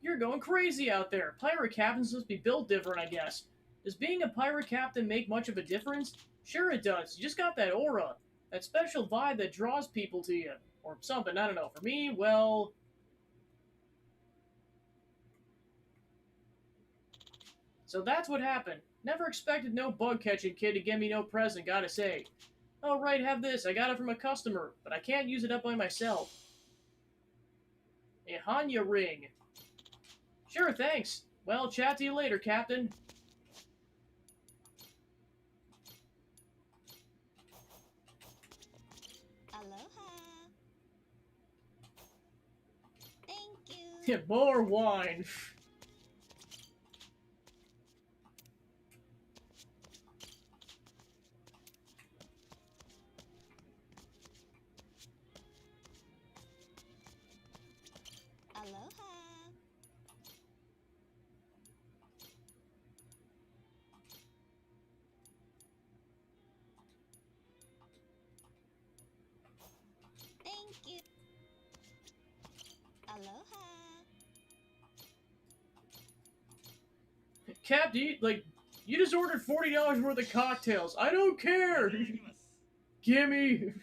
You're going crazy out there. Pirate captains must be built different, I guess. Does being a pirate captain make much of a difference? Sure it does. You just got that aura. That special vibe that draws people to you. Or something, I don't know. For me, well... So that's what happened. Never expected no bug catching kid to give me no present, gotta say. Oh, right, have this. I got it from a customer, but I can't use it up by myself. A Hanya ring. Sure, thanks. Well, chat to you later, Captain. Aloha. Thank you. More wine. Aloha. Thank you. Aloha. Cap, you just ordered $40 worth of cocktails. I don't care. いただきます Gimme.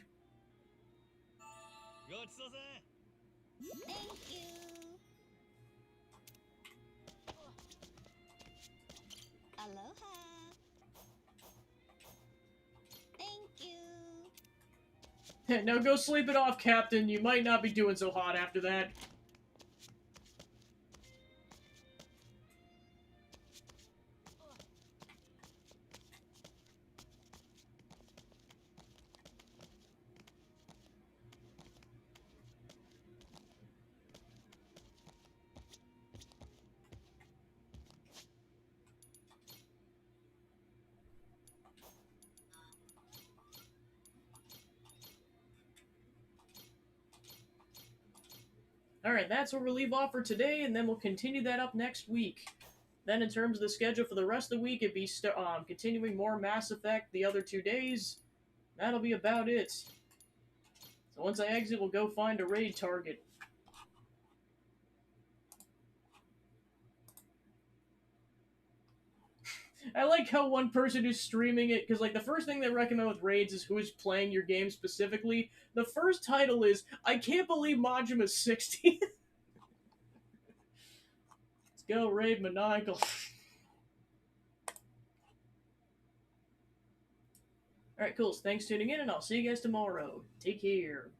ごちそうさん Thank you. Aloha. Thank you. Now go sleep it off, Captain. You might not be doing so hot after that. Alright, that's where we'll leave off for today, and then we'll continue that up next week. Then in terms of the schedule for the rest of the week, it'd be continuing more Mass Effect the other 2 days. That'll be about it. So once I exit, we'll go find a raid target. I like how one person who's streaming it, because like the first thing they recommend with raids is who is playing your game specifically. The first title is, I can't believe Majima's 60. Let's go, raid Maniacal. Alright, cool. So thanks for tuning in, and I'll see you guys tomorrow. Take care.